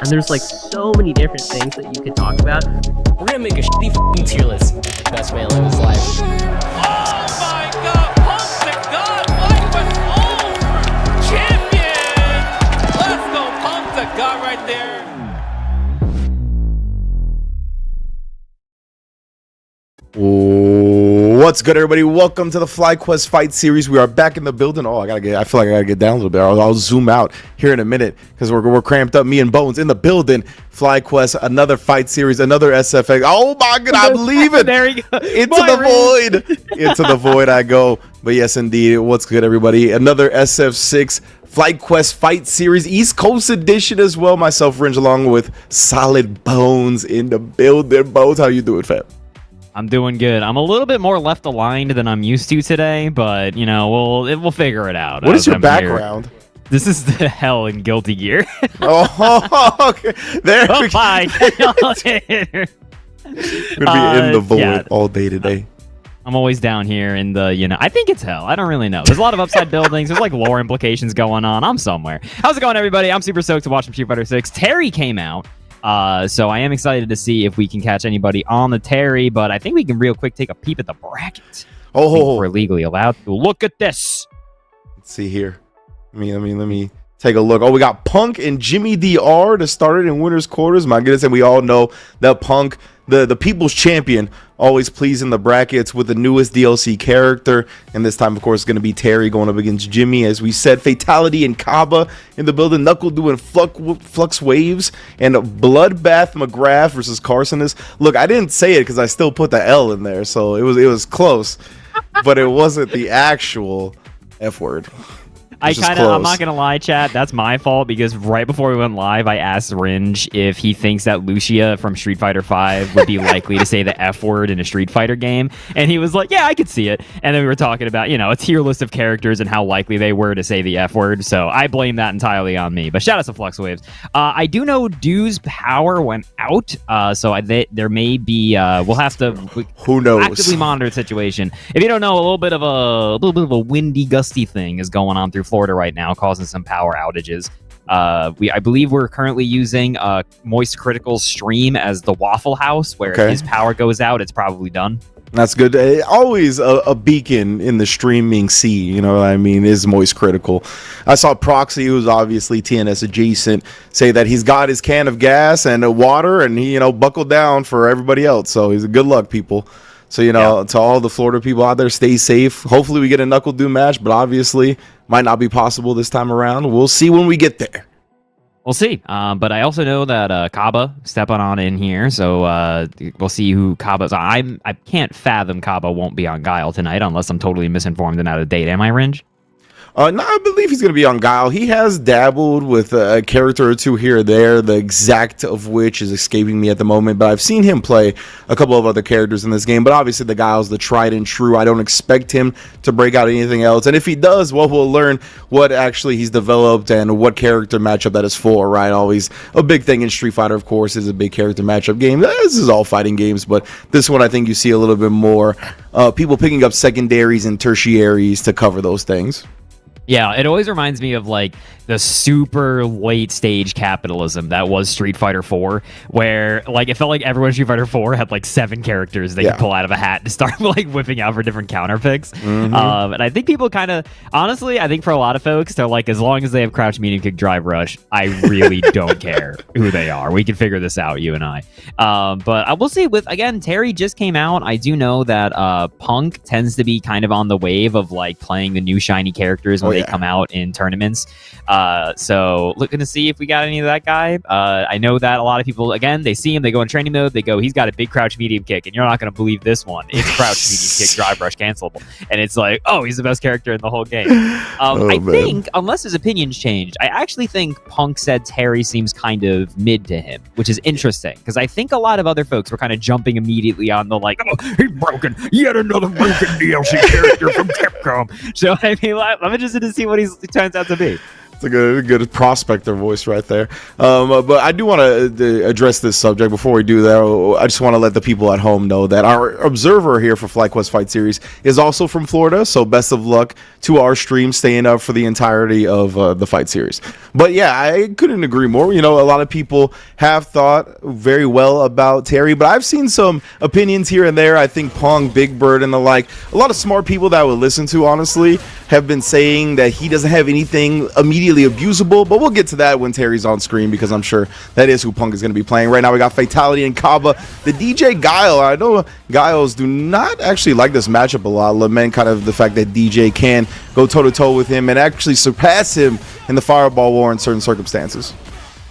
And there's like so many different things that you could talk about. We're gonna make a shitty f***ing tier list. Best man in his life. Oh my god! Punk to God! FlyQuest over! Champion! Let's go! Punk to God right there. What's good, everybody? Welcome to the FlyQuest fight series. We are back in the building. Oh, I feel like I gotta get down a little bit. I'll zoom out here in a minute because we're cramped up. Me and Bones in the building. FlyQuest, another fight series, another SFX. Oh my god, I'm leaving. There you go. Into the void. Into the void I go. But yes, indeed. What's good, everybody? Another SF6 FlyQuest fight series, East Coast edition as well. Myself, Ringe, along with Solid Bones in the building. Bones, how you doing, fam? I'm doing good. I'm a little bit more left aligned than I'm used to today, but you know, we'll figure it out. What is your background? Here. This is the hell in Guilty Gear. Oh, okay. There we go. Bye. Gonna be in the void all day today. I'm always down here in the, I think it's hell. I don't really know. There's a lot of upside buildings. There's like lore implications going on. I'm somewhere. How's it going, everybody? I'm super stoked to watch some Street Fighter 6. Terry came out. So I am excited to see if we can catch anybody on the Terry, but I think we can real quick take a peep at the bracket. Oh, we're legally allowed to look at this. Let's see here. Let me take a look. Oh, we got Punk and Jimmy DR to start it in winners quarters. My goodness, and we all know that Punk, the people's champion, always pleasing the brackets with the newest DLC character. And this time, of course, going to be Terry going up against Jimmy. As we said, Fatality and Kaba in the building. Knuckle doing Flux Waves. And Bloodbath McGrath versus Carsonus. Look, I didn't say it because I still put the L in there. So it was close. But it wasn't the actual F word. I'm not gonna lie, chat, that's my fault because right before we went live, I asked Ringe if he thinks that Lucia from Street Fighter 5 would be likely to say the F word in a Street Fighter game, and he was like, yeah, I could see it. And then we were talking about, a tier list of characters and how likely they were to say the F word, so I blame that entirely on me. But shout out to Flux Waves. I do know Dew's power went out, so there may be, we'll have to who knows, actively monitor the situation. If you don't know, a little bit of a windy, gusty thing is going on through Florida right now, causing some power outages. I believe we're currently using Moist Critical's stream as the Waffle House, where if his power goes out, it's probably done. That's good. Always a beacon in the streaming sea, you know what I mean, is Moist Critical. I saw Proxy, who's obviously TNS adjacent, say that he's got his can of gas and water, and he, buckled down for everybody else. So he's a good luck, people. So, to all the Florida people out there, stay safe. Hopefully we get a Knuckle Doom match, but obviously might not be possible this time around. We'll see when we get there. We'll see. But I also know that Kaba stepping on in here, so we'll see who Kaba's on. I can't fathom Kaba won't be on Guile tonight unless I'm totally misinformed and out of date. Am I, Ringe? No, I believe he's going to be on Guile. He has dabbled with a character or two here or there, the exact of which is escaping me at the moment. But I've seen him play a couple of other characters in this game. But obviously the Guile's the tried and true. I don't expect him to break out anything else. And if he does, well, we'll learn what actually he's developed and what character matchup that is for, right? Always a big thing in Street Fighter, of course, is a big character matchup game. This is all fighting games, but this one I think you see a little bit more people picking up secondaries and tertiaries to cover those things. Yeah, it always reminds me of like the super late stage capitalism that was Street Fighter 4, where like it felt like everyone in Street Fighter 4 had like 7 characters they could pull out of a hat to start like whipping out for different counter picks. And I think people kind of, honestly, I think for a lot of folks, they're like, as long as they have crouch, medium kick, drive, rush, I really don't care who they are. We can figure this out, you and I. But I will say with, again, Terry just came out. I do know that Punk tends to be kind of on the wave of like playing the new shiny characters when they come out in tournaments. So looking to see if we got any of that guy. I know that a lot of people, again, they see him, they go in training mode, they go, he's got a big crouch medium kick, and you're not going to believe this one. It's crouch medium kick, drive rush, cancelable. And it's like, oh, he's the best character in the whole game. I think, unless his opinions changed, I actually think Punk said Terry seems kind of mid to him, which is interesting, because I think a lot of other folks were kind of jumping immediately on the like, oh, he's broken, yet another broken DLC character from Capcom. So I mean, I'm interested to see what he turns out to be. It's a good prospector voice right there. But I do want to address this subject before we do that. I just want to let the people at home know that our observer here for FlyQuest Fight Series is also from Florida. So best of luck to our stream staying up for the entirety of the fight series. But yeah, I couldn't agree more. You know, a lot of people have thought very well about Terry, but I've seen some opinions here and there. I think Pong, Big Bird, and the like, a lot of smart people that I would listen to, honestly, have been saying that he doesn't have anything immediately abusable, but we'll get to that when Terry's on screen, because I'm sure that is who Punk is going to be playing. Right now we got Fatality and Kaba. The DJ Guile, I know Guiles do not actually like this matchup a lot, lament kind of the fact that DJ can go toe-to-toe with him and actually surpass him in the Fireball War in certain circumstances.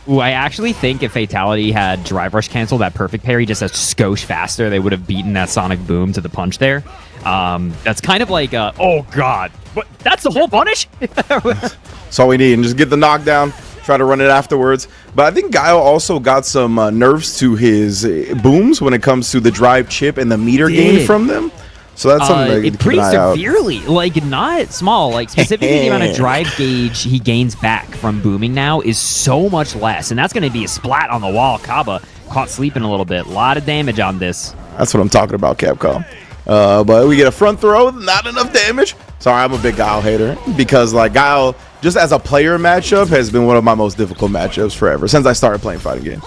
Ooh, I actually think if Fatality had Drive Rush cancel that perfect parry just a skosh faster, they would have beaten that Sonic Boom to the punch there. That's kind of like, oh god, what? That's the whole punish? That's all we need, and just get the knockdown, try to run it afterwards. But I think Guile also got some nerfs to his booms when it comes to the drive chip and the meter gain from them. So that's something that pretty severely, like not small, like specifically the amount of drive gauge he gains back from booming now is so much less, and that's going to be a splat on the wall. Kaba caught sleeping a little bit, a lot of damage on this. That's what I'm talking about, Capcom. But we get a front throw, not enough damage. Sorry, I'm a big Guile hater, because like Guile, just as a player matchup, has been one of my most difficult matchups forever since I started playing fighting games.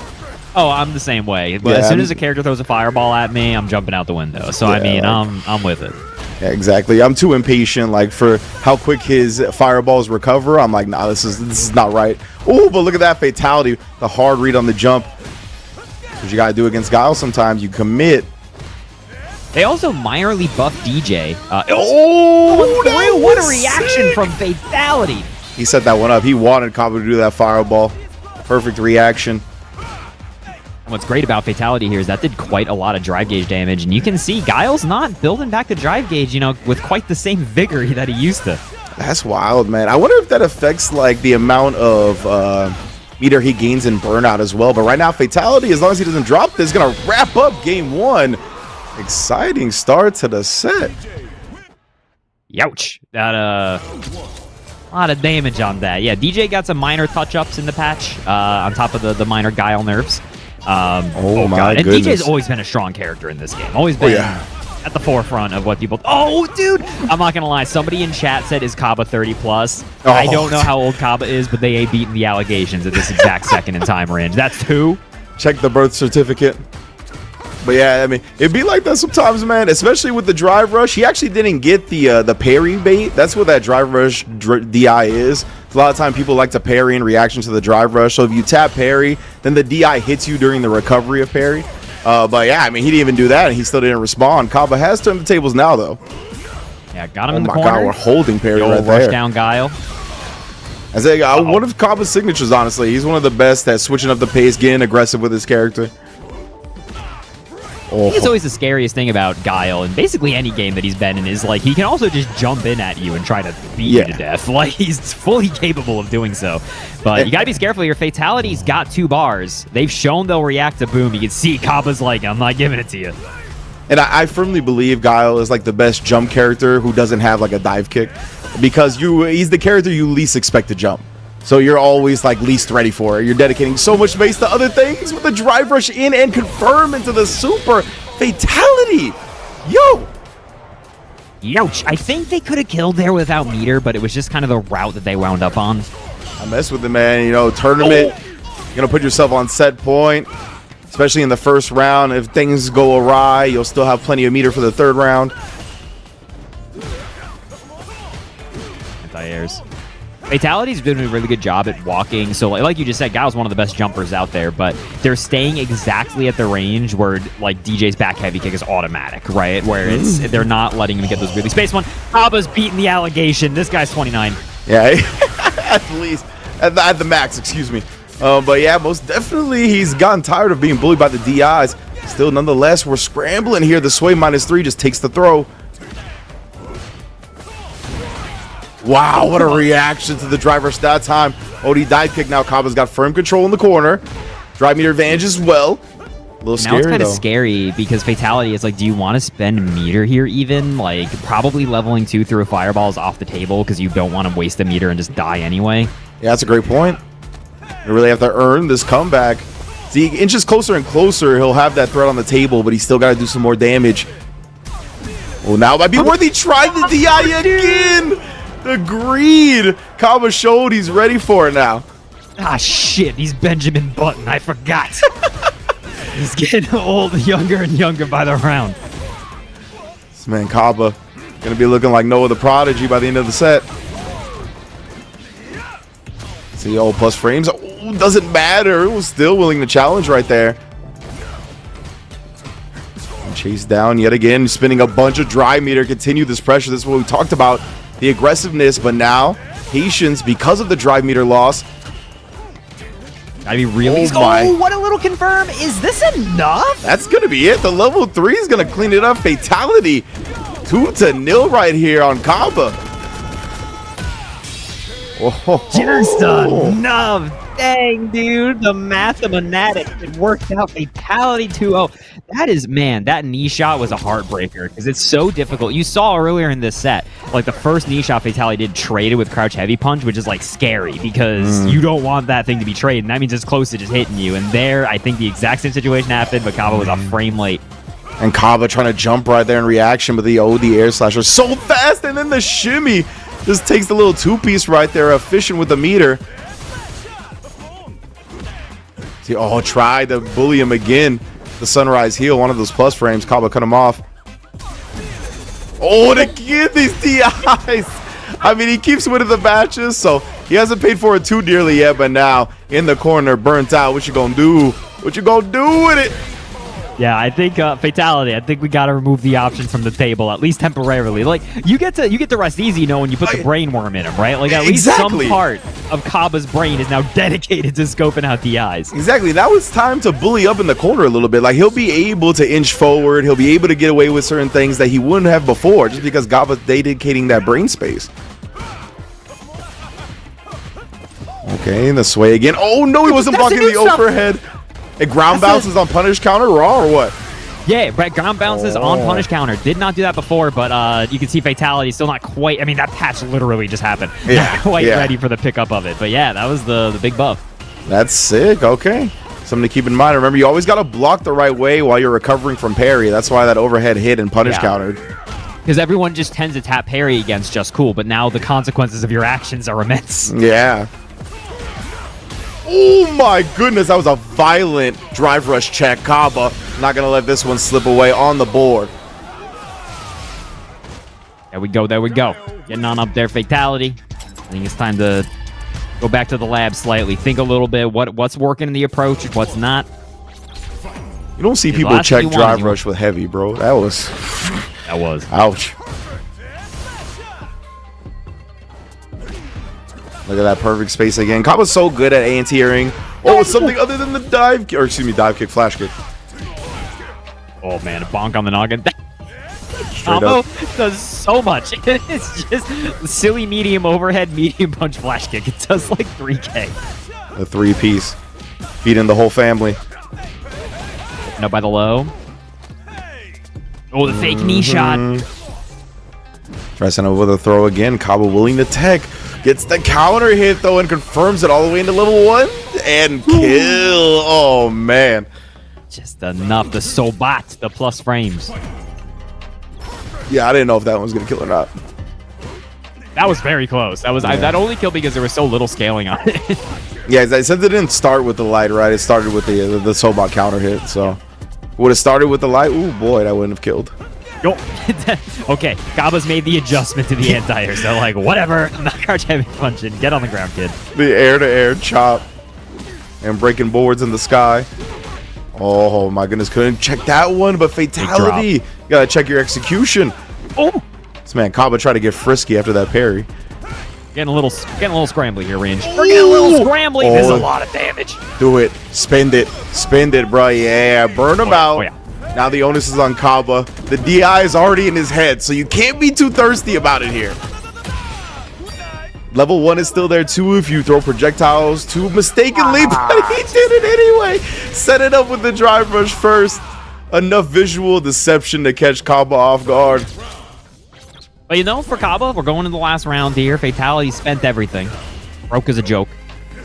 Oh, I'm the same way. But as soon as a character throws a fireball at me, I'm jumping out the window. So I mean, I'm with it. Yeah, exactly. I'm too impatient, like, for how quick his fireballs recover. I'm like, nah, this is not right. Oh, but look at that Fatality, the hard read on the jump. What you gotta do against Guile sometimes, you commit. They also minorly buff DJ. Oh, what a reaction from Fatality. He set that one up. He wanted Kaba to do that fireball. Perfect reaction. What's great about Fatality here is that did quite a lot of drive gauge damage, and you can see Guile's not building back the drive gauge, you know, with quite the same vigor that he used to. That's wild, man. I wonder if that affects like the amount of meter he gains in burnout as well. But right now, Fatality, as long as he doesn't drop this, is gonna wrap up game one. Exciting start to the set. Youch. That a lot of damage on that. Yeah, DJ got some minor touch-ups in the patch on top of the minor Guile nerfs. Oh my god. And goodness. DJ's always been a strong character in this game. Always been at the forefront of what people... Oh, dude! I'm not gonna lie. Somebody in chat said, is Kaba 30 plus? I don't know how old Kaba is, but they ain't beating the allegations at this exact second in time range. That's 2. Check the birth certificate. But yeah, I mean, it'd be like that sometimes, man, especially with the drive rush. He actually didn't get the parry bait. That's what that drive rush DI is. A lot of time people like to parry in reaction to the drive rush. So if you tap parry, then the DI hits you during the recovery of parry. But yeah, I mean, he didn't even do that, and he still didn't respond. Kaba has turned the tables now, though. Yeah, got him in the corner. Oh my god, we're holding parry right rush there. Down Guile. I say, one of Kaba's signatures, honestly. He's one of the best at switching up the pace, getting aggressive with his character. I think it's always the scariest thing about Guile, and basically any game that he's been in, is like he can also just jump in at you and try to beat you to death. Like, he's fully capable of doing so. But you gotta be careful. Your Fatality's got 2 bars. They've shown they'll react to boom. You can see Kaba's like, I'm not giving it to you. And I firmly believe Guile is like the best jump character who doesn't have like a dive kick, because he's the character you least expect to jump. So you're always like least ready for it. You're dedicating so much space to other things with the drive rush in and confirm into the super Fatality. Yo! Youch. I think they could have killed there without meter, but it was just kind of the route that they wound up on. I mess with it, man. You know, tournament, you're going to put yourself on set point, especially in the first round. If things go awry, you'll still have plenty of meter for the third round. Anti-airs. Fatality's doing a really good job at walking. So like you just said, Guile's one of the best jumpers out there, but they're staying exactly at the range where like DJ's back heavy kick is automatic, right? Where they're not letting him get those really space one. Kaba's beating the allegation. This guy's 29. Yeah, at least. At the max, excuse me. But yeah, most definitely he's gotten tired of being bullied by the DIs. Still, nonetheless, we're scrambling here. The sway -3 just takes the throw. Wow, what a reaction to the driver that time. OD dive kick now. Kaba's got firm control in the corner. Drive meter advantage as well. A little Now it's scary, kind of though. scary because Fatality is like, do you want to spend meter here even? Like, probably leveling 2 through a fireball is off the table because you don't want to waste a meter and just die anyway. Yeah, that's a great point. You really have to earn this comeback. See, he inches closer and closer, he'll have that threat on the table, but he's still got to do some more damage. Well, now it might be worth he tried the DI again. The greed. Kaba showed he's ready for it now. Ah, shit. He's Benjamin Button. I forgot. He's getting old, younger and younger by the round. This man Kaba gonna be looking like Noah the Prodigy by the end of the set. See, oh, plus frames. Oh, doesn't matter. It was still willing to challenge right there. And chase down yet again, spinning a bunch of dry meter. Continue this pressure. This is what we talked about. The aggressiveness, but now patience because of the drive meter loss. Gotta be really. Oh my. Oh, what a little confirm. Is this enough? That's gonna be it. The level 3 is gonna clean it up. Fatality 2-0 right here on Kaba. Oh, Just enough. Dang, dude. The mathematics. It worked out. Fatality 2-0. That is, man, that knee shot was a heartbreaker because it's so difficult. You saw earlier in this set, like the first knee shot Fatality did traded with crouch heavy punch, which is like scary because you don't want that thing to be traded. And that means it's close to just hitting you. And there, I think the exact same situation happened, but Kaba was a frame late. And Kaba trying to jump right there in reaction, but the air slasher so fast, and then the shimmy just takes the little two-piece right there, efficient with the meter. See, oh, tried to bully him again. The sunrise heel, one of those plus frames. Kaba cut him off. Oh, to get these DIs. I mean, he keeps winning the matches, so he hasn't paid for it too dearly yet, but now in the corner, burnt out. What you gonna do? What you gonna do with it? Yeah, I think Fatality. I think we got to remove the option from the table, at least temporarily. Like you get to rest easy, you know, when you put the brain worm in him, right? Like at least some part of Kaba's brain is now dedicated to scoping out the eyes. Exactly. Now it's time to bully up in the corner a little bit. Like he'll be able to inch forward. He'll be able to get away with certain things that he wouldn't have before, just because Kaba's dedicating that brain space. Okay, and the sway again. Oh no, he wasn't blocking the overhead. It ground bounces on punish counter raw or what? Yeah, ground bounces on punish counter. Did not do that before, but you can see Fatality still not quite. I mean, that patch literally just happened. Yeah, not quite ready for the pickup of it. But yeah, that was the big buff. That's sick. Okay, something to keep in mind. Remember, you always got to block the right way while you're recovering from parry. That's why that overhead hit and punish countered. Because everyone just tends to tap parry against just cool, but now the consequences of your actions are immense. Yeah. Oh my goodness, that was a violent drive rush check. Kaba not gonna let this one slip away on the board. There we go, there we go. Getting on up there, Fatality. I think it's time to go back to the lab slightly. Think a little bit what's working in the approach, what's not. You don't see people check drive rush with heavy, bro. That was ouch. Look at that perfect space again. Kaba's so good at anti-airing. Oh, it's something other than the dive, or excuse me, dive kick, flash kick. Oh man, a bonk on the noggin. Straight Combo up. does so much. It's just silly medium overhead, medium punch, flash kick. It does like 3K. A 3-piece. Beating the whole family. No, by the low. Oh, the fake knee shot. Tries to with a throw again. Kaba willing to tech. Gets the counter hit though and confirms it all the way into level 1 and kill. Oh man. Just enough. The Sobat, the plus frames. Yeah, I didn't know if that one was gonna kill or not. That was very close. That was that only killed because there was so little scaling on it. Yeah, since it didn't start with the light, right? It started with the Sobat counter hit. So would have started with the light. Ooh boy, that wouldn't have killed. Yo. Okay, Kaba's made the adjustment to the anti-air, so like, whatever. I'm not crouch heavy punching. Get on the ground, kid. The air-to-air chop and breaking boards in the sky. Oh my goodness, couldn't check that one, but Fatality. You gotta check your execution. Oh, this man Kaba tried to get frisky after that parry. getting a little scrambly here, Range. We're getting a little scrambly. This is a lot of damage. Do it. Spend it, bro. Yeah, burn him out. Oh, yeah. Now the onus is on Kaba. The DI is already in his head, so you can't be too thirsty about it here. Level 1 is still there too if you throw projectiles too mistakenly, but he did it anyway. Set it up with the drive rush first. Enough visual deception to catch Kaba off guard. But you know, for Kaba, we're going to the last round here. Fatality spent everything. Broke as a joke.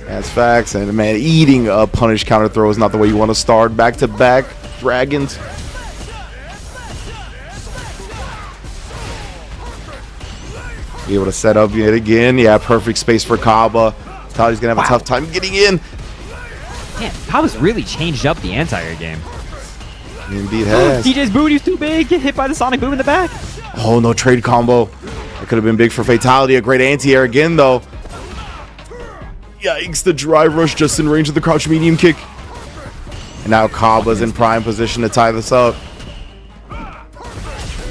That's facts. And man, eating a punish counter throw is not the way you want to start. Back-to-back dragons. Be able to set up yet again. Yeah, perfect space for Kaba. Fatality's going to have a tough time getting in. Man, Kaba's really changed up the entire game. He indeed has. DJ's booty's too big. Get hit by the Sonic Boom in the back. Oh, no trade combo. That could have been big for Fatality. A great anti-air again, though. Yikes, the drive rush just in range of the crouch medium kick. And now Kaba's in prime position to tie this up.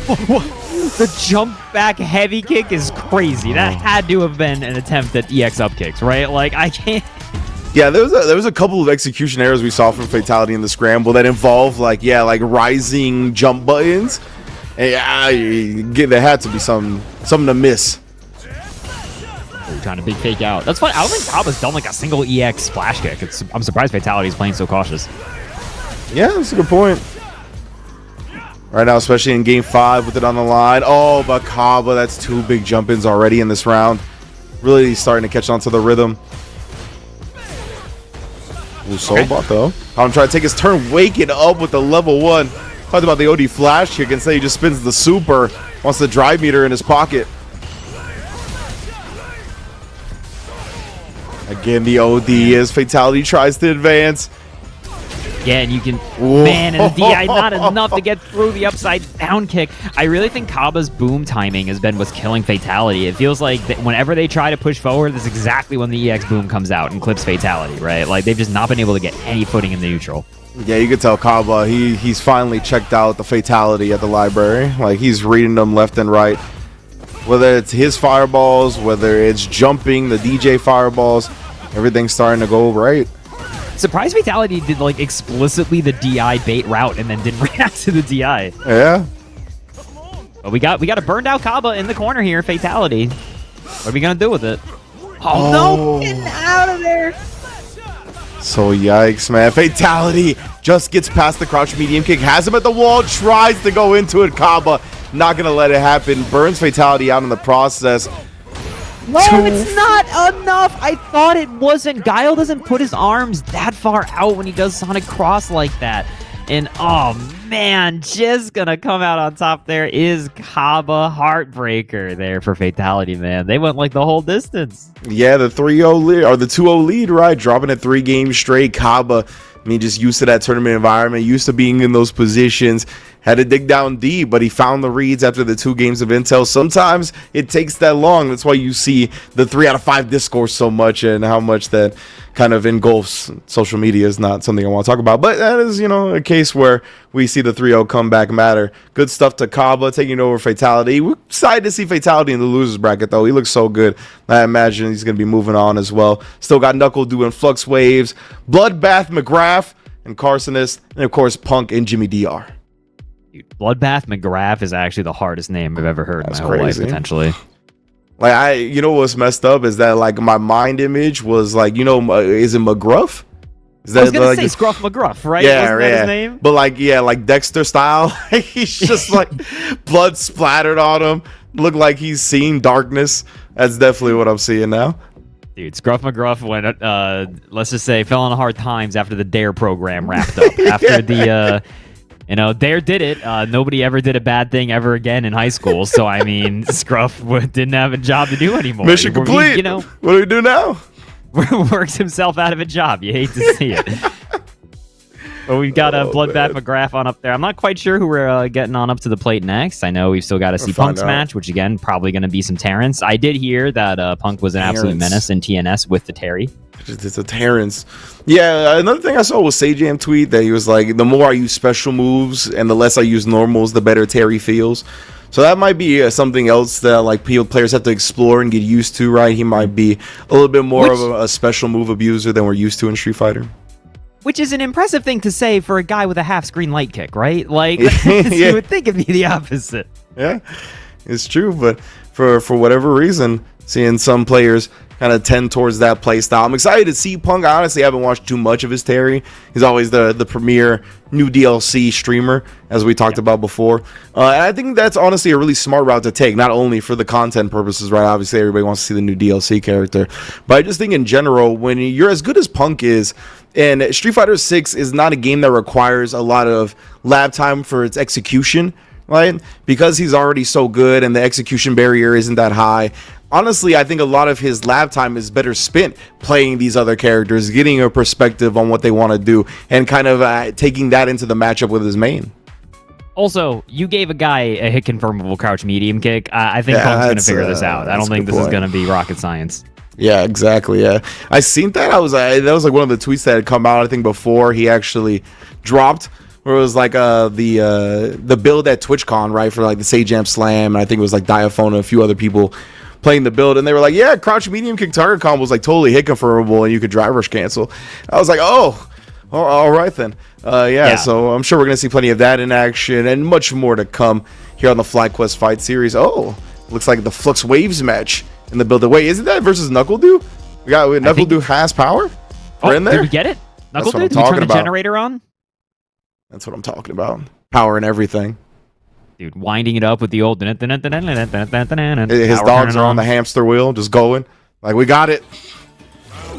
The jump back heavy kick is crazy. That had to have been an attempt at EX up kicks, right? Like, I can't... Yeah, there was a couple of execution errors we saw from Fatality in the scramble that involved like rising jump buttons. And there had to be something to miss. Trying to big fake out. That's fine. I don't think Kaba's done like a single EX splash kick. I'm surprised Fatality's playing so cautious. Yeah, that's a good point. Right now, especially in game 5 with it on the line. Oh, but Kaba, that's 2 big jump-ins already in this round. Really starting to catch on to the rhythm. Ooh, Soulbot though. I'm trying to take his turn, waking up with the level 1. Talked about the OD flash kick, and say he just spins the super. Wants the drive meter in his pocket. Again, the OD as Fatality tries to advance. Again, you can... Whoa. Man, and the DI not enough to get through the upside down kick. I really think Kaba's boom timing has been what's killing Fatality. It feels like that whenever they try to push forward, that's exactly when the EX boom comes out and clips Fatality, right? Like, they've just not been able to get any footing in the neutral. Yeah, you can tell Kaba, he's finally checked out the Fatality at the library. Like, he's reading them left and right. Whether it's his fireballs, whether it's jumping, the DJ fireballs, everything's starting to go right. Surprise Fatality did like explicitly the DI bait route and then didn't react to the DI. Yeah. But we got a burned out Kaba in the corner here, Fatality. What are we gonna do with it? Oh no! Get out of there! So yikes, man. Fatality just gets past the crouch medium kick, has him at the wall, tries to go into it. Kaba not gonna let it happen. Burns Fatality out in the process. No, it's not enough. I thought it wasn't. Guile doesn't put his arms that far out when he does Sonic Cross like that. And, oh, man, just going to come out on top there is Kaba. Heartbreaker there for Fatality, man. They went like the whole distance. Yeah, the 3-0 lead, or the 2-0 lead, right? Dropping it 3 games straight. Kaba, I mean, just used to that tournament environment, used to being in those positions. Had to dig down deep, but he found the reads after the 2 games of intel. Sometimes it takes that long. That's why you see the 3 out of 5 discourse so much, and how much that kind of engulfs social media is not something I want to talk about. But that is, you know, a case where we see the 3-0 comeback matter. Good stuff to Kaba taking over Fatality. We're excited to see Fatality in the losers bracket, though. He looks so good. I imagine he's going to be moving on as well. Still got Knuckle doing Flux Waves, Bloodbath McGrath, and Carsonist, and of course Punk and Jimmy DR. Bloodbath McGrath is actually the hardest name I've ever heard in my whole life, potentially. Like, you know what's messed up is that, like, my mind image was like, you know, is it McGruff? Is that, I was gonna like, say Scruff McGruff, right? Yeah, Wasn't that his name? But like, yeah, like Dexter style. He's just like blood splattered on him. Look like he's seen darkness. That's definitely what I'm seeing now. Dude, Scruff McGruff went, let's just say, fell on hard times after the DARE program wrapped up. After the, you know, DARE did it. Nobody ever did a bad thing ever again in high school. So, I mean, Scruff didn't have a job to do anymore. Mission complete. You know, what do we do now? Works himself out of a job. You hate to see it. But we've got a Bloodbath McGrath on up there. I'm not quite sure who we're getting on up to the plate next. I know we've still got to see Punk's match, which again, probably going to be some Terrence. I did hear that Punk was an absolute menace in TNS with the Terry. It's a Terrence. Yeah, another thing I saw was Sajam tweet that he was like, the more I use special moves and the less I use normals, the better Terry feels. So that might be something else that like players have to explore and get used to, right? He might be a little bit more of a special move abuser than we're used to in Street Fighter. Which is an impressive thing to say for a guy with a half-screen light kick, right? Like, you would think it'd be the opposite. Yeah, it's true. But for whatever reason, seeing some players kind of tend towards that play style. I'm excited to see Punk. I honestly haven't watched too much of his Terry. He's always the premier new DLC streamer, as we talked about before. And I think that's honestly a really smart route to take, not only for the content purposes, right? Obviously, everybody wants to see the new DLC character. But I just think in general, when you're as good as Punk is, and Street Fighter 6 is not a game that requires a lot of lab time for its execution, right? Because he's already so good and the execution barrier isn't that high. Honestly, I think a lot of his lab time is better spent playing these other characters, getting a perspective on what they want to do, and kind of taking that into the matchup with his main. Also, you gave a guy a hit confirmable crouch medium kick. I think Punk's going to figure this out. I don't think this is going to be rocket science. Yeah, exactly. Yeah, I seen that. That was like one of the tweets that had come out, I think, before he actually dropped, where it was like the build at TwitchCon, right, for like the Sage Jam Slam, and I think it was like Diaphone and a few other people playing the build, and they were like, yeah, crouch medium kick target combo was like totally hit confirmable, and you could drive rush cancel. I was like, oh, all right then. Yeah, so I'm sure we're gonna see plenty of that in action and much more to come here on the FlyQuest Fight Series. Oh, looks like the Flux Waves match in the build. Wait, isn't that versus NACL? We got NACL has power. We're in there. Did we get it? NACL, did we turn the generator on? That's what I'm talking about. Power and everything. Dude, winding it up with the old... His dogs are on the hamster wheel, just going. Like, we got it.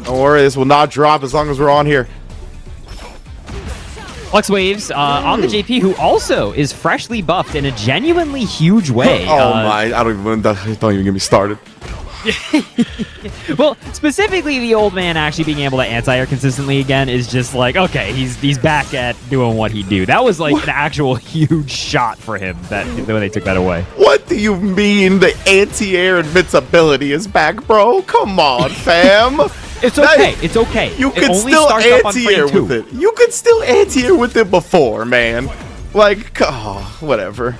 Don't worry, this will not drop as long as we're on here. Flux Waves on the JP, who also is freshly buffed in a genuinely huge way. Oh my, don't even get me started. Well, specifically the old man actually being able to anti-air consistently again is just like, okay, he's back at doing what he do. That was like an actual huge shot for him when they took that away. What do you mean the anti-air invincibility is back, bro? Come on, fam. It's okay. It's okay. You can still anti-air with it. You could still anti-air with it before, man. Like, oh, whatever.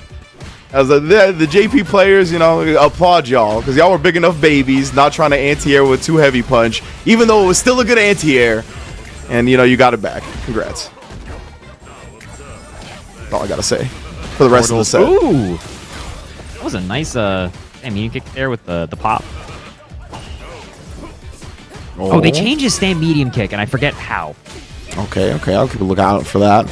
As the JP players, you know, applaud y'all because y'all were big enough babies, not trying to anti-air with too heavy punch, even though it was still a good anti-air. And you know, you got it back. Congrats. That's all I gotta say for the rest of the set. Ooh, that was a nice medium kick there with the pop. Oh, they changed his stand medium kick, and I forget how. Okay, I'll keep a lookout for that.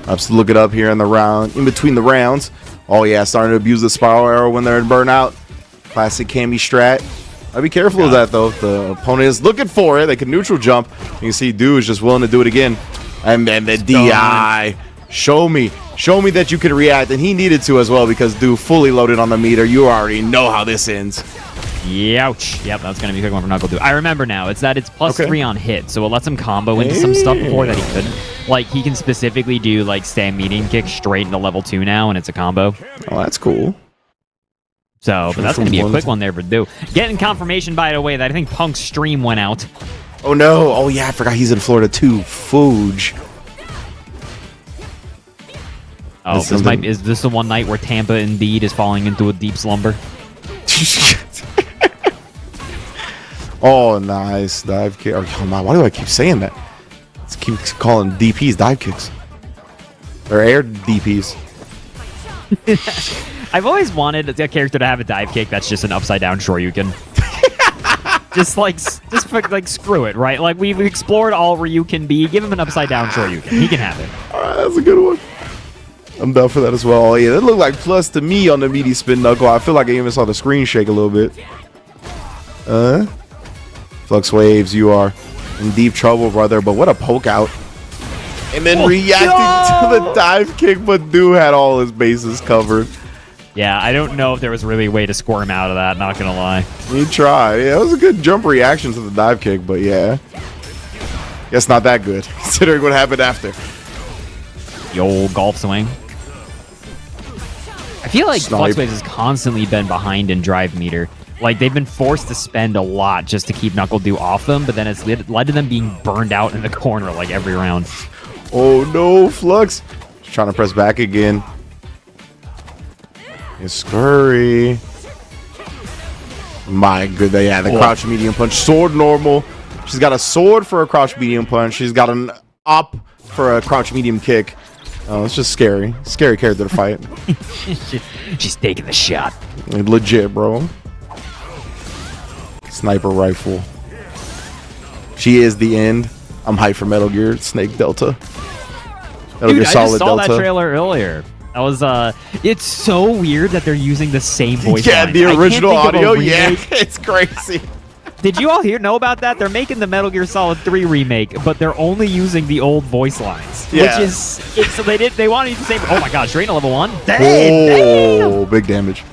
I'll just look it up here in the round, in between the rounds. Oh yeah, starting to abuse the spiral arrow when they're in burnout. Classic Cammy strat. I'd be careful of that though. If the opponent is looking for it, they can neutral jump. You can see Dude is just willing to do it again. And then the DI. Show me that you can react, and he needed to as well because Dude fully loaded on the meter. You already know how this ends. Youch. Yep, that's going to be a quick one for NACL. I remember now. It's plus 3 on hit, so it lets him combo into some stuff before that he couldn't. Like, he can specifically do, like, stand medium kick straight into level 2 now, and it's a combo. Oh, that's cool. So, but that's going to be a quick one there for Do. Getting confirmation, by the way, that I think Punk's stream went out. Oh, no. Oh, yeah, I forgot he's in Florida, too. Fooge. Oh, is this the one night where Tampa indeed is falling into a deep slumber? Oh, nice dive kick. Oh, my, why do I keep saying that? Let's keep calling DPs dive kicks. They're air DPs. I've always wanted a character to have a dive kick that's just an upside down Shoryuken. just screw it, right? Like we've explored all Ryu can be. Give him an upside down Shoryuken. He can have it. All right, that's a good one. I'm down for that as well. Oh, yeah, that looked like plus to me on the meaty spin knuckle. I feel like I even saw the screen shake a little bit. Flux Waves, you are in deep trouble, brother. But what a poke out. And then reacting to the dive kick, but Dude had all his bases covered. Yeah, I don't know if there was really a way to squirm out of that, not gonna lie. He tried. Yeah, it was a good jump reaction to the dive kick, but yeah. Guess not that good, considering what happened after. The old golf swing. I feel like Flux Waves has constantly been behind in drive meter. Like, they've been forced to spend a lot just to keep NACL off them, but then it's led to them being burned out in the corner, like, every round. Oh, no, Flux. Just trying to press back again. Scurry. My goodness. Yeah, the crouch medium punch. Sword normal. She's got a sword for a crouch medium punch. She's got an up for a crouch medium kick. Oh, it's just scary. Scary character to fight. She's taking the shot. Legit, bro. Sniper rifle. She is the end. I'm hyped for Metal Gear Snake Delta. Metal Dude, Gear I Solid just saw Delta. that trailer earlier. That was it's so weird that they're using the same voice Yeah, lines. the I can't original think of a audio. Yeah, remake. it's crazy. Did you all know about that? They're making the Metal Gear Solid 3 remake, but they're only using the old voice lines. Yeah. Which is so they wanted to use the same. Oh my god, straight to level 1. Damn. Oh, big damage.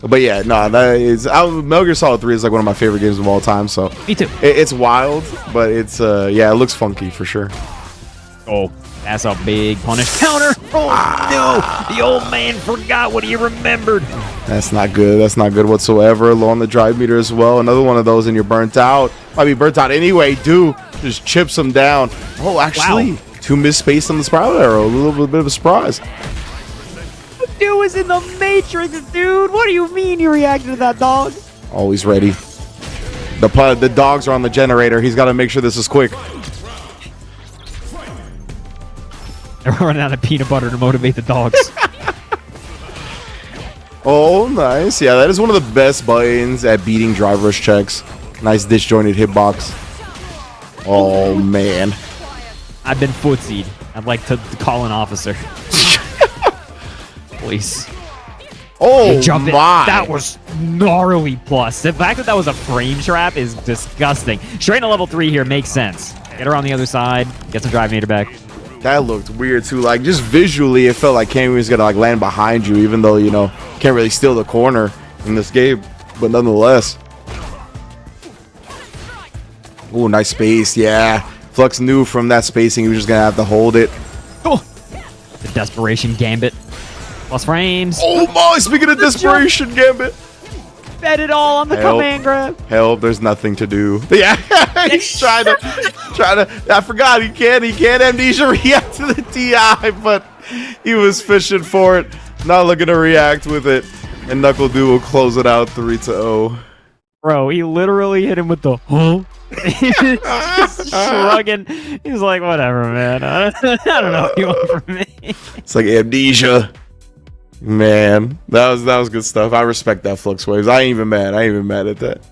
But yeah, no, that is Metal Gear Solid 3 is like one of my favorite games of all time. So Me too. it's wild, but it's yeah, it looks funky for sure. Oh, that's a big punish counter. Oh no, the old man forgot what he remembered. That's not good. That's not good whatsoever. Low on the drive meter as well. Another one of those, and you're burnt out. Might be burnt out anyway. Dude, just chips them down. Oh, actually, 2 missed space on the spiral arrow. A little bit of a surprise. Dude was in the Matrix, dude. What do you mean you reacted to that dog? Always ready. The dogs are on the generator. He's got to make sure this is quick. They're running out of peanut butter to motivate the dogs. Oh, nice. Yeah, that is one of the best buttons at beating drive rush checks. Nice disjointed hitbox. Oh, man. I've been footsied. I'd like to call an officer. Please. Oh, Jump it. my. That was gnarly plus. The fact that that was a frame trap is disgusting. Straight to level 3 here makes sense. Get her on the other side. Get some drive meter back. That looked weird, too. Like, just visually, it felt like Cammy was going to, like, land behind you, even though, you know, can't really steal the corner in this game. But nonetheless. Ooh, nice space. Yeah. Flux knew from that spacing he was just going to have to hold it. Oh. The desperation gambit. Plus frames. Oh, my. Speaking of desperation, Gambit. Bet it all on the Help. command grab. Help, there's nothing to do. Yeah, he's trying to, I forgot, he can't amnesia react to the DI, but he was fishing for it, not looking to react with it, and Knuckle Dew will close it out 3-0. Bro, he literally hit him with the huh? Just shrugging. He's like, whatever, man. I don't know what you want from me. It's like amnesia. Man, that was good stuff. I respect that Flux Waves. I ain't even mad. at that.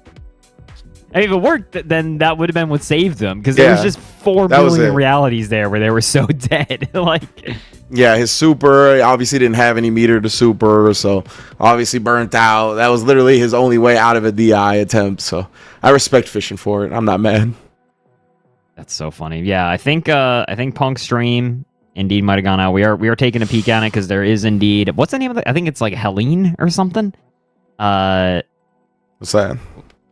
And if it worked, then that would have been what saved them, because there was just 4 that was million it. realities there where they were so dead. Like, Yeah, his super obviously didn't have any meter to super, so obviously burnt out. That was literally his only way out of a DI attempt. So I respect fishing for it. I'm not mad. that's so funny. Yeah, I think Punk's stream indeed might have gone out. We are taking a peek at it because there is indeed, what's the name of it? I think it's like Helene or something. What's that?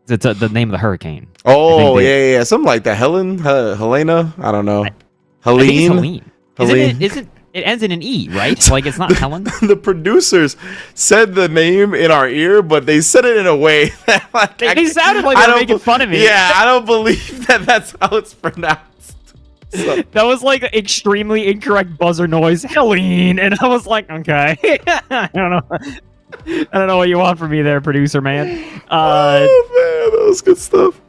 It's the name of the hurricane. Oh, yeah, something like that. Helena? I don't know. I think it's Helene? Helene. Isn't it ends in an E, right? Like, it's not Helen. The producers said the name in our ear, but they said it in a way that like, They sounded like they were making fun of me. Yeah, I don't believe that's how it's pronounced. So, That was like extremely incorrect buzzer noise, Helene, and I was like, okay, I don't know what you want from me there, producer man. oh man, that was good stuff.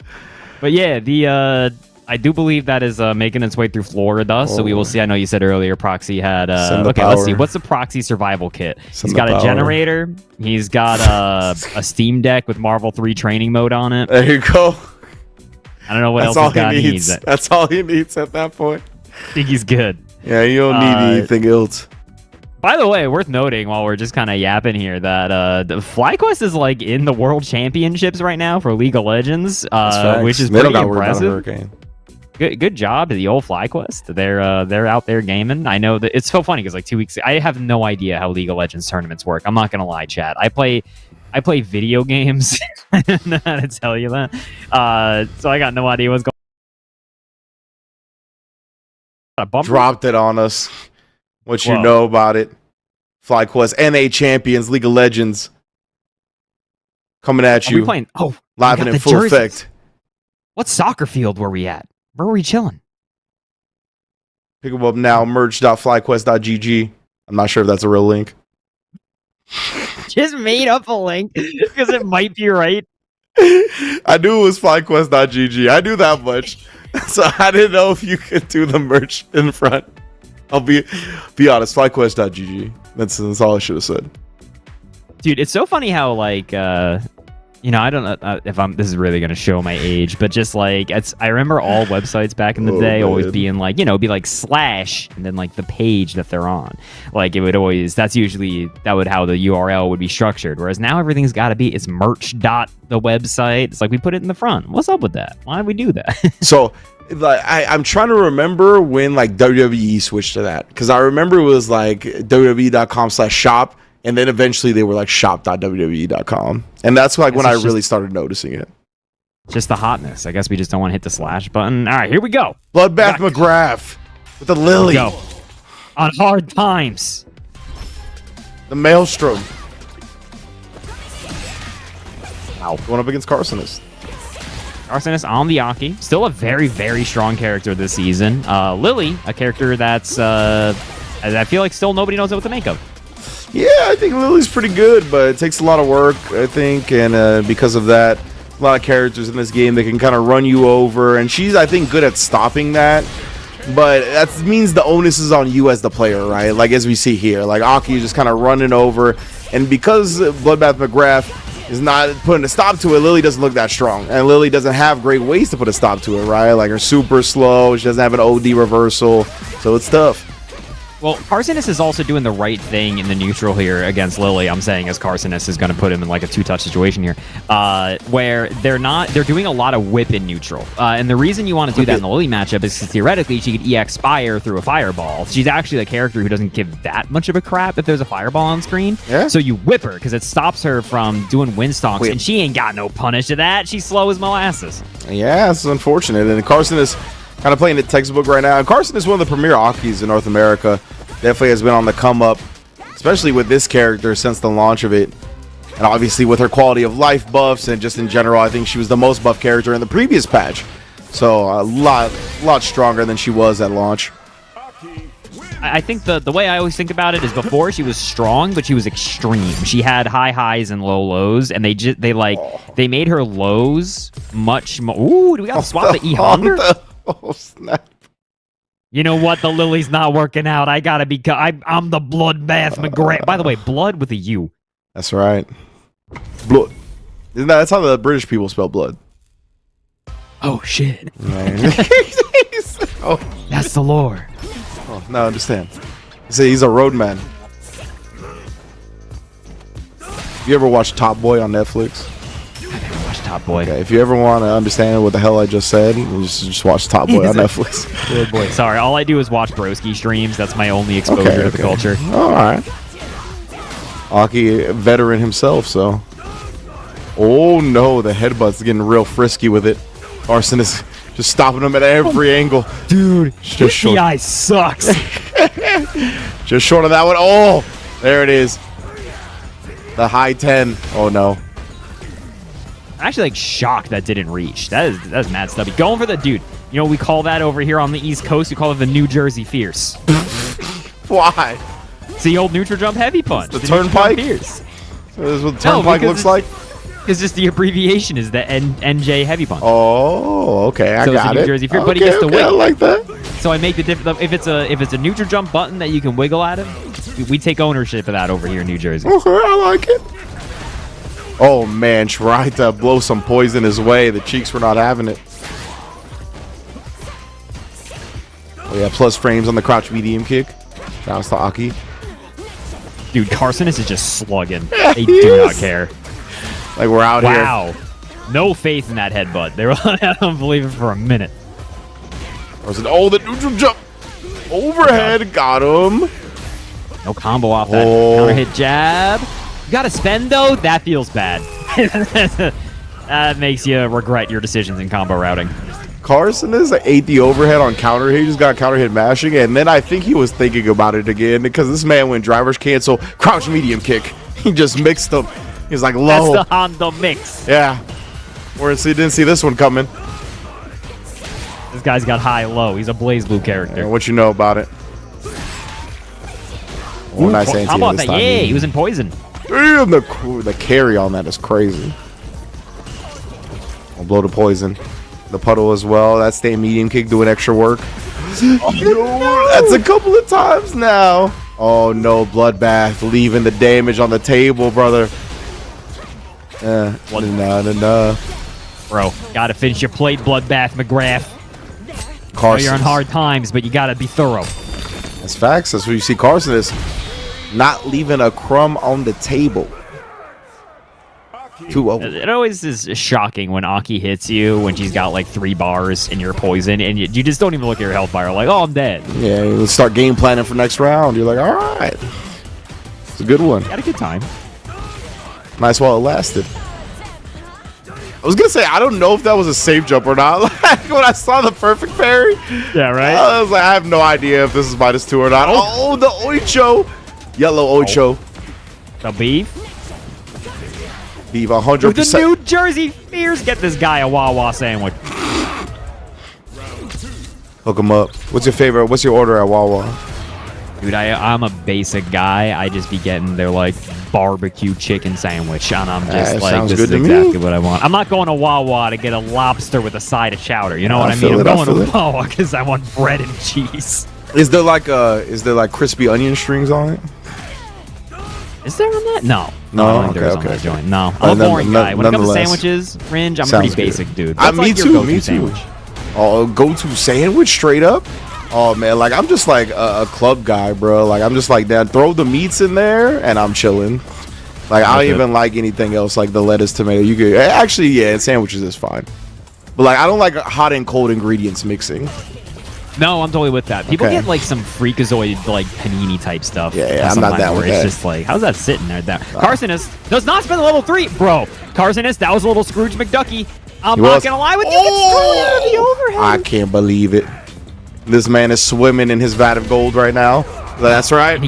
But yeah, I do believe that is making its way through Florida, so we will see. I know you said earlier Proxy had okay, let's see. What's the Proxy survival kit? He's got a generator. He's got a Steam Deck with Marvel 3 training mode on it. There you go. I don't know what That's else all he's got. he needs. That's all he needs at that point. I think he's good. Yeah, you don't need anything else. By the way, worth noting while we're just kind of yapping here that the FlyQuest is like in the World Championships right now for League of Legends, which is pretty impressive. Good job to the old FlyQuest. They're out there gaming. I know that it's so funny because like 2 weeks, I have no idea how League of Legends tournaments work. I'm not gonna lie, chat. I play video games. I don't know how to tell you that. So I got no idea what's going on. Dropped it on us. What you know about it? FlyQuest, NA Champions, League of Legends, coming at you. Playing? Oh, live and in full effect. What soccer field were we at? Where were we chilling? Pick them up now. Merch.flyquest.gg. I'm not sure if that's a real link. Just made up a link because it might be right. I knew it was flyquest.gg. I knew that much. So I didn't know if you could do the merch in front. I'll be honest, flyquest.gg. That's all I should have said. Dude, it's so funny how like You know, I don't know if this is really going to show my age, but just like I remember all websites back in the day always being like, you know, be like / and then like the page that they're on. Like it would always, that would how the URL would be structured. Whereas now everything's got to be, it's merch dot the website. It's like we put it in the front. What's up with that? Why did we do that? So like I'm trying to remember when like WWE switched to that, because I remember it was like www.com/shop. And then eventually they were like shop.wwe.com. And that's like when I really started noticing it. Just the hotness. I guess we just don't want to hit the / button. All right, here we go. Bloodbath McGrath with the Lily. Go. On hard times. The Maelstrom. Wow. Going up against Carcinus. Carcinus on the Aki. Still a very, very strong character this season. Lily, a character that's, I feel like still nobody knows what to make of. Yeah, I think Lily's pretty good, but it takes a lot of work, I think, and because of that, a lot of characters in this game that can kind of run you over, and she's, I think, good at stopping that, but that means the onus is on you as the player, right? Like, as we see here, like, Aki is just kind of running over, and because Bloodbath McGrath is not putting a stop to it, Lily doesn't look that strong, and Lily doesn't have great ways to put a stop to it, right? Like, her super slow, she doesn't have an OD reversal, so it's tough. Well, Carcinus is also doing the right thing in the neutral here against Lily. I'm saying as Carcinus is going to put him in like a 2-touch situation here, where they're doing a lot of whip in neutral. And the reason you want to do that in the Lily matchup is theoretically she could EX-Spire through a fireball. She's actually a character who doesn't give that much of a crap if there's a fireball on screen. Yeah. So you whip her because it stops her from doing windstalks, and she ain't got no punish to that. She's slow as molasses. Yeah, it's unfortunate. And Carcinus kind of playing the textbook right now. And Carson is one of the premier Akis in North America. Definitely has been on the come up, especially with this character since the launch of it. And obviously with her quality of life buffs and just in general, I think she was the most buff character in the previous patch. So a lot stronger than she was at launch. I think the way I always think about it is before she was strong, but she was extreme. She had high highs and low lows, and they made her lows much more. Ooh, do we got to swap the E-Honda? Oh, snap. You know what? The Lily's not working out. I gotta be. I'm the Bloodbath McGrath. By the way, blood with a U. That's right. Blood. That's how the British people spell blood. Oh shit. Oh, that's the lore. Oh, no, I understand. He's a roadman. You ever watch Top Boy on Netflix? Top Boy. Okay, if you ever want to understand what the hell I just said, just watch Top Boy on Netflix. Good boy. Sorry, all I do is watch broski streams. That's my only exposure to the culture. All right. Aki, veteran himself, so. Oh no, the headbutt's getting real frisky with it. Arson is just stopping him at every angle. Dude, just short. The sucks. Just short of that one. Oh, there it is. The high 10. Oh no. I'm actually like shocked that didn't reach. That's mad stubby. Going for the dude. You know what we call that over here on the East Coast? We call it the New Jersey Fierce. Why? It's the old neutral jump heavy punch. The turnpike? Fierce. So this is what the turnpike looks like? It's just the abbreviation is the NJ heavy punch. Oh, okay. I got it. New Jersey Fierce, but he gets to wiggle. I like that. So I make the difference. If it's a neutral jump button that you can wiggle at him, we take ownership of that over here in New Jersey. Okay, I like it. Oh man, tried to blow some poison his way. The cheeks were not having it. Oh yeah, plus frames on the crouch medium kick. Shout out to Aki. Dude, Carcinus is just slugging. They do not care. Like we're out here. Wow. No faith in that headbutt. They were I don't believe it for a minute. Or is it the neutral jump? Overhead, got him. No combo off that counter hit jab. You gotta spend though? That feels bad. That makes you regret your decisions in combo routing. Carson ate the overhead on counter hit. He just got counter hit mashing, and then I think he was thinking about it again because this man went driver's cancel, crouch medium kick. He just mixed them. He's like low. That's the Honda mix. Yeah. Whereas he didn't see this one coming. This guy's got high low. He's a Blaze Blue character. Yeah, what you know about it? Oh, nice anti how about that? Yeah, he was in poison. Damn, the carry on that is crazy. I'll blow the poison. The puddle as well. That stay medium kick doing extra work. Oh, that's a couple of times now. Oh no, Bloodbath leaving the damage on the table, brother. Nah. Bro, gotta finish your plate, Bloodbath McGrath. Carson. You're on hard times, but you gotta be thorough. That's facts. That's what you see Carson is. Not leaving a crumb on the table. 2-0. It always is shocking when Aki hits you when she's got like 3 bars and you're poisoned, and you just don't even look at your health bar. Like, oh, I'm dead. Yeah, let's start game planning for next round. You're like, all right. It's a good one. Had a good time. Nice while it lasted. I was going to say, I don't know if that was a safe jump or not. Like, when I saw the perfect parry, Yeah, right? I was like, I have no idea if this is -2 or not. Oh, the Oicho. Yellow Oicho. The beef. Beef, With 100%. the New Jersey Fears, get this guy a Wawa sandwich. Hook him up. What's your favorite? What's your order at Wawa? Dude, I'm a basic guy. I just be getting their like barbecue chicken sandwich, and I'm just That like, sounds this good is to me. exactly what I want. I'm not going to Wawa to get a lobster with a side of chowder. You know what I feel mean? it, I'm I going feel to it. Wawa because I want bread and cheese. Is there like crispy onion strings on it? Is there on that? No. No? I don't think there is on Okay, that okay. joint. No. I'm a boring guy. When it comes to nonetheless. sandwiches, Ringe, I'm a Sounds pretty good. basic dude. Me What's like your too. go-to Me too. sandwich? Oh, go-to sandwich straight up. Oh man, like I'm just like a club guy, bro. Like I'm just like that. Throw the meats in there, and I'm chilling. Like I don't That's it. even like anything else, like the lettuce, tomato. You could actually, yeah, sandwiches is fine. But like I don't like hot and cold ingredients mixing. No, I'm totally with that. People Okay. get like some freakazoid like panini type stuff. Yeah, I'm not sometimes down where with it's that. just like, how's that sitting there? Carsonist does not spend the level 3, bro. Carsonist, that was a little Scrooge McDucky. I'm He not was. gonna lie with you. It's thrown out of the overhead. I can't believe it. This man is swimming in his vat of gold right now. That's right.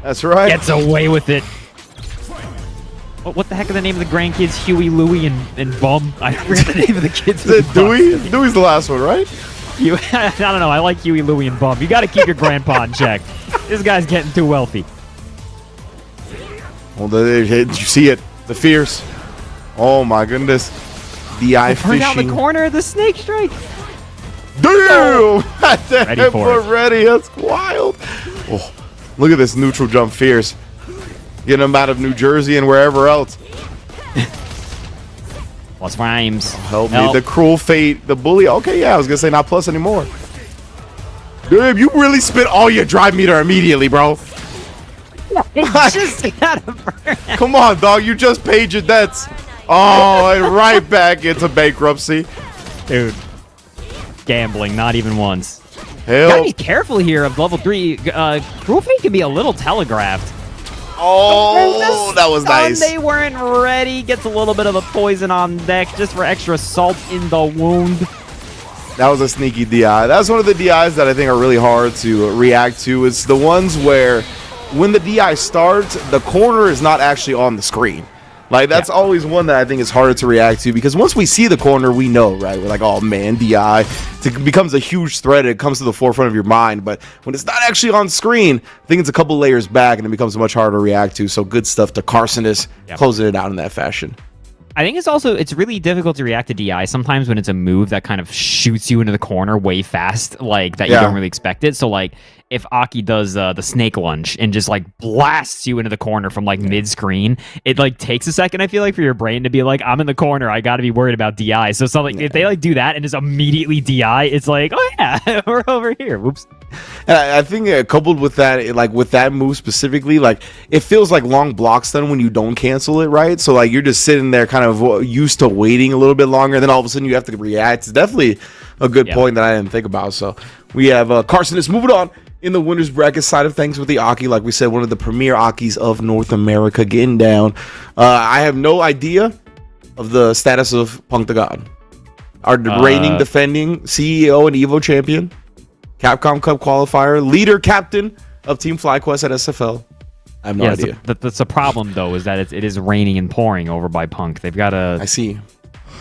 That's right. Gets away with it. What the heck are the name of the grandkids? Huey, Louie, and Bum. I forget the name of the kids. Is it Dewey? Dewey's the last one, right? I don't know. I like Huey, Louie, and Bum. You got to keep your grandpa in check. This guy's getting too wealthy. Well, did you see it? The fierce. Oh my goodness. DI Turn down the fishing. corner of the snake strike. Damn! Ready for it. Ready. That's wild. Oh, look at this neutral jump fierce. Getting him out of New Jersey and wherever else. Plus rhymes. Help me. The cruel fate. The bully. Okay, yeah, I was going to say not plus anymore. Damn, you really spit all your drive meter immediately, bro. Just got a burn. Come on, dog. You just paid your debts. Oh, and right back into bankruptcy. Dude. Gambling, not even once. Hell. Gotta be careful here of level 3. Cruel Fate can be a little telegraphed. Oh, that was nice. They weren't ready. Gets a little bit of a poison on deck just for extra salt in the wound. That was a sneaky DI. That's one of the DIs that I think are really hard to react to. It's the ones where when the DI starts, the corner is not actually on the screen. Like, that's always one that I think is harder to react to because once we see the corner, we know, right? We're like, oh, man, DI. It becomes a huge threat. It comes to the forefront of your mind. But when it's not actually on screen, I think it's a couple layers back and it becomes much harder to react to. So good stuff to Carsonist closing it out in that fashion. I think it's really difficult to react to DI sometimes when it's a move that kind of shoots you into the corner way fast, like that you don't really expect it. So like if Aki does the snake lunge and just like blasts you into the corner from like mid screen, it like takes a second, I feel like, for your brain to be like, I'm in the corner, I got to be worried about DI. So something if they like do that and just immediately DI, it's like, oh yeah, we're over here. Whoops. And I think coupled with that, like with that move specifically, like it feels like long block stun when you don't cancel it, right? So like you're just sitting there kind of used to waiting a little bit longer, then all of a sudden you have to react. It's definitely a good point that I didn't think about. So we have Carsonist moving on in the winners bracket side of things with the Aki. Like we said, one of the premier Akis of North America getting down. I have no idea of the status of Punk the God. Our reigning defending CEO and Evo champion. Capcom Cup qualifier, leader captain of Team FlyQuest at SFL. I have no idea. That's a problem, though, is that it is raining and pouring over by Punk. They've got to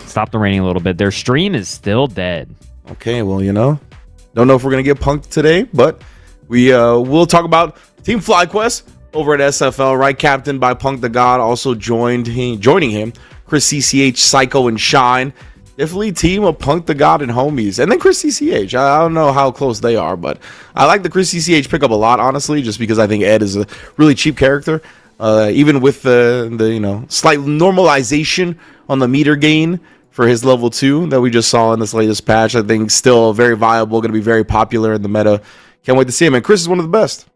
stop the raining a little bit. Their stream is still dead. Okay, well, don't know if we're going to get punked today, but we will talk about Team FlyQuest over at SFL, right? Captained by Punk the God, also joining him, Chris CCH, Psycho, and Shine. Definitely team of Punk the God and homies. And then Chris CCH. I don't know how close they are, but I like the Chris CCH pickup a lot, honestly, just because I think Ed is a really cheap character. Even with the slight normalization on the meter gain for his level 2 that we just saw in this latest patch, I think still very viable, going to be very popular in the meta. Can't wait to see him. And Chris is one of the best.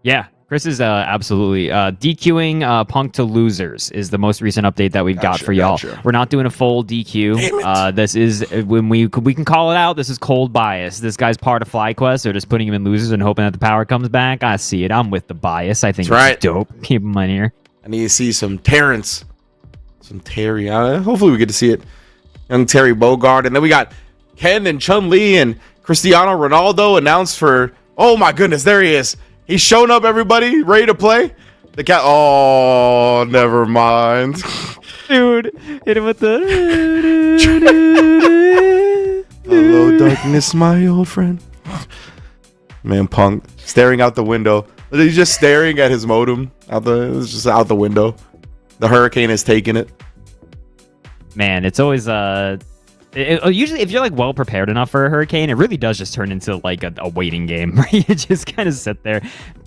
Yeah, Chris is absolutely DQing Punk to losers is the most recent update that we've got for y'all. We're not doing a full DQ. This is when we can call it out. This is cold bias. This guy's part of FlyQuest. They're just putting him in losers and hoping that the power comes back. I see it. I'm with the bias. I think it's dope. Keep him in here. I need to see some Terrence, some Terry. Hopefully we get to see it. Young Terry Bogard, and then we got Ken and Chun-Li and Cristiano Ronaldo announced for. Oh my goodness, there he is. He's shown up, everybody, ready to play. The cat. Oh, never mind. Dude, hit him with the. Hello, darkness, my old friend. Man, Punk staring out the window. He's just staring at his modem. It's just out the window. The hurricane has taken it. Man, it's always usually, if you're like well prepared enough for a hurricane, it really does just turn into like a waiting game where you just kind of sit there,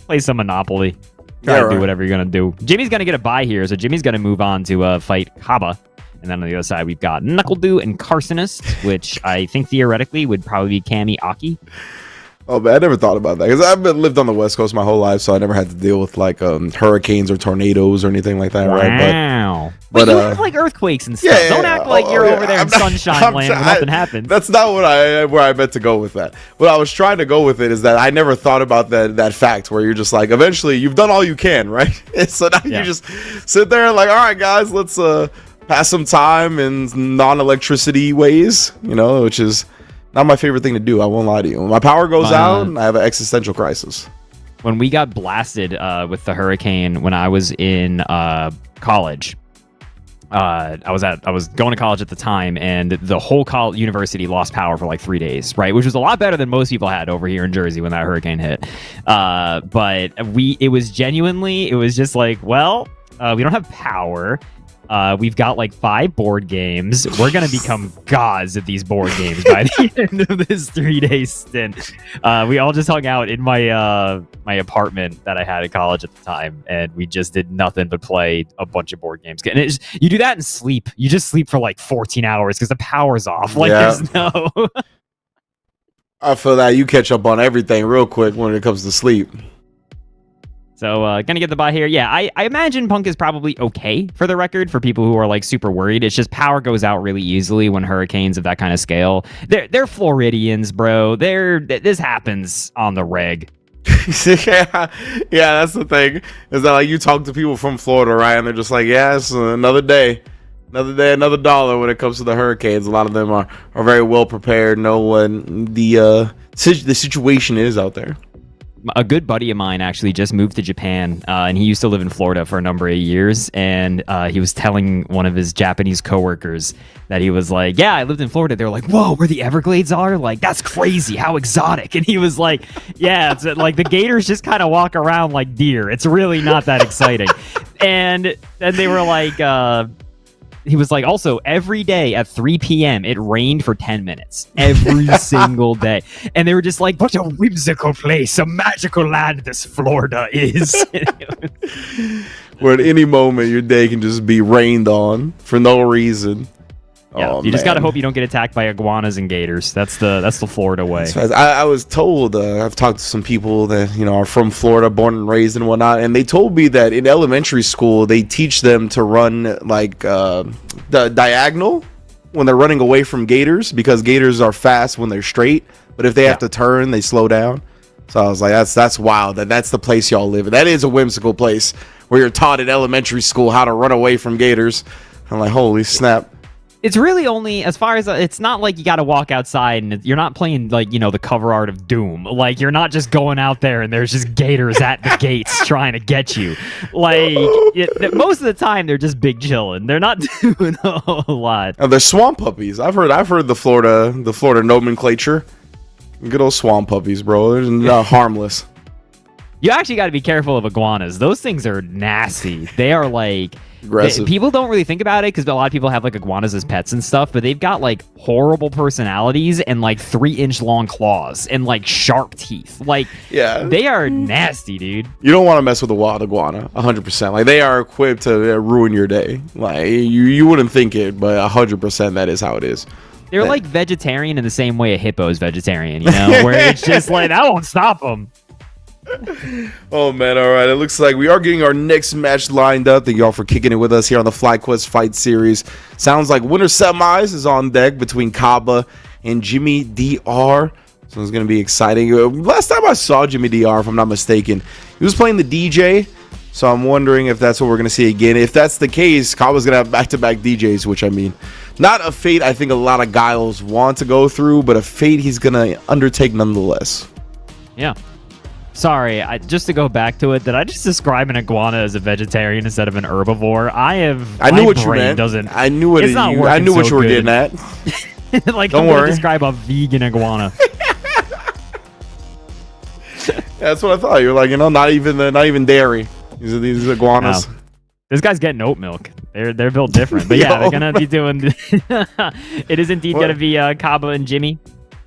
play some Monopoly, try to do whatever you're gonna do. Jimmy's gonna get a bye here, so Jimmy's gonna move on to fight Kaba, and then on the other side we've got Knuckledew and Carsonist, which I think theoretically would probably be Cammy Aki. Oh man, I never thought about that because I've lived on the West Coast my whole life, so I never had to deal with like hurricanes or tornadoes or anything like that. Wow. Right? But you have like earthquakes and stuff. Don't act like you're over there in Sunshine Land where nothing happens. That's not where I meant to go with that. What I was trying to go with it is that I never thought about that fact where you're just like, eventually you've done all you can, right? So now you just sit there like, all right, guys, let's pass some time in non-electricity ways, which is not my favorite thing to do. I won't lie to you. When my power goes out, I have an existential crisis. When we got blasted with the hurricane when I was in college, I was going to college at the time, and the whole university lost power for like 3 days, right? Which was a lot better than most people had over here in Jersey when that hurricane hit. But it was just like, well, we don't have power. We've got like 5 board games. We're gonna become gods at these board games by the end of this 3-day stint. We all just hung out in my my apartment that I had at college at the time, and we just did nothing but play a bunch of board games. And you do that and sleep. You just sleep for like 14 hours because the power's off. Like there's no. I feel that you catch up on everything real quick when it comes to sleep. So, gonna get the bye here. Yeah, I imagine Punk is probably okay for the record for people who are like super worried. It's just power goes out really easily when hurricanes of that kind of scale. They're Floridians, bro. This happens on the reg. yeah, that's the thing. Is that like you talk to people from Florida, right? And they're just like, yeah, it's another day, another dollar when it comes to the hurricanes. A lot of them are very well prepared, know what the situation is out there. A good buddy of mine actually just moved to Japan, and he used to live in Florida for a number of years. And he was telling one of his Japanese coworkers that he was like, "Yeah, I lived in Florida." They were like, "Whoa, where the Everglades are? Like, that's crazy. How exotic!" And he was like, "Yeah, it's like the gators just kind of walk around like deer. It's really not that exciting." And then they were like. He was like, also, every day at 3 p.m., it rained for 10 minutes. Every single day. And they were just like, what a whimsical place, a magical land this Florida is. Where at any moment, your day can just be rained on for no reason. Yeah, you just got to hope you don't get attacked by iguanas and gators. That's the Florida way. I was told, I've talked to some people that are from Florida, born and raised and whatnot, and they told me that in elementary school they teach them to run like the diagonal when they're running away from gators, because gators are fast when they're straight, but if they have to turn, they slow down. So I was like, that's wild. That's the place y'all live in. That is a whimsical place where you're taught in elementary school how to run away from gators. I'm like, holy snap. It's really only, as far as, it's not like you got to walk outside and you're not playing like, the cover art of Doom. Like, you're not just going out there and there's just gators at the gates trying to get you. Like, most of the time they're just big chilling. They're not doing a whole lot. Oh, they're swamp puppies. I've heard the Florida nomenclature. Good old swamp puppies, bro. They're not harmless. You actually got to be careful of iguanas. Those things are nasty. They are like, Aggressive. People don't really think about it because a lot of people have like iguanas as pets and stuff, but they've got like horrible personalities and like 3-inch long claws and like sharp teeth. Like, yeah, they are nasty, dude. You don't want to mess with a wild iguana, 100%. Like, they are equipped to ruin your day. Like, you wouldn't think it, but 100% that is how it is. They're like vegetarian in the same way a hippo is vegetarian, you know, where it's just like, that won't stop them. Oh man, all right, it looks like we are getting our next match lined up. Thank y'all for kicking it with us here on the FlyQuest Fight Series. Sounds like winter semis is on deck between Kaba and Jimmy DR, so it's gonna be exciting. Last time I saw Jimmy DR, if I'm not mistaken, he was playing the DJ, so I'm wondering if that's what we're gonna see again. If that's the case, Kaba's gonna have back-to-back DJs, which, I mean, not a fate I think a lot of guys want to go through, but a fate he's gonna undertake nonetheless. Yeah. Sorry, just to go back to it, did I just describe an iguana as a vegetarian instead of an herbivore? I knew what you meant. I knew what you were getting at. Like, don't I'm worry. gonna describe a vegan iguana. That's what I thought. You're like, you know, not even dairy. These iguanas. No. This guy's getting oat milk. They're built different, but yeah, they're gonna be doing. It is indeed gonna be Kaba and Jimmy.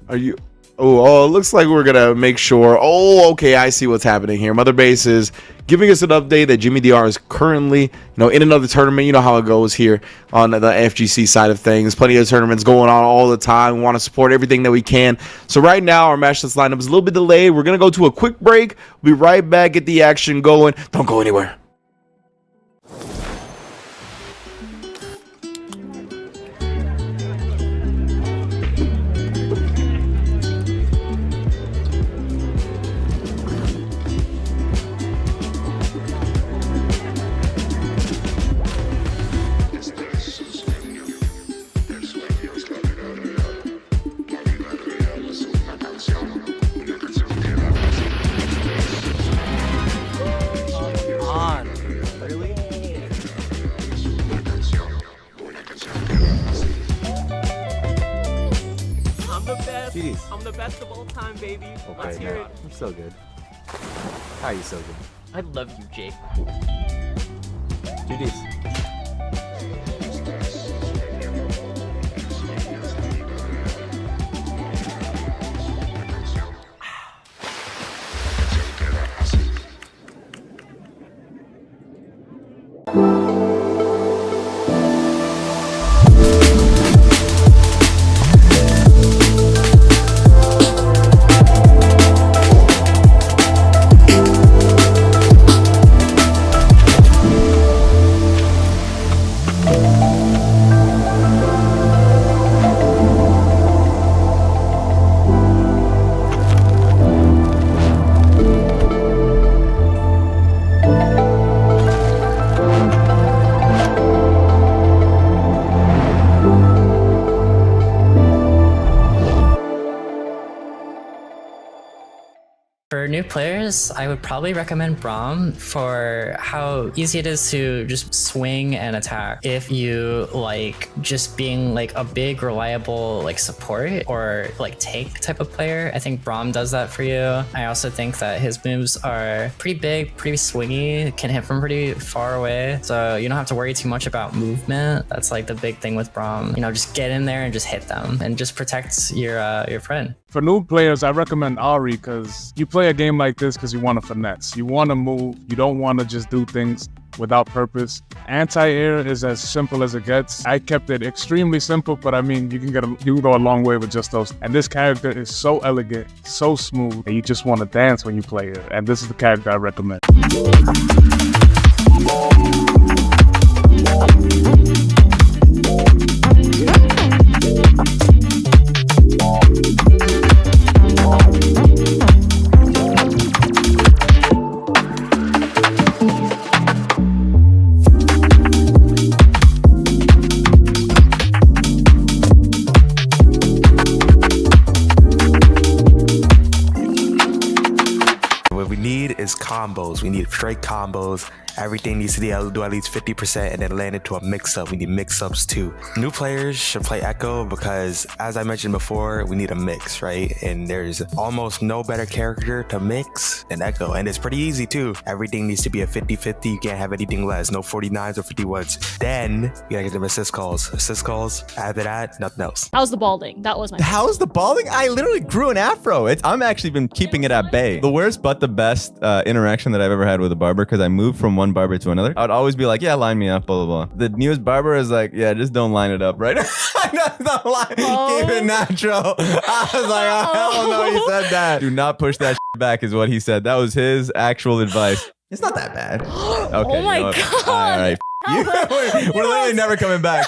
Are you? Oh, it looks like we're gonna make sure. Oh, okay, I see what's happening here. Mother Base is giving us an update that Jimmy DR is currently, in another tournament. You know how it goes here on the FGC side of things. Plenty of tournaments going on all the time. We want to support everything that we can. So right now, our match list lineup is a little bit delayed. We're gonna go to a quick break. We'll be right back. Get the action going. Don't go anywhere. I'm the best of all time, baby. Let's hear it. You're so good. How are you so good? I love you, Jake. GDs. For new players, I would probably recommend Braum for how easy it is to just swing and attack. If you like just being like a big reliable like support or like tank type of player, I think Braum does that for you. I also think that his moves are pretty big, pretty swingy, can hit from pretty far away, so you don't have to worry too much about movement. That's like the big thing with Braum. Just get in there and just hit them and just protect your friend. For new players, I recommend Ari because you play a game like this because you want to finesse. You want to move. You don't want to just do things without purpose. Anti-air is as simple as it gets. I kept it extremely simple, but I mean, you can go a long way with just those. And this character is so elegant, so smooth, and you just want to dance when you play it. And this is the character I recommend. what we need is combos. We need straight combos. Everything needs to do at least 50% and then land into a mix-up. We need mix-ups too. New players should play Echo because, as I mentioned before, we need a mix, right? And there's almost no better character to mix than Echo. And it's pretty easy too. Everything needs to be a 50-50. You can't have anything less. No 49s or 51s. Then you gotta get them assist calls. Assist calls. After that, nothing else. How's the balding? That was my How's the balding? I literally grew an afro. I'm actually been keeping it at bay. The worst but the best interaction that I've ever had with a barber, because I moved from one barber to another. I would always be like, yeah, line me up, blah, blah, blah. The newest barber is like, yeah, just don't line it up, right? Don't line. Keep it natural. I was like, oh, hell no, he said that. Do not push that back is what he said. That was his actual advice. It's not that bad. Okay, oh my God. All right. We're literally never coming back.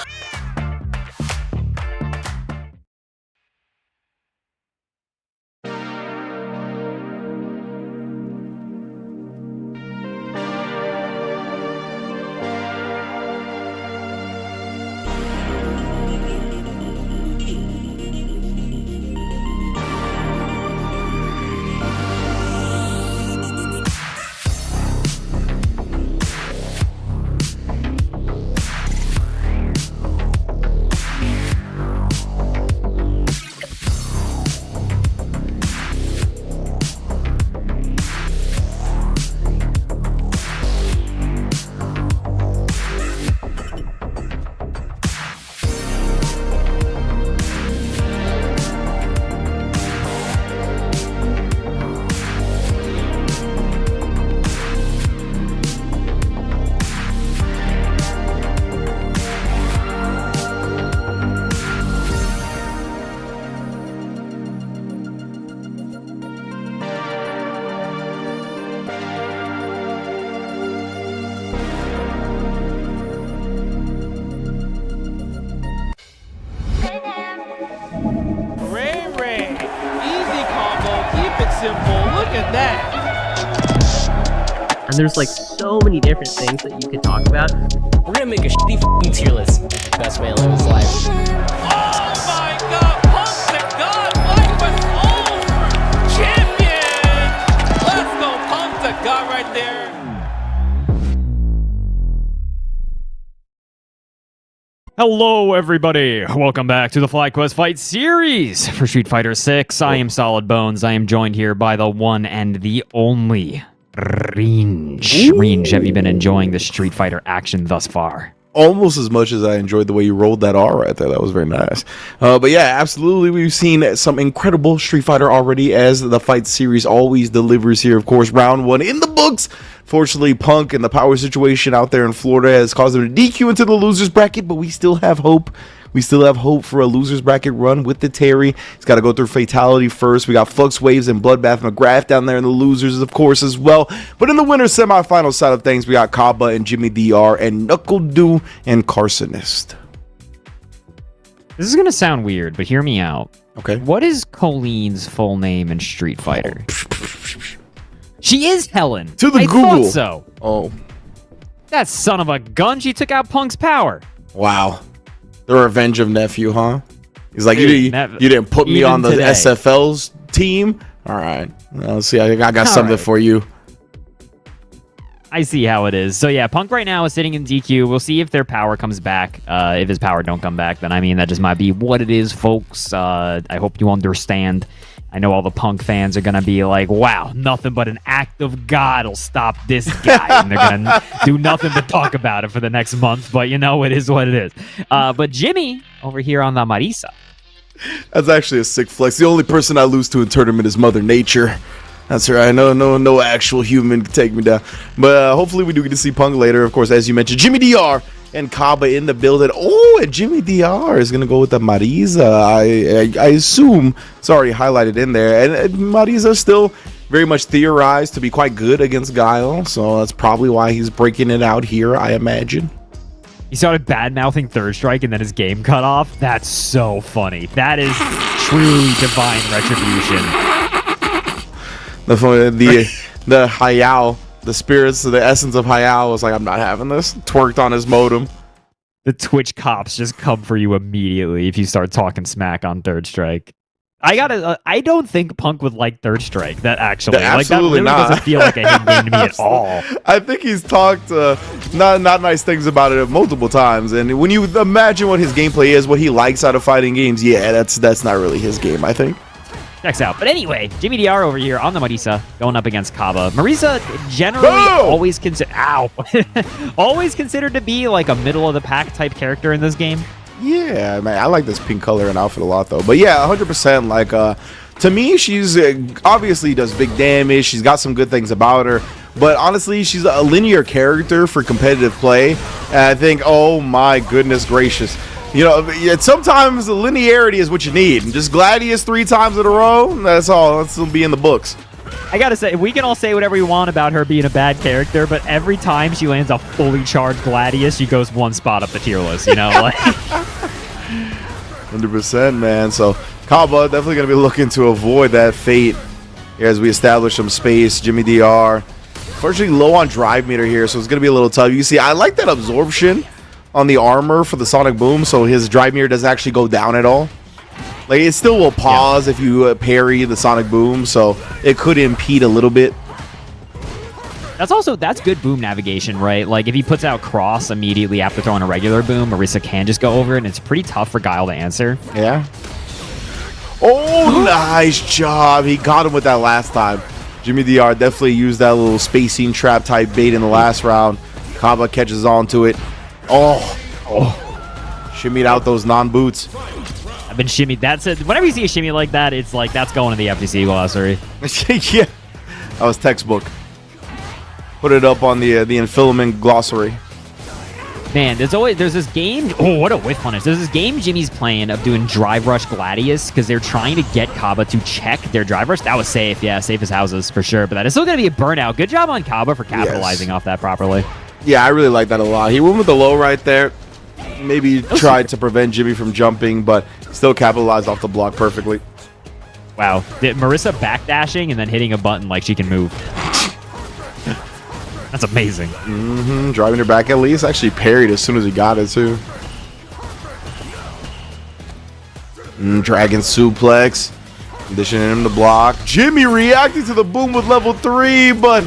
Simple. Look at that. And there's like so many different things that you could talk about. We're gonna make a shitty f***ing tier list. Best way to live his life. Oh my God! Punk to God! FlyQuest over! Champion! Let's go, Punk to God right there. Hello, everybody. Welcome back to the FlyQuest Fight Series for Street Fighter 6. I am Solid Bones. I am joined here by the one and the only Range. Range, have you been enjoying the Street Fighter action thus far? Almost as much as I enjoyed the way you rolled that R right there. That was very nice. But yeah, absolutely. We've seen some incredible Street Fighter already, as the Fight Series always delivers here. Of course, round one in the books. Fortunately, Punk and the power situation out there in Florida has caused them to DQ into the losers bracket, but we still have hope. We still have hope for a losers bracket run with the Terry. He's got to go through Fatality first. We got Flux Waves and Bloodbath McGrath down there in the losers, of course, as well. But in the winners semifinal side of things, we got Kaba and Jimmy DR and Knuckle Dew and Carsonist. This is going to sound weird, but hear me out. Okay. What is Colleen's full name in Street Fighter? She is Helen. To the I Google. thought so. Oh. That son of a gun. She took out Punk's power. Wow. The revenge of nephew, huh? He's like, Dude, you didn't put me on the SFL's team? All right. Let's see. I got something for you. I see how it is. So yeah, Punk right now is sitting in DQ. We'll see if their power comes back. If his power don't come back, then I mean, that just might be what it is, folks. I hope you understand. I know all the Punk fans are going to be like, wow, nothing but an act of God will stop this guy. And they're going to do nothing but talk about it for the next month. But, you know, it is what it is. But Jimmy over here on the Marisa. That's actually a sick flex. The only person I lose to in tournament is Mother Nature. That's right. No actual human can take me down. But hopefully we do get to see Punk later. Of course, as you mentioned, Jimmy DR and Kaba in the building. Oh, and Jimmy DR is going to go with the Marisa. I assume it's already highlighted in there. And Marisa still very much theorized to be quite good against Guile. So that's probably why he's breaking it out here, I imagine. He started bad-mouthing Third Strike and then his game cut off. That's so funny. That is truly divine retribution. The Hayao, the spirits, the essence of Hayao was like, I'm not having this. Twerked on his modem. The Twitch cops just come for you immediately if you start talking smack on Third Strike. I don't think Punk would like Third Strike. That actually, Absolutely like, that not. doesn't feel like a hit game to me at all. I think he's talked not nice things about it multiple times. And when you imagine what his gameplay is, what he likes out of fighting games, yeah, that's not really his game, I think. Checks out. But anyway, Jimmy DR over here on the Marisa going up against Kaba. Marisa generally always always considered to be like a middle of the pack type character in this game. Yeah, man, I like this pink color and outfit a lot though. But yeah, 100%. Like, to me, she's obviously does big damage. She's got some good things about her. But honestly, she's a linear character for competitive play. And I think, oh my goodness gracious. You know, sometimes linearity is what you need. Just Gladius 3 times in a row, that's all. That's will be in the books. I gotta say, we can all say whatever we want about her being a bad character, but every time she lands a fully charged Gladius, she goes one spot up the tier list, you know? Like 100%, man. So, Kaba definitely going to be looking to avoid that fate here as we establish some space. Jimmy DR. Unfortunately, low on drive meter here, so it's going to be a little tough. You see, I like that absorption on the armor for the Sonic Boom, so his drive meter doesn't actually go down at all. Like, it still will pause if you parry the Sonic Boom, so it could impede a little bit. That's good boom navigation, right? Like, if he puts out cross immediately after throwing a regular boom, Marisa can just go over it, and it's pretty tough for Guile to answer. Yeah. Oh, nice job. He got him with that last time. Jimmy DR definitely used that little spacing trap type bait in the last round. Kaba catches on to it. Oh. Shimmied out those non-boots. I've been shimmied. That's it. Whenever you see a shimmy like that, it's like that's going to the FTC glossary. Yeah, that was textbook. Put it up on the Infilament glossary. Man, there's this game. Oh, what a whiff punish! There's this game Jimmy's playing of doing drive rush Gladius because they're trying to get Kaba to check their drive rush. That was safe, yeah, safe as houses for sure. But that is still going to be a burnout. Good job on Kaba for capitalizing off that properly. Yeah, I really like that a lot. He went with the low right there. Maybe tried to prevent Jimmy from jumping, but still capitalized off the block perfectly. Wow. Marisa backdashing and then hitting a button like she can move. That's amazing. Driving her back at least. Actually parried as soon as he got it, too. Dragon suplex. Conditioning him to block. Jimmy reacting to the boom with level 3, but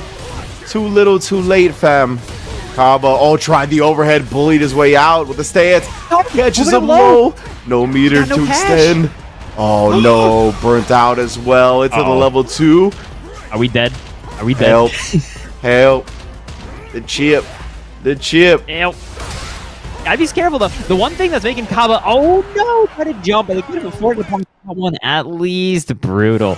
too little, too late, fam. Kaba, tried the overhead, bullied his way out with the stance. Catches him low. No meter to extend. Oh, no. Burnt out as well into the level 2. Are we dead? Are we dead? Help. Help. The chip. The chip. Help. Gotta be careful, though. The one thing that's making Kaba, oh, no, try to jump. They could have afforded to punk that one at least. Brutal.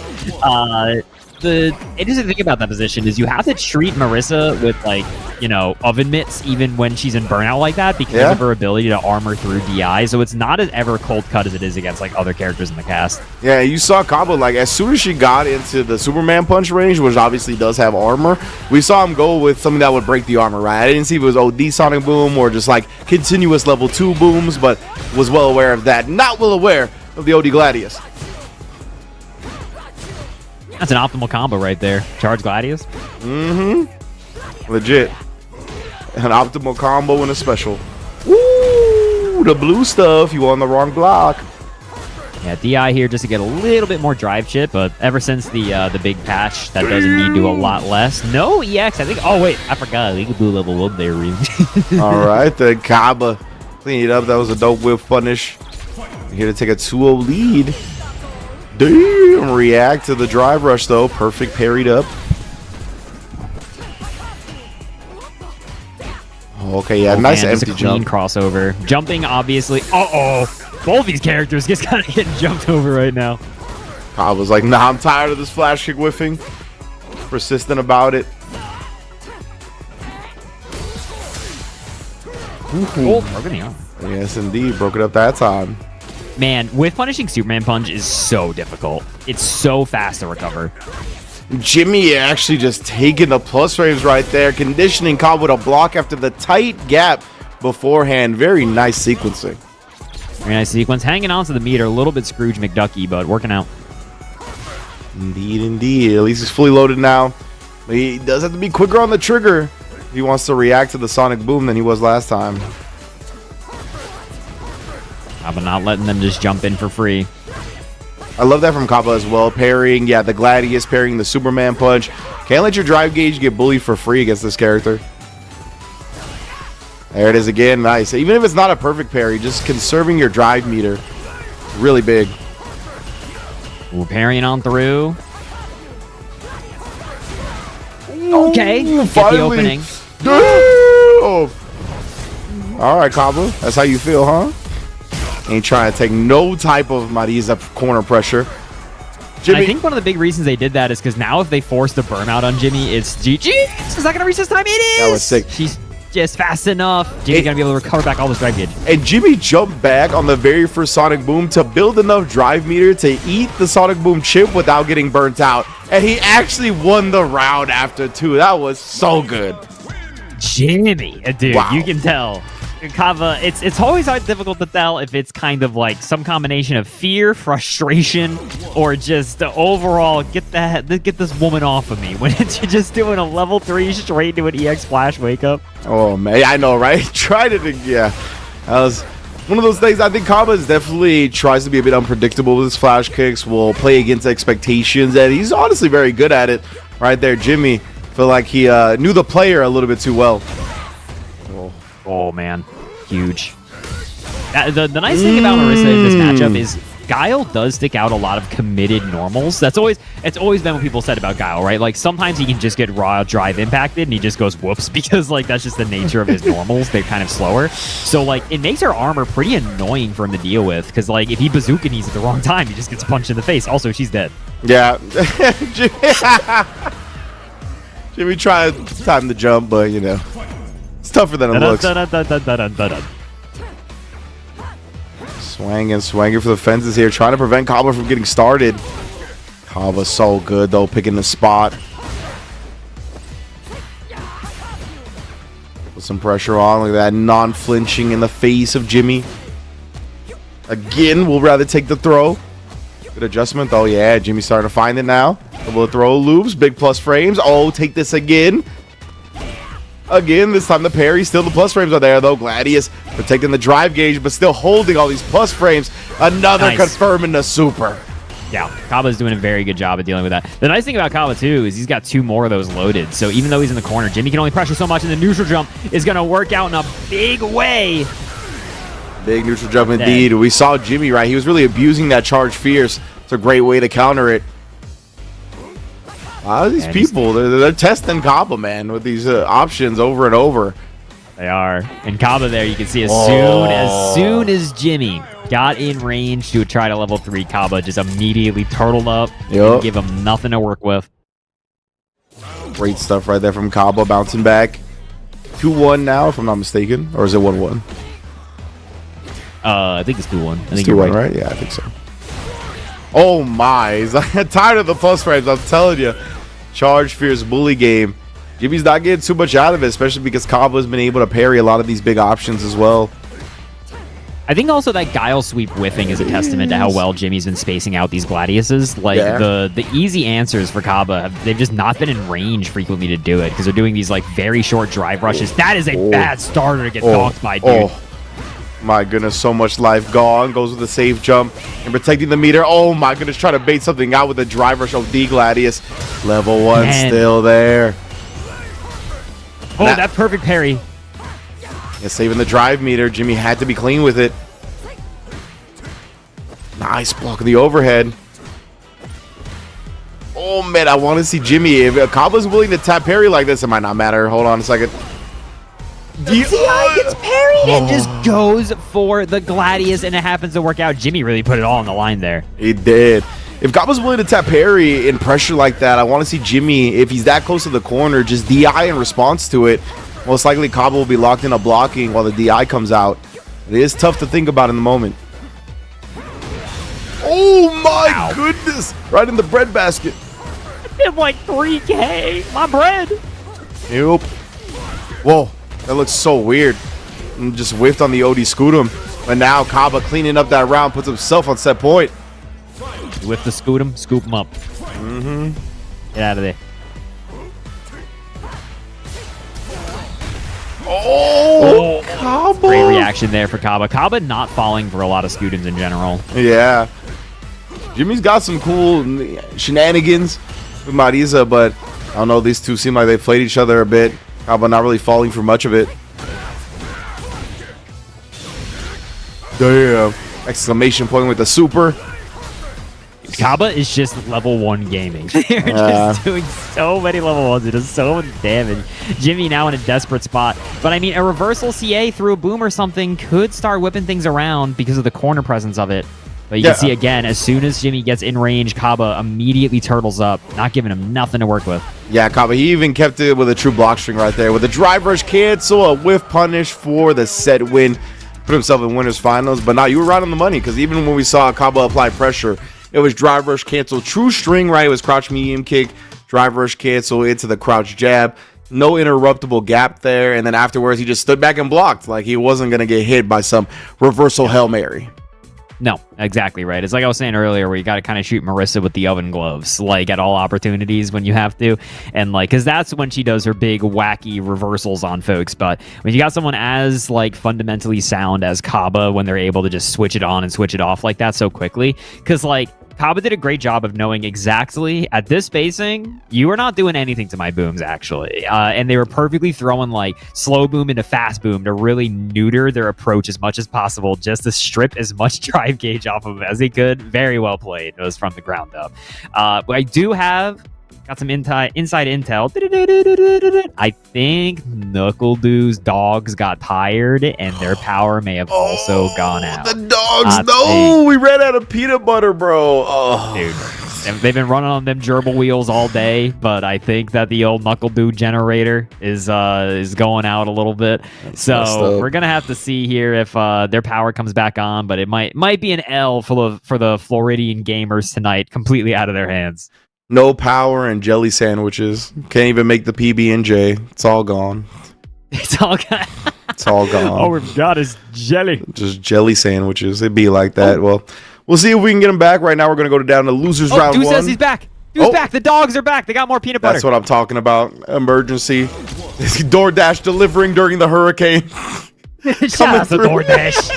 The interesting thing about that position is you have to treat Marisa with, like, you know, oven mitts even when she's in burnout like that because of her ability to armor through DI. So it's not as ever cold cut as it is against, like, other characters in the cast. Yeah, you saw Kaba, like, as soon as she got into the Superman punch range, which obviously does have armor, we saw him go with something that would break the armor, right? I didn't see if it was OD Sonic Boom or just, like, continuous level 2 booms, but was well aware of that. Not well aware of the OD Gladius. That's an optimal combo right there. Charge Gladius. Legit. An optimal combo and a special. Woo! The blue stuff. You on the wrong block. Yeah, DI here just to get a little bit more drive chip, but ever since the big patch, that does indeed do a lot less. No EX, I think. Oh, wait. I forgot. We could do level 1 there, really. All right. The Kaba. Clean it up. That was a dope whip punish. Here to take a 2-0 lead. Damn, react to the drive rush though. Perfect parried up. Okay, yeah, nice empty jump. Crossover. Jumping, obviously. Both these characters just kind of getting jumped over right now. I was like, nah, I'm tired of this flash kick whiffing. Persistent about it. Yes, indeed. Broke it up that time. Man, with punishing Superman Punch is so difficult. It's so fast to recover. Jimmy actually just taking the plus frames right there. Conditioning Kaba with a block after the tight gap beforehand. Very nice sequencing. Very nice sequence. Hanging on to the meter. A little bit Scrooge McDucky, but working out. Indeed, indeed. At least he's fully loaded now. But he does have to be quicker on the trigger if he wants to react to the Sonic Boom than he was last time. But not letting them just jump in for free. I love that from Kappa as well. Parrying, yeah, the Gladius, parrying the Superman punch. Can't let your drive gauge get bullied for free against this character. There it is again. Nice. Even if it's not a perfect parry, just conserving your drive meter. Really big. Ooh, parrying on through. Okay. Get the opening. Damn! All right, Kappa. That's how you feel, huh? Ain't trying to take no type of Mariza corner pressure. Jimmy. I think one of the big reasons they did that is because now if they force the burn out on Jimmy, it's GG. Is that going to reach this time? It is. That was sick. She's just fast enough. Jimmy's going to be able to recover back all this drive gauge. And Jimmy jumped back on the very first Sonic Boom to build enough drive meter to eat the Sonic Boom chip without getting burnt out. And he actually won the round after 2. That was so good. Jimmy, dude, wow. You can tell. Kava, it's always difficult to tell if it's kind of like some combination of fear, frustration, or just the overall get this woman off of me when it's just doing a level 3 straight to an EX flash wake up. Oh man, I know, right? Tried it, yeah. That was one of those things. I think Kava definitely tries to be a bit unpredictable with his flash kicks. Will play against expectations, and he's honestly very good at it. Right there, Jimmy. Feel like he knew the player a little bit too well. Oh man, huge. The nice thing about Marissa in this matchup is Guile does stick out a lot of committed normals. It's always been what people said about Guile, right? Like sometimes he can just get raw drive impacted and he just goes whoops because like that's just the nature of his normals. They're kind of slower. So like it makes our armor pretty annoying for him to deal with because like if he bazooka knees at the wrong time, he just gets punched in the face. Also, she's dead. Yeah. Jimmy tried time to jump, but you know. It's tougher than it looks. Swanging for the fences here, trying to prevent Kava from getting started. Kava's so good though, picking the spot. Put some pressure on, look at that, non-flinching in the face of Jimmy. Again, we'll rather take the throw. Good adjustment though, yeah, Jimmy's starting to find it now. Double the throw loops, big plus frames. Oh, take this again. Again, this time the parry, still the plus frames are there though. Gladius protecting the drive gauge, but still holding all these plus frames. Another confirming the super. Yeah, Kaba's doing a very good job at dealing with that. The nice thing about Kaba too is he's got 2 more of those loaded. So even though he's in the corner, Jimmy can only pressure so much, and the neutral jump is going to work out in a big way. Big neutral jump indeed. We saw Jimmy, right? He was really abusing that charge fierce. It's a great way to counter it. A lot of these people, they're testing Kaba, man, with these options over and over. They are. And Kaba there, you can see as soon as Jimmy got in range to try to level 3, Kaba just immediately turtled up and give him nothing to work with. Great stuff right there from Kaba, bouncing back. 2-1 now, if I'm not mistaken. Or is it 1-1? I think it's 2-1. I think it's you're 2-1, right? Yeah, I think so. Oh my, he's tired of the plus frames, I'm telling you. Charge fierce bully game. Jimmy's not getting too much out of it, especially because Kaba's been able to parry a lot of these big options as well. I think also that Guile sweep whiffing is a testament to how well Jimmy's been spacing out these Gladiuses. Like the easy answers for Kaba, they've just not been in range frequently to do it because they're doing these like very short drive rushes. That is a bad starter to get donked by, dude. My goodness, so much life gone. Goes with a safe jump and protecting the meter. Oh my goodness, trying to bait something out with a drive rush of D Gladius. Level 1 still there. Oh, that perfect parry. Yeah, saving the drive meter. Jimmy had to be clean with it. Nice block of the overhead. Oh man, I want to see Jimmy. If Kaba's willing to tap parry like this, it might not matter. Hold on a second. Ti gets parried and just goes for the Gladius, and it happens to work out. Jimmy really put it all on the line there. He did. If Kaba's willing to tap parry in pressure like that, I want to see Jimmy, if he's that close to the corner, just DI in response to it. Most likely Kaba will be locked into blocking while the DI comes out. It is tough to think about in the moment. Oh my goodness! Right in the bread basket. I'm like 3K. My bread. Nope. Whoa. That looks so weird. Just whiffed on the OD Scootum. But now Kaba cleaning up that round, puts himself on set point. With the Scootum, scoop him up. Get out of there. Oh, Kaba. Great reaction there for Kaba. Kaba not falling for a lot of Scootums in general. Yeah. Jimmy's got some cool shenanigans with Marisa, but I don't know. These two seem like they played each other a bit. Kaba not really falling for much of it. Damn! Exclamation point with the super. Kaba is just level 1 gaming. They're just doing so many level 1s. It does so much damage. Jimmy now in a desperate spot. But I mean, a reversal CA through a boom or something could start whipping things around because of the corner presence of it. But you can see again, as soon as Jimmy gets in range, Kaba immediately turtles up, not giving him nothing to work with. Yeah, Kaba, he even kept it with a true block string right there. With a drive rush cancel, a whiff punish for the set win. Put himself in winners finals. But now you were right on the money, because even when we saw Kaba apply pressure, it was drive rush cancel, true string, right? It was crouch medium kick, drive rush cancel into the crouch jab. No interruptible gap there. And then afterwards, he just stood back and blocked. Like he wasn't going to get hit by some reversal Hail Mary. No, exactly right. It's like I was saying earlier, where you got to kind of shoot Marisa with the oven gloves, like at all opportunities when you have to. And like, because that's when she does her big wacky reversals on folks. But when you got someone as like fundamentally sound as Kaba, when they're able to just switch it on and switch it off like that so quickly, because like Kaba did a great job of knowing exactly at this spacing, you are not doing anything to my booms, actually. And they were perfectly throwing like slow boom into fast boom to really neuter their approach as much as possible, just to strip as much drive gauge off of them as they could. Very well played. It was from the ground up. But I do have got some inside intel. I think NACL's dogs got tired and their power may have also gone out. The dogs, no! We ran out of peanut butter, bro. Oh. Dude, they've been running on them gerbil wheels all day, but I think that the old NACL generator is going out a little bit. So we're gonna have to see here if their power comes back on, but it might be an L for the Floridian gamers tonight, completely out of their hands. No power and jelly sandwiches. Can't even make the PB&J. It's all gone. It's all gone. It's all gone. All we've got is jelly. Just jelly sandwiches. It'd be like that. Well, we'll see if we can get him back. Right now, we're going to go down to losers round Dude 1. says he's back. Dude's back. The dogs are back. They got more peanut butter. That's what I'm talking about. Emergency. DoorDash delivering during the hurricane. Shout out to DoorDash.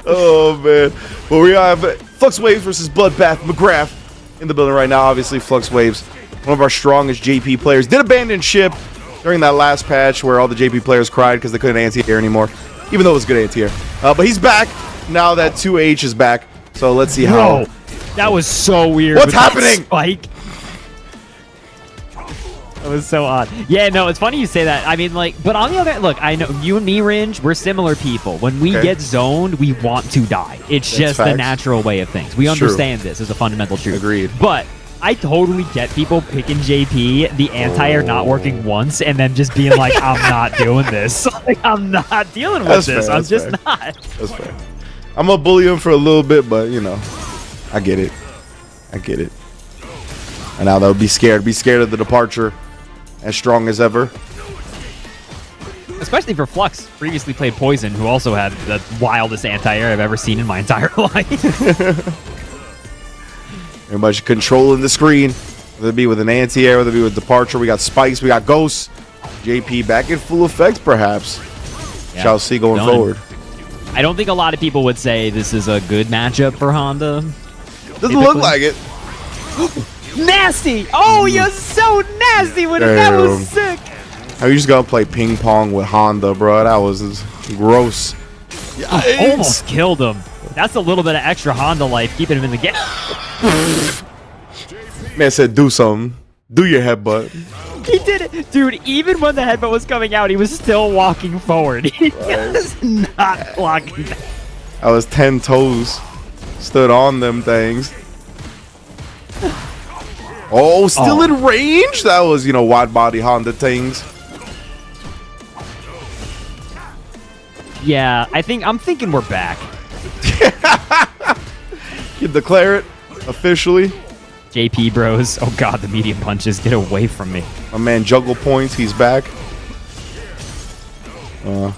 Oh, man. Well, we have Flux Waves versus Bloodbath McGrath in the building right now. Obviously, Flux Waves, one of our strongest JP players, did abandon ship during that last patch where all the JP players cried because they couldn't anti-air anymore, even though it was good anti-air. But he's back now that 2H is back. So let's see how. That was so weird. What's happening? Spike. That was so odd. Yeah, no, it's funny you say that. I mean, like, but on the other hand, look, I know you and me, Ringe, we're similar people. When we get zoned, we want to die. It's just the natural way of things. We understand this as a fundamental truth. Agreed. But I totally get people picking JP, the anti-air not working once, and then just being like, I'm not doing this. Like, I'm not dealing with this. Fair, I'm just fair. not. That's fair. I'm going to bully him for a little bit, but, you know, I get it. I get it. And now they'll be scared. Be scared of the departure. As strong as ever. Especially for Flux, previously played Poison, who also had the wildest anti-air I've ever seen in my entire life. Everybody's controlling the screen. Whether it be with an anti-air, whether it be with departure. We got spikes, we got ghosts. JP back in full effect, perhaps. Yeah, shall see going forward. I don't think a lot of people would say this is a good matchup for Honda. Doesn't look like it. Nasty! Oh, you're so nasty with it. That was sick. How you just gonna play ping pong with Honda, bro? That was gross. Almost killed him. That's a little bit of extra Honda life, keeping him in the game. Man said, do something. Do your headbutt. He did it. Dude, even when the headbutt was coming out, he was still walking forward. He was not blocking that. I was 10 toes. Stood on them things. Oh, still in range? That was, you know, wide body Honda things. Yeah, I'm thinking we're back. You declare it officially. JP bros. Oh god, the medium punches. Get away from me. My man Juggle Points, he's back. Let's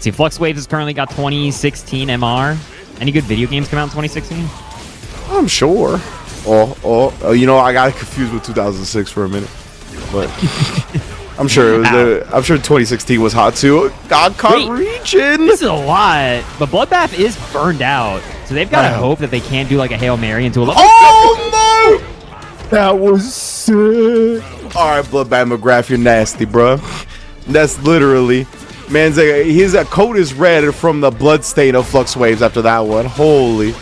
see, Flux Waves has currently got 2016 MR. Any good video games come out in 2016? I'm sure. Oh, you know, I got confused with 2006 for a minute, but I'm sure it was. I'm sure 2016 was hot too. God caught reaching. This is a lot, but Bloodbath is burned out. So they've got to hope that they can't do like a Hail Mary into a... Oh, no! That was sick. All right, Bloodbath McGrath, you're nasty, bro. That's literally... Man's like, his coat is red from the blood stain of Flux Waves after that one. Holy.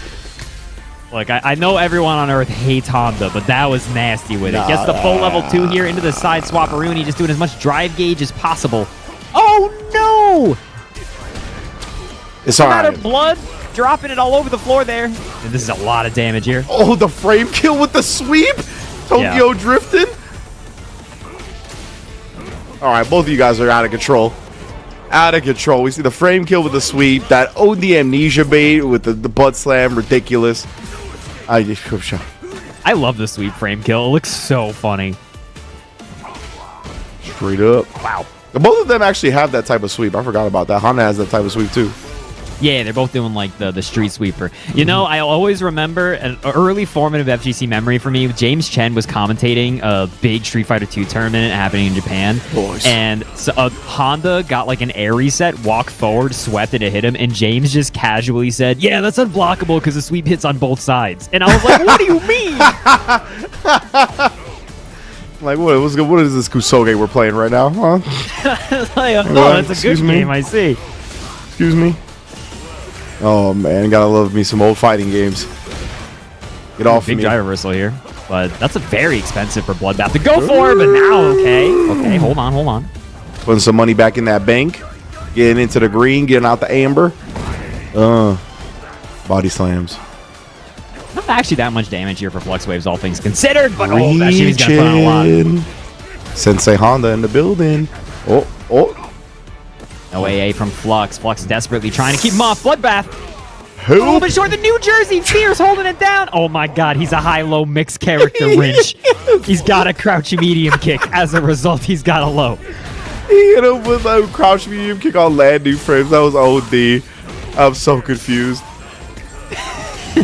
Look, I know everyone on Earth hates Honda, but that was nasty with it. Gets the full level 2 here into the side swap-a-rooney, just doing as much drive gauge as possible. Oh, no! It's all right. Blood, dropping it all over the floor there. And this is a lot of damage here. Oh, the frame kill with the sweep. Tokyo drifting. All right, both of you guys are out of control. Out of control. We see the frame kill with the sweep. That OD amnesia bait with the butt slam. Ridiculous. I love the sweep frame kill. It looks so funny. Straight up. Wow. Both of them actually have that type of sweep. I forgot about that. Honda has that type of sweep too. Yeah, they're both doing like the street sweeper. You know, I always remember an early formative FGC memory for me. James Chen was commentating a big Street Fighter 2 tournament happening in Japan. And so, Honda got like an air reset, walked forward, swept it to hit him, and James just casually said, "Yeah, that's unblockable because the sweep hits on both sides." And I was like, "What do you mean?" Like, what is this Kusoge we're playing right now, huh? Like, oh, that's a good game, I see. Excuse me? Oh, man, gotta love me some old fighting games. Get off big me. gyro reversal here, but that's a very expensive for Bloodbath to go for, but now, okay, hold on. Putting some money back in that bank, getting into the green, getting out the amber. Body slams. Not actually that much damage here for Flux Waves, all things considered, but oh, that Jimmy's gonna put on a lot. Sensei Honda in the building. Oh. No AA from Flux. Flux desperately trying to keep him off. Bloodbath. Who? Oh, but short the New Jersey. Fierce holding it down. Oh my god, he's a high-low mixed character wrench. He's got a crouchy medium kick. As a result, he's got a low. He hit him with a crouch medium kick on landing frames. That was OD. I'm so confused.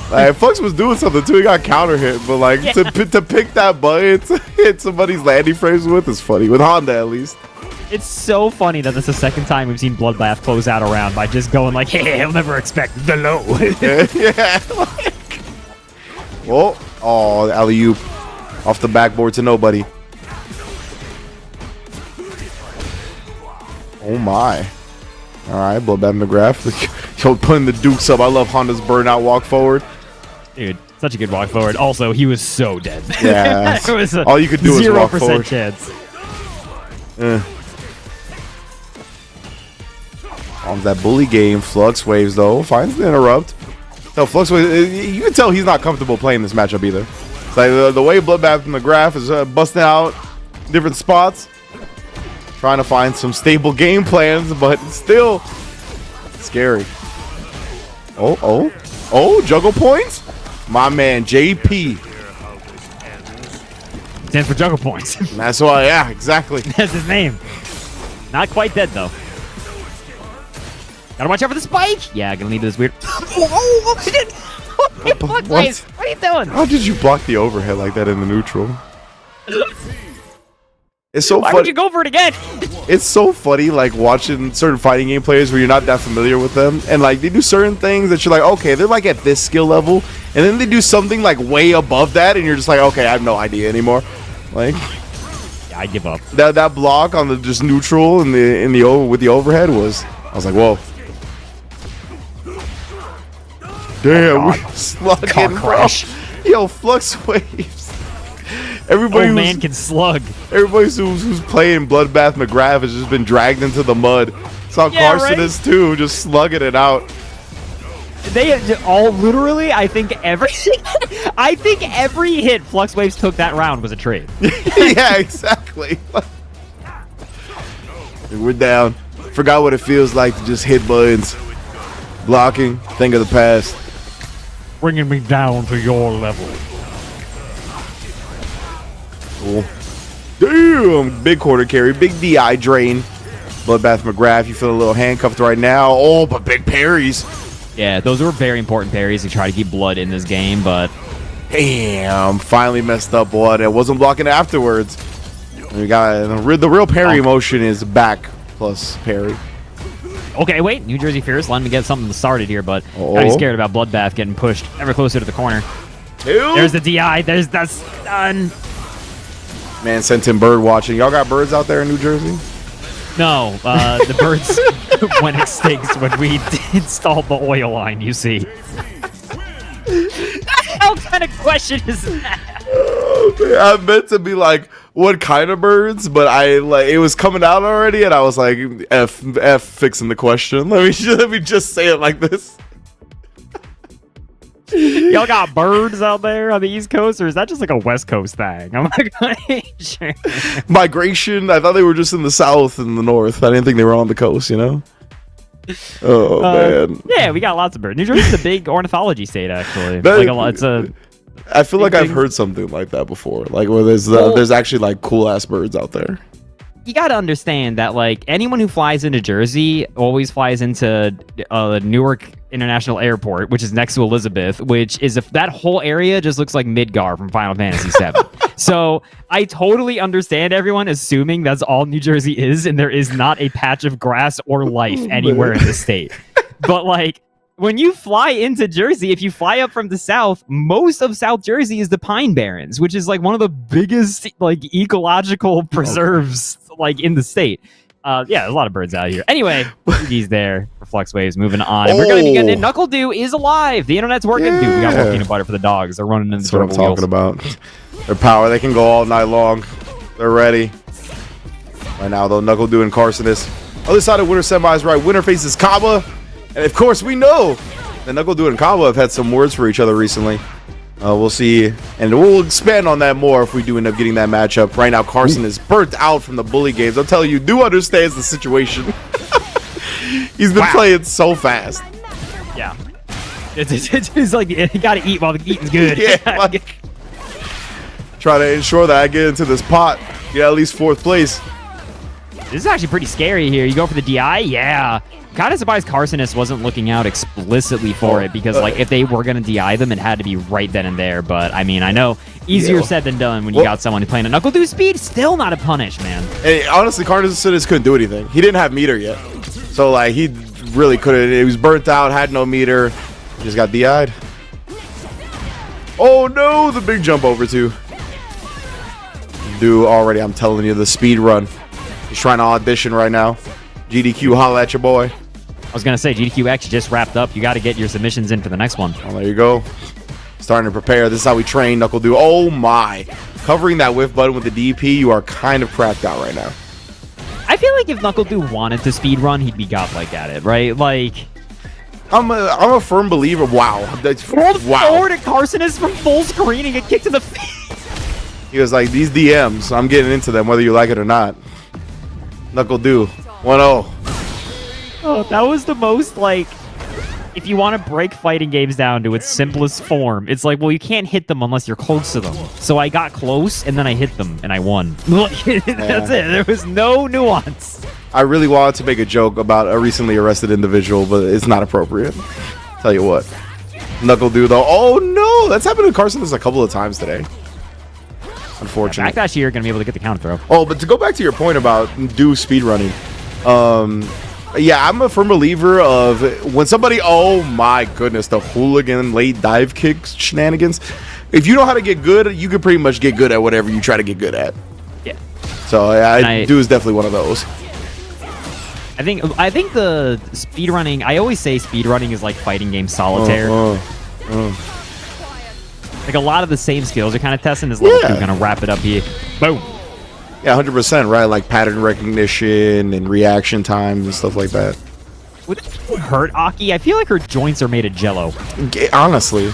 Like, Flux was doing something too. He got counter hit, but like to pick that button to hit somebody's landing frames with is funny. With Honda, at least. It's so funny that that's the second time we've seen Bloodbath close out a round by just going like, "Hey, he'll never expect the low." Yeah. Oh, the alley-oop off the backboard to nobody. Oh my. All right, Bloodbath McGrath. Yo, putting the dukes up. I love Honda's burnout walk forward. Dude, such a good walk forward. Also, he was so dead. Yeah. It was all you could do is walk forward. 0% chance. On that bully game, Flux Waves though finds the interrupt. No, Flux Waves. You can tell he's not comfortable playing this matchup either. It's like the way Bloodbath McGrath is busting out different spots, trying to find some stable game plans, but still scary. Oh, juggle points. My man JP. Stands for juggle points. That's why, yeah, exactly. That's his name. Not quite dead though. Gotta watch out for the spike. Yeah, gonna lead to this weird. What are you doing? How did you block the overhead like that in the neutral? It's so funny. Why would you go for it again? It's so funny, like watching certain fighting game players where you're not that familiar with them, and like they do certain things that you're like, okay, they're like at this skill level, and then they do something like way above that, and you're just like, okay, I have no idea anymore. Like, yeah, I give up. That block on the just neutral and with the overhead was, I was like, whoa. Damn, we slugging, bro. Yo, Flux Waves. Everybody man can slug. Everybody who's playing Bloodbath McGrath has just been dragged into the mud. Saw Carson is too, just slugging it out. They all literally, I think every hit Flux Waves took that round was a trade. Yeah, exactly. We're down. Forgot what it feels like to just hit buttons. Blocking, thing of the past. Bringing me down to your level. Cool. Damn, big quarter carry, big DI drain. Bloodbath McGrath, you feel a little handcuffed right now. Oh, but big parries. Yeah, those were very important parries to try to keep Blood in this game, but damn, finally messed up Blood. It wasn't blocking afterwards. We got the real parry motion is back plus parry. Okay, wait. New Jersey Fierce letting me get something started here, but gotta be scared about Bloodbath getting pushed ever closer to the corner. There's the DI. That's done. Man sent him bird watching. Y'all got birds out there in New Jersey? No, the birds went extinct when we installed the oil line, you see. What kind of question is that? Oh, man. I meant to be like, what kind of birds? But it was coming out already, and I was like, F fixing the question. Let me just say it like this. Y'all got birds out there on the East Coast, or is that just like a West Coast thing? I'm not quite sure. Migration. I thought they were just in the South and the North. I didn't think they were on the coast, you know? Oh, man. Yeah, we got lots of birds. New Jersey's a big ornithology state, actually. I feel like I've heard something like that before. Like, where there's actually, like, cool-ass birds out there. You got to understand that, like, anyone who flies into Jersey always flies into Newark International Airport, which is next to Elizabeth, which is that whole area just looks like Midgar from Final Fantasy VII. So I totally understand everyone assuming that's all New Jersey is, and there is not a patch of grass or life anywhere in the state. But, like, when you fly into Jersey, if you fly up from the south, most of South Jersey is the Pine Barrens, which is like one of the biggest like ecological preserves like in the state. Yeah, there's a lot of birds out here. Anyway, he's there. Reflex Waves moving on. And we're going to be getting in. Knuckle Dew is alive. The internet's working. Dude, we got more peanut butter for the dogs. They're running into the That's what I'm talking about. Their power. They can go all night long. They're ready. Right now, though, Knuckle Dew and Carcinus. Other side of Winter Semis, right? Winter faces Kaba. And of course, we know that Knuckle Dew and Kaba have had some words for each other recently. We'll see, and we'll expand on that more if we do end up getting that matchup. Right now, Carson is burnt out from the bully games. I'll tell you, Dew understands the situation. He's been playing so fast. Yeah. It's like, you gotta eat while the eating's good. Yeah, like, try to ensure that I get into this pot, get at least 4th place. This is actually pretty scary here. You go for the DI? Yeah. Kind of surprised Carcinus wasn't looking out explicitly for it, because like if they were going to DI them, it had to be right then and there. But I mean, I know easier said than done when you got someone playing a Knuckle Dew speed. Still not a punish, man. And honestly, Carcinus couldn't do anything. He didn't have meter yet. So like he really couldn't. He was burnt out, had no meter. He just got DI'd. Oh no, the big jump over too. Dew already, I'm telling you, the speed run. He's trying to audition right now. GDQ, holla at your boy. I was going to say, GDQX just wrapped up. You got to get your submissions in for the next one. Oh, there you go. Starting to prepare. This is how we train Knuckle Dew. Oh, my. Covering that whiff button with the DP, you are kind of cracked out right now. I feel like if Knuckle Dew wanted to speedrun, he'd be godlike at it, right? Like, I'm a firm believer. Wow. Rolled forward at Carcinus from full screen and get kicked to the face. He was like, these DMs, I'm getting into them whether you like it or not. Knuckle Dew. 1-0. Oh, that was the most, like, if you want to break fighting games down to its simplest form, it's like, well, you can't hit them unless you're close to them. So I got close, and then I hit them, and I won. That's it. There was no nuance. I really wanted to make a joke about a recently arrested individual, but it's not appropriate. Tell you what. Knuckle Dew, though. Oh, no. That's happened to Carson a couple of times today. Unfortunately. Backlash here, going to be able to get the counter throw. Oh, but to go back to your point about Dew speedrunning, yeah, I'm a firm believer of when somebody, oh my goodness, the hooligan late dive kick shenanigans. If you know how to get good, you can pretty much get good at whatever you try to get good at. Yeah. So Dew is definitely one of those. I think the speedrunning, I always say speedrunning is like fighting game solitaire. Like a lot of the same skills are kind of testing. This level 2 kind of wrap it up here. Boom. Yeah, 100%, right? Like pattern recognition and reaction times and stuff like that. Would it hurt Aki? I feel like her joints are made of jello. Honestly. I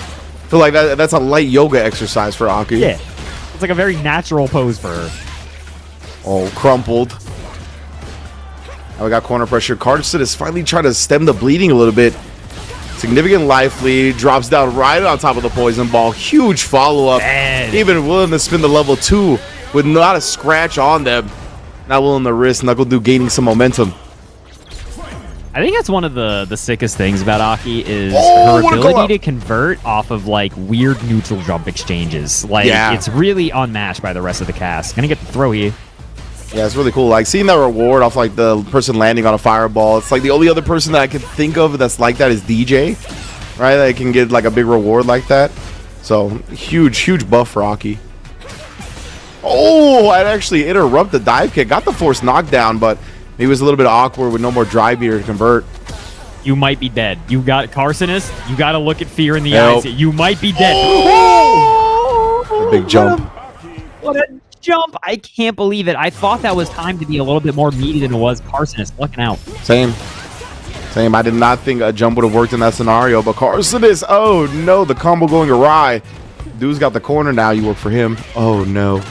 feel like that's a light yoga exercise for Aki. Yeah. It's like a very natural pose for her. Oh, crumpled. Now we got corner pressure. Carson is finally trying to stem the bleeding a little bit. Significant life lead. Drops down right on top of the poison ball. Huge follow-up. Even willing to spin the level 2 with not a scratch on them. Not willing to risk. Knuckle Dew gaining some momentum. I think that's one of the sickest things about Aki is her ability to convert off of like weird neutral jump exchanges. Like it's really unmatched by the rest of the cast. Gonna get the throw here. Yeah, it's really cool. Like seeing that reward off like the person landing on a fireball. It's like the only other person that I can think of that's like that is DJ, right? That can get like a big reward like that. So huge buff for Aki. Oh, I'd actually interrupt the dive kick. Got the force knockdown, but he was a little bit awkward with no more drive meter to convert. You might be dead. You got Carsonist. You got to look at fear in the eyes. You might be dead. Oh! A big jump. What a jump. I can't believe it. I thought that was timed to be a little bit more meaty than it was. Carsonist looking out. Same. I did not think a jump would have worked in that scenario, but Carsonist, oh no, the combo going awry. Dude's got the corner now. You work for him. Oh no.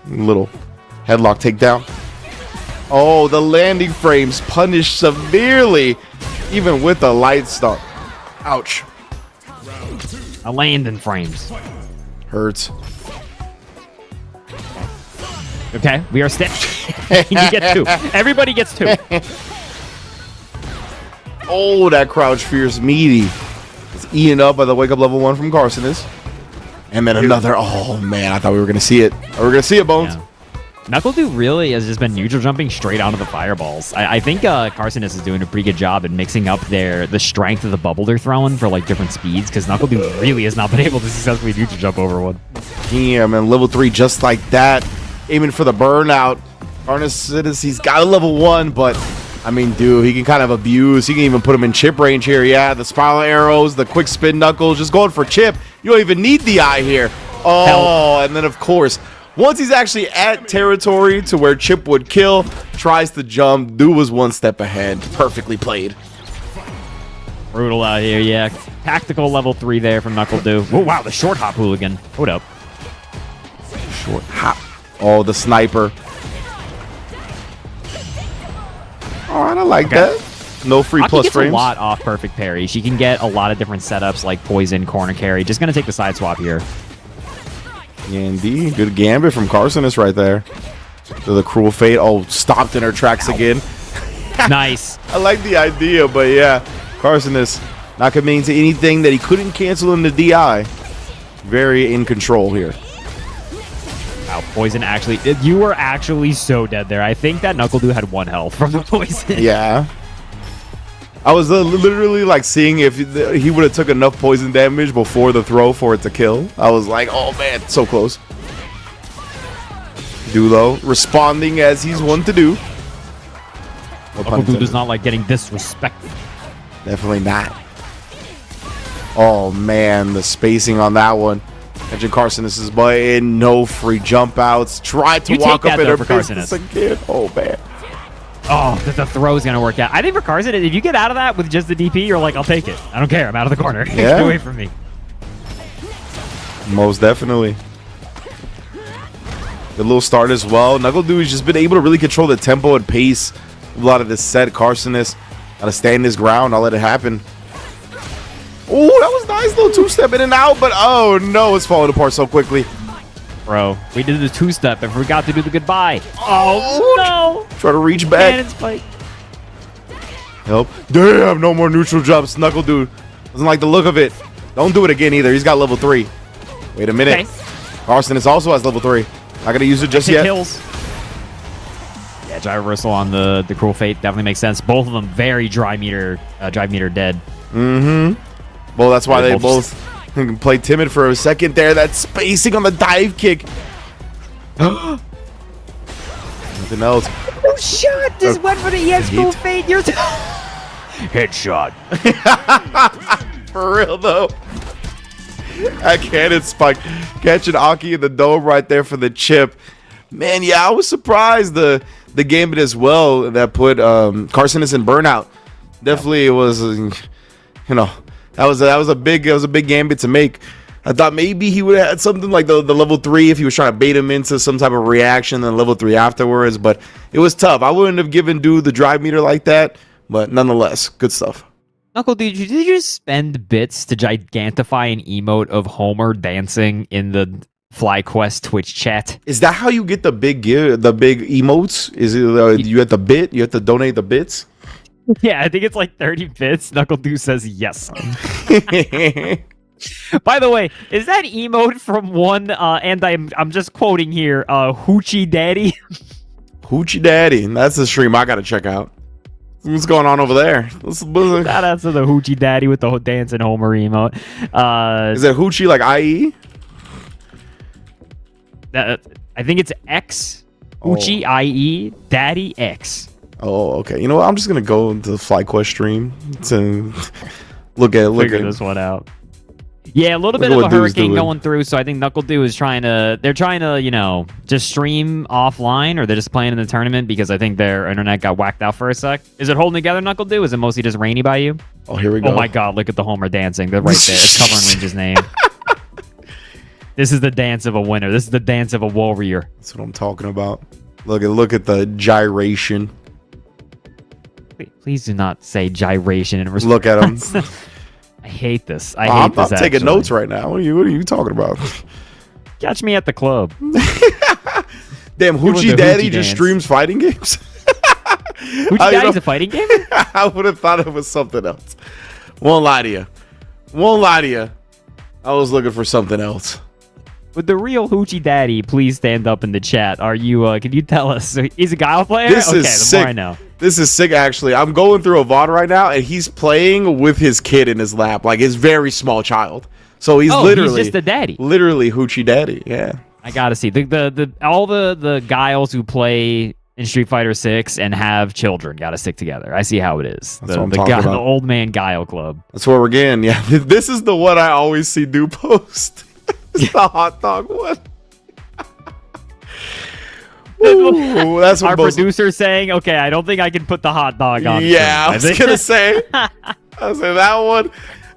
Little headlock takedown. Oh, the landing frames punished severely, even with the light start. Ouch. A landing frames. Hurts. Okay, we are step. You get 2. Everybody gets 2. Oh, that crouch fierce meaty. It's eaten up by the wake up level 1 from Carsonist. And then another. Oh man, I thought we were gonna see it. We're gonna see it, Bones. Yeah. NuckleDude really has just been neutral jumping straight onto the fireballs. I think Carsonist is doing a pretty good job in mixing up the strength of the bubble they're throwing for like different speeds, because NuckleDude really has not been able to successfully neutral jump over one. Yeah, man, level 3 just like that. Aiming for the burnout. Carsonist, he's got a level 1, but I mean, dude, he can kind of abuse. He can even put him in chip range here. Yeah, the spiral arrows, the quick spin knuckles, just going for chip. You don't even need the eye here. Oh, Help. And then of course, once he's actually at territory to where Chip would kill, tries to jump. Dude was one step ahead. Perfectly played. Brutal out here, yeah. Tactical level 3 there from NuckleDude. Oh, wow, the short hop hooligan. Hold up. Short hop. Oh, the sniper. All right, I like that. No free Aki plus gets frames. A lot off perfect parry. She can get a lot of different setups like poison, corner carry. Just going to take the side swap here. Yeah, indeed. Good gambit from Carsonist right there. To the cruel fate. Oh, stopped in her tracks again. Nice. I like the idea, but yeah, Carsonist not committing to anything that he couldn't cancel in the DI. Very in control here. Wow, poison actually. You were actually so dead there. I think that NuckleDude had 1 health from the poison. Yeah. I was literally like seeing if he would have took enough poison damage before the throw for it to kill. I was like, oh man, so close. Dulo responding as he's wont to do. NuckleDude does not like getting disrespected. Definitely not. Oh man, the spacing on that one. Catching Carsonist's butt in, no free jump outs. Tried to walk up in her business again. Oh man. Oh, the throw is going to work out. I think for Carsonist, if you get out of that with just the DP, you're like, I'll take it. I don't care. I'm out of the corner. Yeah. Get away from me. Most definitely. The little start as well. NuckleDude's just been able to really control the tempo and pace of a lot of this set. Carsonist gotta stand his ground. I'll let it happen. Oh, that was nice. Little 2-step in and out, but oh no, it's falling apart so quickly. Bro, we did the 2-step and forgot to do the goodbye. Oh, no. Try to reach back. Cannon spike. Help. Damn, no more neutral jumps. NuckleDude doesn't like the look of it. Don't do it again either. He's got level 3. Wait a minute. Okay. Carsonist also has level 3. Not going to use it just yet. Kills. Yeah, drive reversal on the Cruel Fate definitely makes sense. Both of them very drive meter dead. Mm-hmm. Well, that's why they both played timid for a second there. That spacing on the dive kick. Nothing else. No shot. Just went for the EXprominence Fate. You're headshot. For real, though. That cannon spike. Catching Aki in the dome right there for the chip. Man, yeah, I was surprised the gambit as well that put Carsonist in burnout. Definitely, it was, you know, that was a big gambit to make. I thought maybe he would have had something like the level 3 if he was trying to bait him into some type of reaction, then level 3 afterwards. But it was tough. I wouldn't have given dude the drive meter like that, but nonetheless, good stuff. NuckleDude, did you just spend bits to gigantify an emote of Homer dancing in the FlyQuest Twitch chat? Is that how you get the big emotes? Is it you have to bit? You have to donate the bits? Yeah, I think it's like 30 bits. NuckleDude says yes. By the way, is that emote from one? And I'm just quoting here. Hoochie Daddy. Hoochie Daddy. That's the stream I gotta check out. What's going on over there? Shout out to the Hoochie Daddy with the dancing Homer emote. Is it Hoochie like IE? I think it's X. Hoochie IE Daddy X. Oh, okay. You know what? I'm just gonna go into the FlyQuest stream to figure this one out. Yeah, a little bit of a hurricane going through, so I think NuckleDo is trying to, you know, just stream offline, or they're just playing in the tournament because I think their internet got whacked out for a sec. Is it holding together, NuckleDo? Is it mostly just rainy by you? Oh, here we go. Oh my god, look at the Homer dancing. They're right there. It's covering Ringe's name. This is the dance of a winner. This is the dance of a warrior. That's what I'm talking about. Look at the gyration. Please do not say gyration in response. Look at him. I hate this. I'm taking notes right now. What are you talking about? Catch me at the club. Damn, Hoochie Daddy just streams fighting games. Hoochie Daddy's a fighting game? I would have thought it was something else. Won't lie to you. I was looking for something else. Would the real Hoochie Daddy please stand up in the chat? Are you? Can you tell us? So he's a Guile player. This okay, is the sick. more I know. This is sick, actually. I'm going through a VOD right now, and he's playing with his kid in his lap, like his very small child. So he's literally just the daddy. Literally Hoochie Daddy. Yeah. I gotta see all the Guiles who play in Street Fighter 6 and have children gotta stick together. I see how it is. That's what I'm talking about. The old man Guile club. That's what we're getting. Yeah. This is the one I always see do post. It's the hot dog one. Ooh, that's what our producer saying, okay, I don't think I can put the hot dog on. Yeah, I was gonna say. I was saying that one.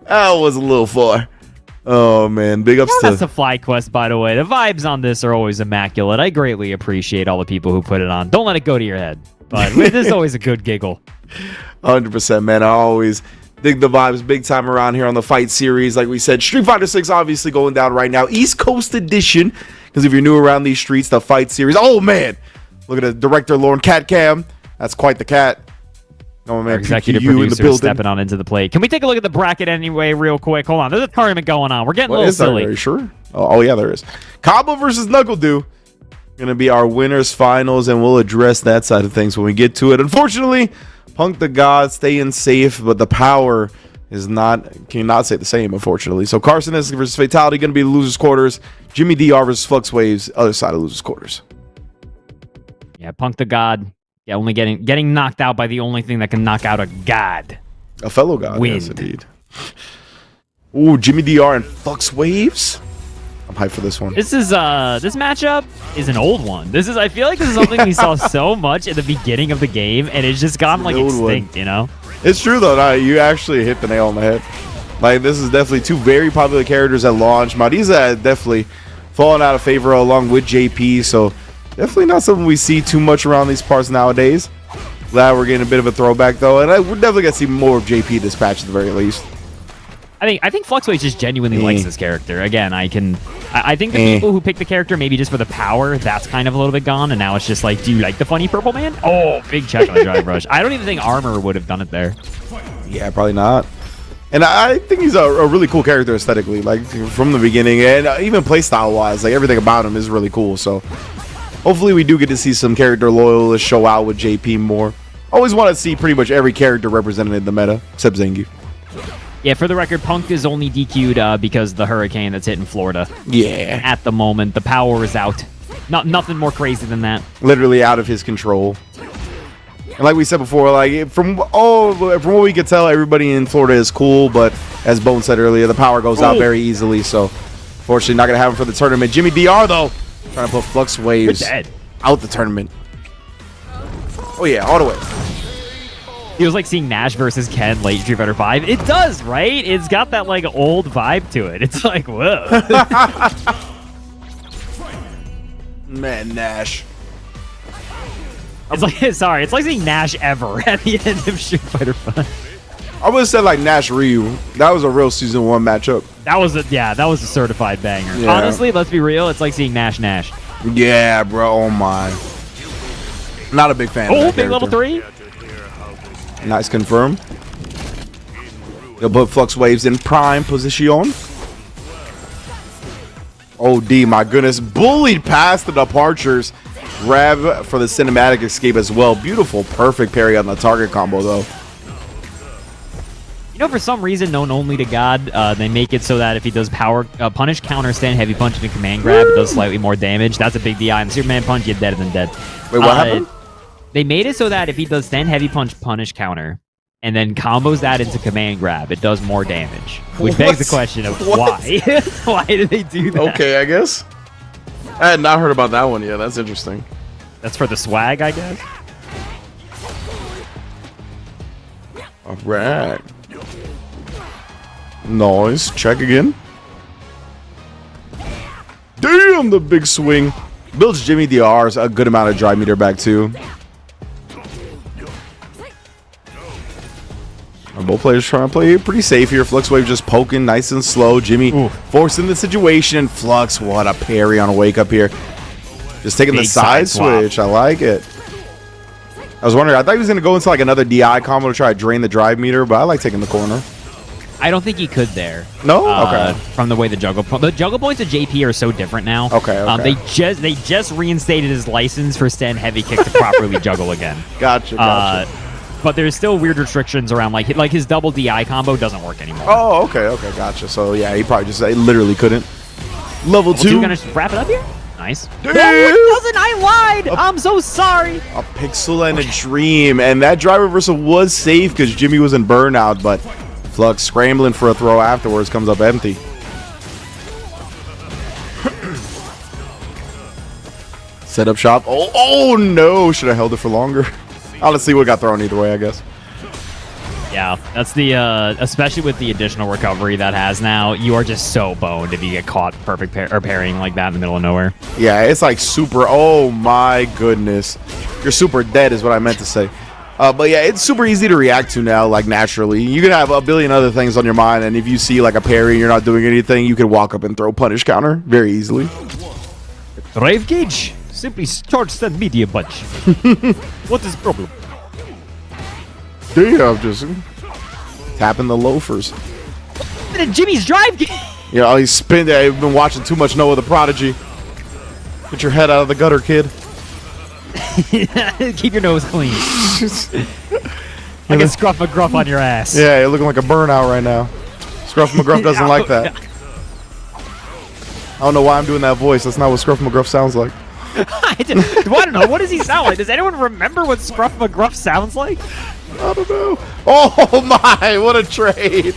That was a little far. Oh man, big ups to that's a FlyQuest, by the way. The vibes on this are always immaculate. I greatly appreciate all the people who put it on. Don't let it go to your head. But this is always a good giggle. 100%, man. I always dig the vibes big time around here on the Fight series. Like we said, Street Fighter 6 obviously going down right now. East Coast edition. Because if you're new around these streets, the Fight series. Oh, man. Look at the director, Lauren Catcam. That's quite the cat. Oh, man. Our executive producer is stepping on into the plate. Can we take a look at the bracket anyway real quick? Hold on. There's a tournament going on. We're getting a little silly. Are you sure? Oh, yeah, there is. Cabo versus NuckleDo. Going to be our winners finals, and we'll address that side of things when we get to it. Unfortunately, Punk the God staying safe, but the power cannot say the same, unfortunately. So Carson versus Fatality going to be the losers quarters. Jimmy DR versus Flux Waves, other side of losers quarters. Yeah, Punk the God. Yeah, only getting knocked out by the only thing that can knock out a god. A fellow god, Wind. yes, indeed. Ooh, Jimmy DR and Flux Waves. I'm hyped for this one. This is this matchup is an old one. I feel like this is something we saw so much at the beginning of the game, and it's just gone like extinct, you know? It's true though. No, you actually hit the nail on the head. Like, this is definitely two very popular characters at launch. Madiza definitely fallen out of favor along with JP, so definitely not something we see too much around these parts nowadays. Glad we're getting a bit of a throwback though, and we're definitely gonna see more of JP this patch at the very least. I think Fluxway just genuinely likes this character. Again, I think the people who pick the character maybe just for the power, that's kind of a little bit gone, and now it's just like, do you like the funny purple man? Oh, big check on the JFRESH. I don't even think Armor would have done it there. Yeah, probably not. And I think he's a really cool character aesthetically, like from the beginning, and even playstyle wise, like everything about him is really cool. So hopefully we do get to see some character loyalists show out with JP more. Always want to see pretty much every character represented in the meta, except Zangief. Yeah, for the record, Punk is only DQ'd because of the hurricane that's hitting Florida. Yeah. At the moment, the power is out. Nothing more crazy than that. Literally out of his control. And like we said before, like from what we could tell, everybody in Florida is cool, but as Bone said earlier, the power goes out very easily. So, fortunately, not gonna have him for the tournament. Jimmy DR though, trying to put Flux Waves out the tournament. Oh yeah, all the way. It was like seeing Nash versus Ken late Street Fighter 5. It does, right? It's got that like old vibe to it. It's like, whoa. Man, Nash. It's like, sorry, it's like seeing Nash ever at the end of Street Fighter 5. I would have said like Nash Ryu. That was a real season 1 matchup. That was a certified banger. Yeah. Honestly, let's be real. It's like seeing Nash. Yeah, bro. Oh my. Not a big fan. Oh, big level 3. Nice confirm. They'll put Flux Waves in prime position. OD, my goodness. Bullied past the departures. Grab for the cinematic escape as well. Beautiful, perfect parry on the target combo, though. You know, for some reason, known only to God, they make it so that if he does power punish, counter, stand, heavy punch, and command grab, it does slightly more damage. That's a big DI. And Superman punch, you're dead than dead. Wait, what happened? They made it so that if he does stand, heavy punch, punish, counter, and then combos that into command grab, it does more damage. Which begs the question of why? Why did they do that? Okay, I guess. I had not heard about that one yet. That's interesting. That's for the swag, I guess. All right. Nice. Check again. Damn, the big swing. Builds Jimmy DR's a good amount of drive meter back, too. Both players trying to play pretty safe here. Flux Wave just poking nice and slow. Jimmy forcing the situation. Flux, what a parry on a wake up here. Just taking the side switch. I like it. I was wondering, I thought he was going to go into like another DI combo to try to drain the drive meter, but I like taking the corner. I don't think he could there. No? Okay. From the way the juggle points of JP are so different now. Okay. They just reinstated his license for stand heavy kick to properly juggle again. Gotcha. But there's still weird restrictions around like his double DI combo doesn't work anymore. Oh, okay, gotcha. So yeah, he probably just literally couldn't. Level 2. Gonna wrap it up here. Nice. Damn. No, it doesn't. I lied. I'm so sorry. A pixel and a dream, and that drive reversal was safe because Jimmy was in burnout, but Flux scrambling for a throw afterwards comes up empty. Set up shop. Oh no! Should have held it for longer. Honestly, we got thrown either way, I guess. Yeah, that's the especially with the additional recovery that has now. You are just so boned if you get caught perfect parrying like that in the middle of nowhere. Yeah, it's like super. Oh my goodness, you're super dead is what I meant to say. But yeah, it's super easy to react to now, like naturally. You can have a billion other things on your mind, and if you see like a parry and you're not doing anything, you can walk up and throw punish counter very easily. Drive gauge. Simply charge stand media bunch. What is the problem? Damn, just tapping the loafers. Jimmy's drive gauge. You know, he's spin there. I've been watching too much Noah the Prodigy. Get your head out of the gutter, kid. Keep your nose clean. Like a Scruff McGruff on your ass. Yeah, you're looking like a burnout right now. Scruff McGruff doesn't like that. I don't know why I'm doing that voice. That's not what Scruff McGruff sounds like. I don't know. What does he sound like? Does anyone remember what Scruff McGruff sounds like? I don't know. Oh my, what a trade.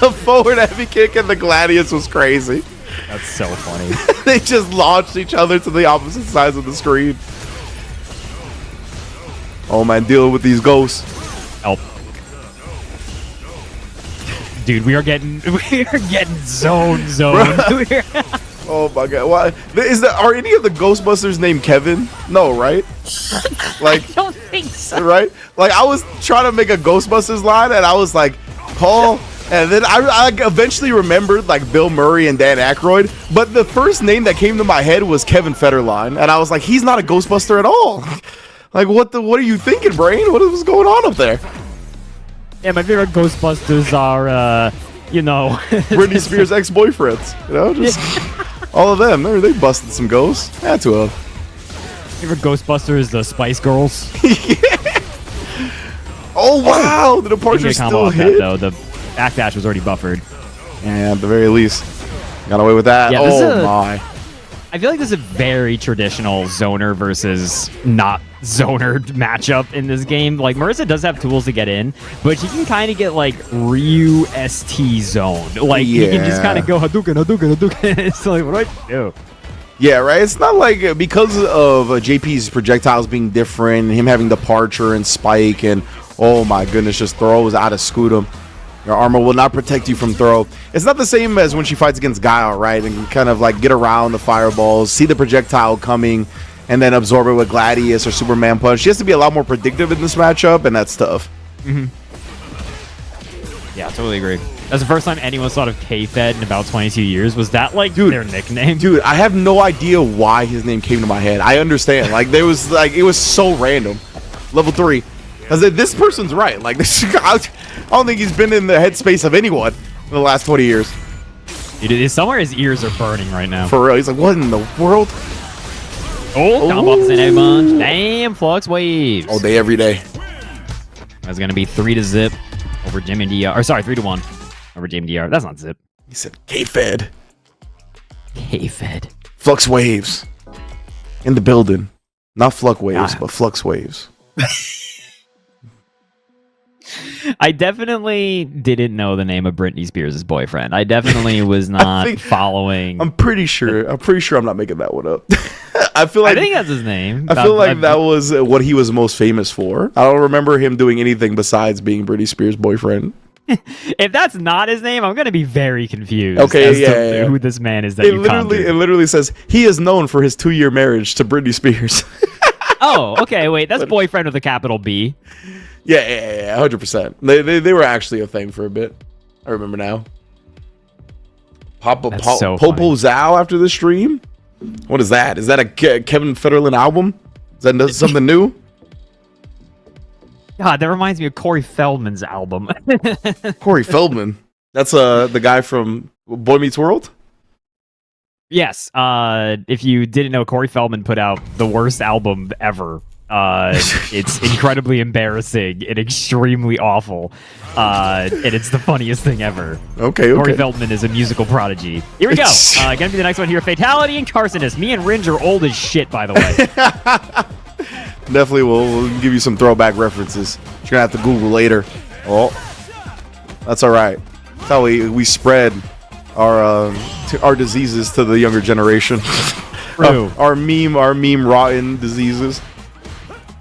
The forward heavy kick and the Gladius was crazy. That's so funny. They just launched each other to the opposite sides of the screen. Oh man, dealing with these ghosts. Help. Dude, we are getting zoned. Oh my god! Why are any of the Ghostbusters named Kevin? No, right? Like, I don't think so. Right? Like, I was trying to make a Ghostbusters line, and I was like, Paul, and then I eventually remembered like Bill Murray and Dan Aykroyd, but the first name that came to my head was Kevin Federline, and I was like, he's not a Ghostbuster at all. Like, what are you thinking, brain? What was going on up there? Yeah, my favorite Ghostbusters are, you know, Britney Spears' ex-boyfriends. You know, just all of them. They busted some ghosts. Had to have. Favorite Ghostbusters, the Spice Girls. Oh wow, the departure still hit. Though the backdash was already buffered. Yeah, at the very least, got away with that. Yeah, my. I feel like this is a very traditional zoner versus not zoner matchup in this game. Like, Marissa does have tools to get in, but she can kind of get, like, Ryu ST zoned. Like, you can just kind of go Hadouken. It's like, what do I do? Yeah, right? It's not like, because of JP's projectiles being different, him having departure and spike, and, oh my goodness, just throws out of Scootum. Your armor will not protect you from throw. It's not the same as when she fights against Guile, right? And kind of like get around the fireballs, see the projectile coming, and then absorb it with Gladius or Superman Punch. She has to be a lot more predictive in this matchup, and that's tough. Mm-hmm. Yeah, totally agree. That's the first time anyone thought of K-Fed in about 22 years. Was that like their nickname? Dude, I have no idea why his name came to my head. I understand. Like, there was like, it was so random. Level 3. Because this person's right. Like, this, I don't think he's been in the headspace of anyone in the last 20 years. Dude, somewhere his ears are burning right now. For real. He's like, what in the world? Oh, combo off the same bunch. Damn, Flux Waves. All day, every day. That's going to be 3-0 over Jimmy DR. Or sorry, 3-1 over Jimmy DR. That's not zip. He said K-Fed. K-Fed. Flux Waves. In the building. Not Flux Waves, but Flux Waves. I definitely didn't know the name of Britney Spears' boyfriend. I definitely was not following. I'm pretty sure I'm not making that one up. I think that's his name. I feel like that was what he was most famous for. I don't remember him doing anything besides being Britney Spears' boyfriend. If that's not his name, I'm going to be very confused. Okay, as yeah, to who this man is that it literally says he is known for his 2-year marriage to Britney Spears. Oh, okay, wait, that's boyfriend with a capital B. Yeah, 100%. They were actually a thing for a bit. I remember now. Popo Zao after the stream. What is that? Is that a Kevin Federline album? Is that something new? God, that reminds me of Corey Feldman's album. Corey Feldman. That's the guy from Boy Meets World? Yes. If you didn't know, Corey Feldman put out the worst album ever. It's incredibly embarrassing and extremely awful. And it's the funniest thing ever. Okay. Corey Feldman is a musical prodigy. Here we go. Gonna be the next one here. Fatality and Carsonist. Me and Ringe are old as shit, by the way. Definitely we'll give you some throwback references. You're gonna have to Google later. Oh, that's all right. That's how we spread our diseases to the younger generation. True. Our meme rotten diseases.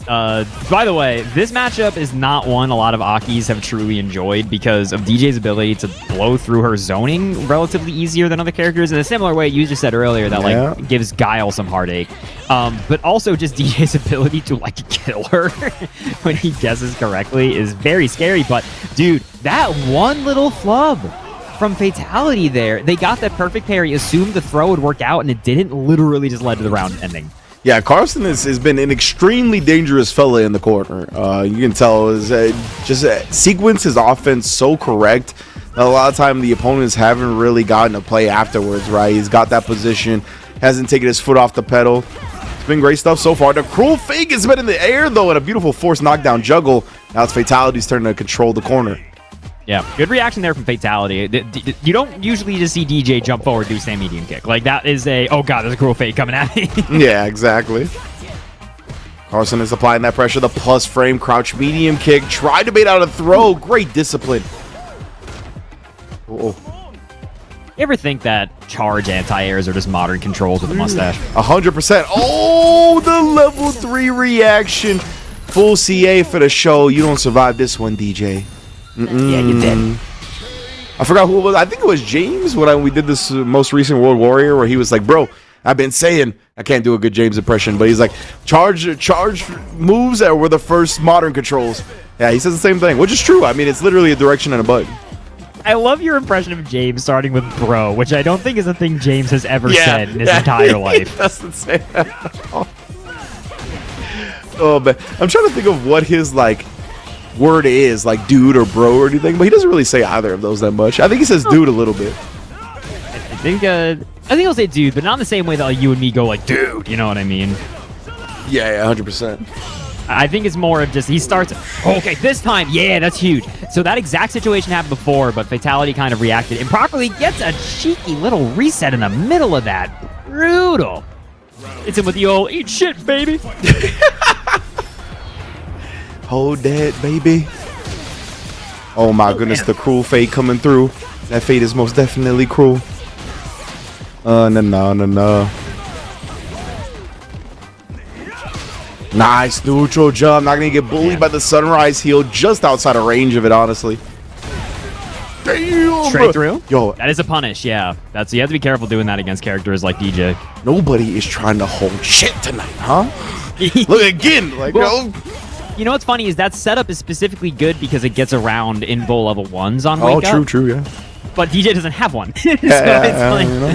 By the way, this matchup is not one a lot of Akis have truly enjoyed because of DJ's ability to blow through her zoning relatively easier than other characters in a similar way you just said earlier that like gives Guile some heartache. But also just DJ's ability to like kill her when he guesses correctly is very scary. But dude, that one little flub from Fatality there, they got that perfect parry, assumed the throw would work out, and it didn't. Literally just led to the round ending. Yeah, Carson has been an extremely dangerous fella in the corner. You can tell is sequence his offense so correct that a lot of time the opponents haven't really gotten to play afterwards, right? He's got that position, hasn't taken his foot off the pedal. It's been great stuff so far. The cruel fake has been in the air, though, and a beautiful forced knockdown juggle. Now it's Fatality's turn to control the corner. Yeah, good reaction there from Fatality. You don't usually just see DJ jump forward, do stand medium kick. Like, that is oh god, there's a cruel fate coming at me. Yeah, exactly. Carson is applying that pressure. The plus frame, crouch medium kick. Tried to bait out a throw. Great discipline. You ever think that charge anti-airs are just modern controls with a mustache? 100%. Oh, the level 3 reaction. Full CA for the show. You don't survive this one, DJ. Yeah, you did. I forgot who it was. I think it was James when we did this most recent World Warrior where he was like, bro, I've been saying, I can't do a good James impression, but he's like, charge moves that were the first modern controls. Yeah, he says the same thing, which is true. I mean, it's literally a direction and a button. I love your impression of James starting with bro, which I don't think is a thing James has ever said in his entire life. He doesn't say that at all. Oh, man. I'm trying to think of what his, like, word is, like dude or bro or anything, but he doesn't really say either of those that much. I think he says dude a little bit. I think he'll say dude, but not in the same way that like, you and me go like dude, you know what I mean? Yeah, 100%. I think it's more of just he starts, okay, this time, yeah, that's huge. So that exact situation happened before, but Fatality kind of reacted improperly, gets a cheeky little reset in the middle of that. Brutal. It's him with the old eat shit, baby. Hold that, baby. Oh my goodness, the cruel fate coming through. That fate is most definitely cruel. No. Nice neutral jump. Not gonna get bullied by the sunrise heel just outside of range of it, honestly. Damn, straight through? Yo, that is a punish, yeah. You have to be careful doing that against characters like DJ. Nobody is trying to hold shit tonight, huh? Look again, like, well, you know what's funny is that setup is specifically good because it gets around in bowl level 1s on Wake Up. True, yeah. But DJ doesn't have one. So it's like, you know?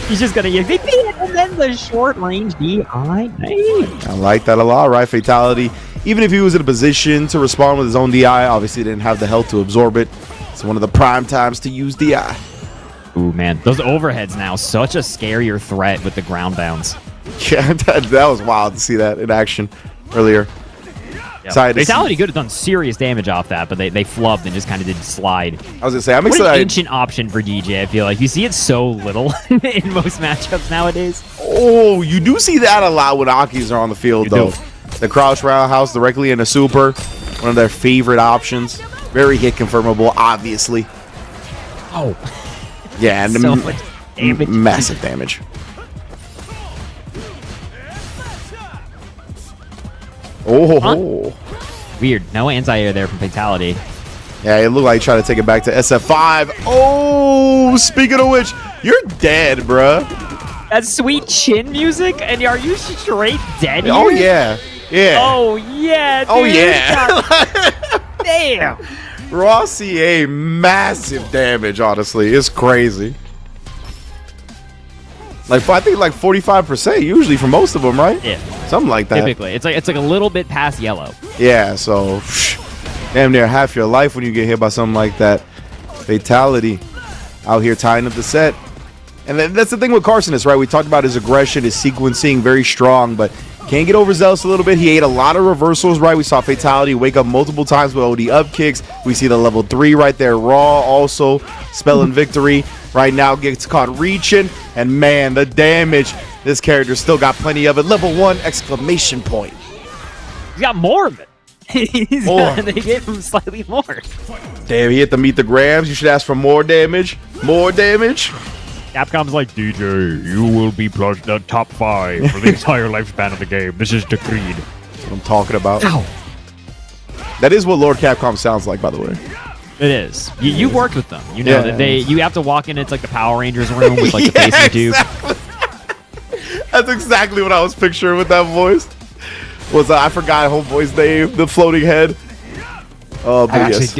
He's just gonna get and then the short range DI. I like that a lot, right? Fatality. Even if he was in a position to respond with his own DI, obviously didn't have the health to absorb it. It's one of the prime times to use DI. Ooh, man. Those overheads now, such a scarier threat with the ground bounds. Yeah, that was wild to see that in action earlier. Yep. Fatality could have done serious damage off that, but they flubbed and just kind of did slide. I was gonna say, I'm what excited. An ancient option for DJ. I feel like you see it so little in most matchups nowadays. Oh, you do see that a lot when Akis are on the field, though. The crouch roundhouse directly into super, one of their favorite options. Very hit confirmable, obviously. Oh, yeah, and so much damage. Massive damage. Oh, weird. No anti-air there from Fatality. Yeah, it looked like he tried to take it back to SF5. Oh, speaking of which, you're dead, bruh. That sweet chin music, and are you straight dead here? Oh yeah, yeah. Oh yeah, dude. Oh yeah. Damn. Raw CA, massive damage. Honestly, it's crazy. Like I think like 45% usually for most of them, right? Yeah, something like that. Typically, it's like a little bit past yellow. Yeah, so damn near half your life when you get hit by something like that. Fatality out here tying up the set. And that's the thing with Carcinus, right? We talked about his aggression, his sequencing, very strong, but can't get overzealous a little bit. He ate a lot of reversals, right? We saw Fatality wake up multiple times with OD up kicks. We see the level 3 right there. Raw also spelling victory. Right now gets caught reaching. And man, the damage. This character still got plenty of it. Level 1 exclamation point. He's got more of it. They gave him slightly more. Damn, he hit the meet the grams. You should ask for more damage. More damage. Capcom's like, DJ, you will be plugged the top 5 for the entire lifespan of the game. This is decreed. That's what I'm talking about. Ow. That is what Lord Capcom sounds like, by the way. It is. You worked with them. You know that you have to walk in. It's like the Power Rangers room with like the facing tube. That's exactly what I was picturing with that voice. I forgot homeboy's name, the floating head. But yes.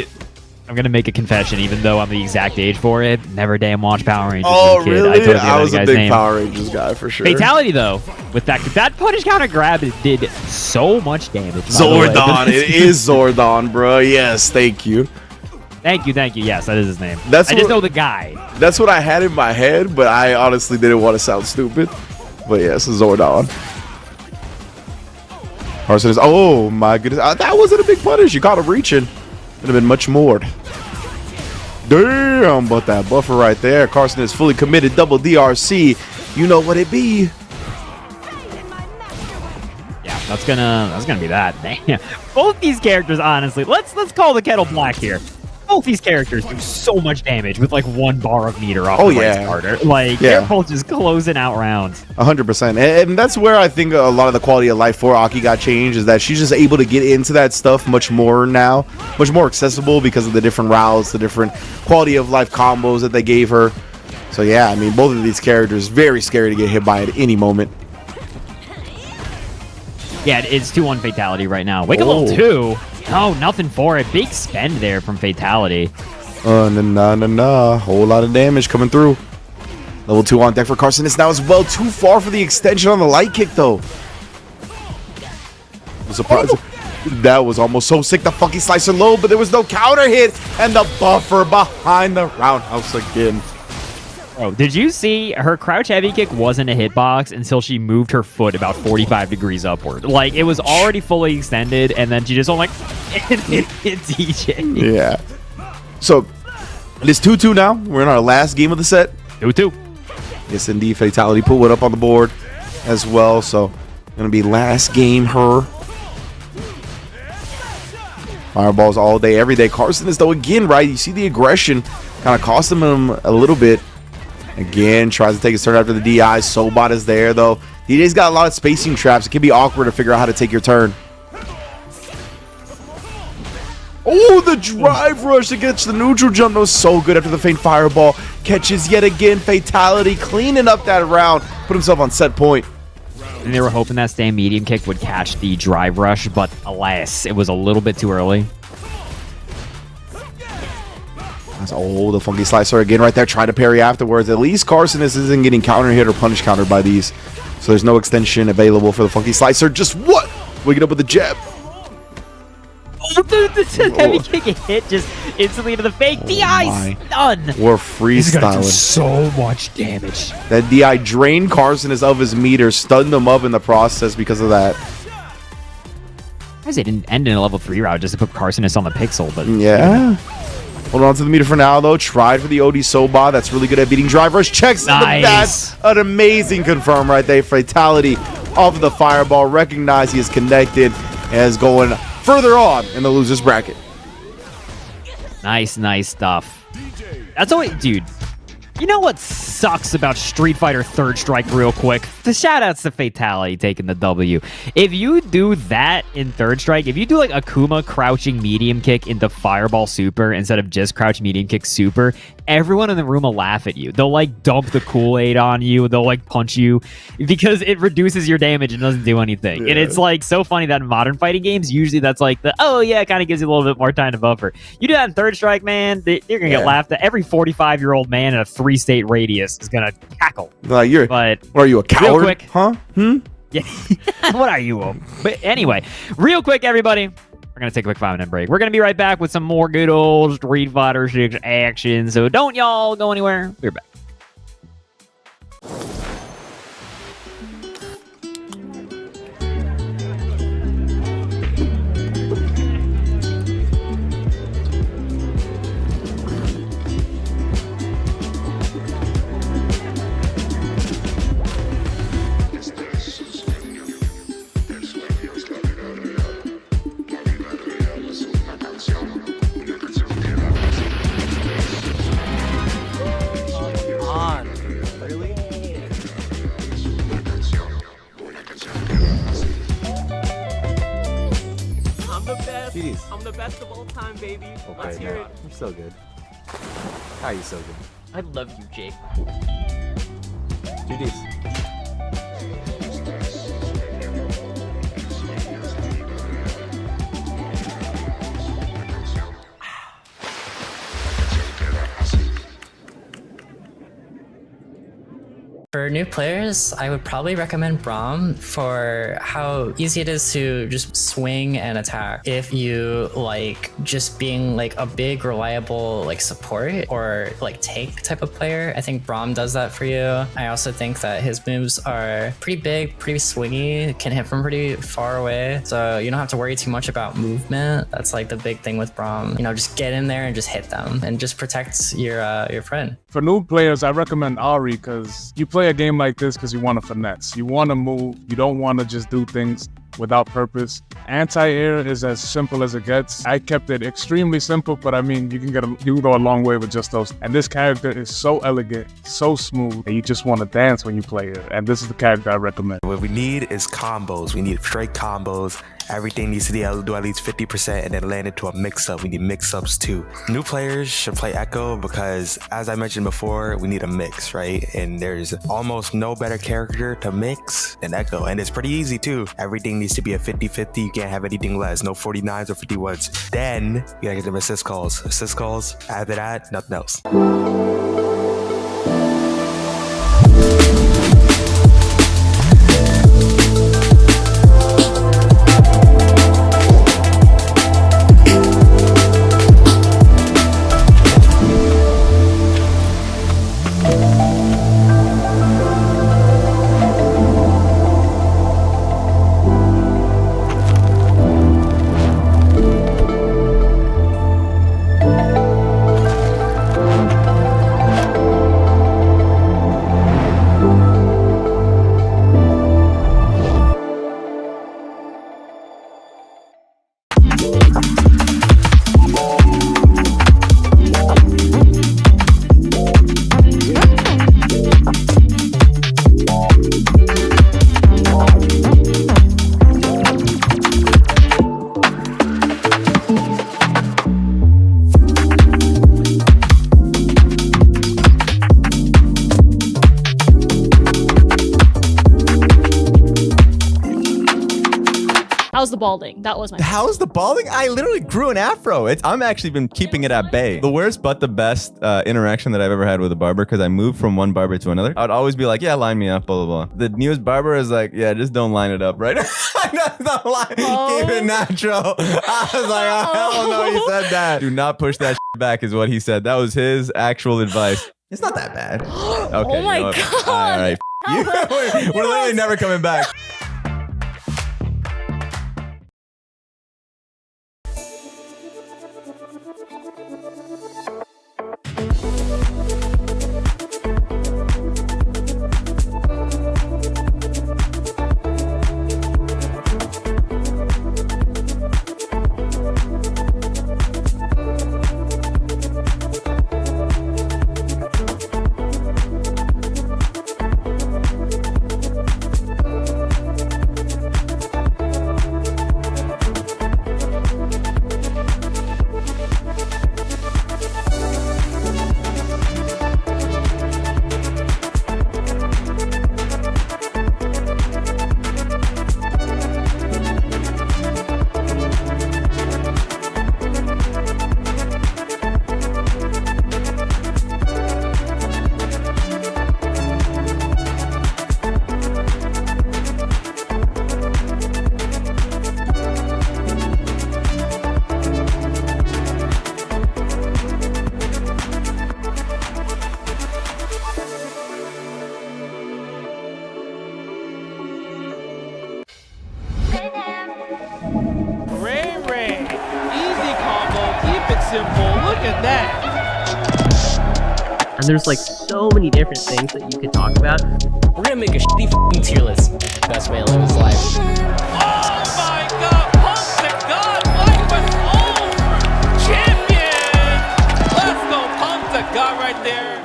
I'm gonna make a confession, even though I'm the exact age for it. Never damn watched Power Rangers Oh, as a kid. really? I was a big name. Power Rangers guy for sure. Fatality though, with that punish counter grab, it did so much damage. Zordon, it is Zordon, bro. Yes, thank you. Thank you. Yes, that is his name. I Just know the guy. That's what I had in my head, but I honestly didn't want to sound stupid. But yes, Zordon. Carson is. Oh my goodness, that wasn't a big punish. You caught him reaching. Would have been much more. Damn, but that buffer right there. Carson is fully committed. Double DRC. You know what it be. Yeah, that's gonna be that. Damn. Both these characters, honestly, let's call the kettle black here. Both these characters do so much damage with like 1 bar of meter off the right starter. Like they're both just closing out rounds. 100%, and that's where I think a lot of the quality of life for Aki got changed, is that she's just able to get into that stuff much more now, much more accessible because of the different routes, the different quality of life combos that they gave her. So yeah, I mean, both of these characters very scary to get hit by at any moment. Yeah, it's 2-1 Fatality right now. Wake up level 2. No, nothing for it. Big spend there from Fatality. Nah. Whole lot of damage coming through. Level 2 on deck for Carcinus now as well. Too far for the extension on the light kick, though. I'm surprised. That was almost so sick. The funky slicer low, but there was no counter hit. And the buffer behind the roundhouse again. Bro, did you see her crouch heavy kick wasn't a hitbox until she moved her foot about 45 degrees upward? Like, it was already fully extended, and then she just went like, hit DJ. Yeah. So, it's 2-2 now. We're in our last game of the set. 2-2. Yes, indeed. Fatality put one up on the board as well. So, going to be last game, her. Fireballs all day, every day. Carson is, though, again, right? You see the aggression kind of costing him a little bit. Again, tries to take his turn after the DI. Sobot is there, though. DJ's got a lot of spacing traps. It can be awkward to figure out how to take your turn. Oh, the drive rush against the neutral jump. That was so good after the faint fireball. Catches yet again. Fatality cleaning up that round. Put himself on set point. And they were hoping that stand medium kick would catch the drive rush, but alas, it was a little bit too early. Oh, the funky slicer again right there, trying to parry afterwards. At least Carcinus isn't getting counter hit or punish countered by these. So there's no extension available for the funky slicer. Just what? Waking up with the jab. Oh, dude, this heavy kick hit just instantly into the fake. DI stun. We're He's gonna do freestyling. so much damage. That DI drained Carson is of his meter, stunned him up in the process because of that. I say didn't end in a level 3 route just to put Carcinus on the pixel, but Yeah. Hold on to the meter for now, though. Tried for the OD Soba. That's really good at beating drivers. Checks Nice. That's an amazing confirm right there. Fatality of the fireball. Recognize he is connected and is going further on in the losers bracket. nice stuff. That's always, dude. You know what sucks about Street Fighter Third Strike real quick? The shoutouts to Fatality taking the W. If you do that in Third Strike, if you do like Akuma crouching medium kick into Fireball Super instead of just crouch medium kick Super, everyone in the room will laugh at you. They'll like dump the Kool-Aid on you. They'll like punch you because it reduces your damage and doesn't do anything. Yeah. And it's like so funny that in modern fighting games, usually that's like the, oh yeah, it kind of gives you a little bit more time to buffer. You do that in Third Strike, man, you're going to get laughed at. Every 45-year-old man in a 3-state radius is going to cackle. Like you're, But what are you, a coward? real quick, huh? Yeah. What are you? But anyway, real quick, everybody. We're going to take a quick 5-minute break. We're going to be right back with some more good old Street Fighter 6 action. So don't y'all go anywhere. We're back. I'm the best of all time, baby. Let's hear it. You're so good. How are you so good? I love you, Jake. Do this. For new players, I would probably recommend Braum for how easy it is to just swing and attack. If you like just being like a big reliable like support or like tank type of player, I think Braum does that for you. I also think that his moves are pretty big, pretty swingy, can hit from pretty far away. So you don't have to worry too much about movement. That's like the big thing with Braum. You know, just get in there and just hit them and just protect your friend. For new players, I recommend Ari because you play a game like this because you want to finesse. You want to move. You don't want to just do things without purpose. Anti-air is as simple as it gets. I kept it extremely simple, but I mean, you can go a long way with just those. And this character is so elegant, so smooth, that you just want to dance when you play it. And this is the character I recommend. What we need is combos. We need straight combos. Everything needs to do at least 50% and then land into a mix-up. We need mix-ups too. New players should play Echo because, as I mentioned before, we need a mix, right? And there's almost no better character to mix than Echo. And it's pretty easy too. Everything needs to be a 50-50. You can't have anything less. No 49s or 51s. Then you gotta get them assist calls. Assist calls. After that, nothing else. How's the balding? That was my How's the balding? I literally grew an afro. I'm actually been keeping it at bay. The worst but the best interaction that I've ever had with a barber, because I moved from one barber to another. I would always be like, yeah, line me up, blah, blah, blah. The newest barber is like, yeah, just don't line it up, right? Don't line. Keep it natural. I was like, oh, hell no, he said that. Do not push that back is what he said. That was his actual advice. It's not that bad. Okay, oh my God. All right. We're literally never coming back. simple. Look at that. And there's like so many different things that you could talk about. We're gonna make a shitty f***ing tier list. Best way to live his life. Oh my god! Punk to God! FlyQuest over! Champion! Let's go! Punk to God right there.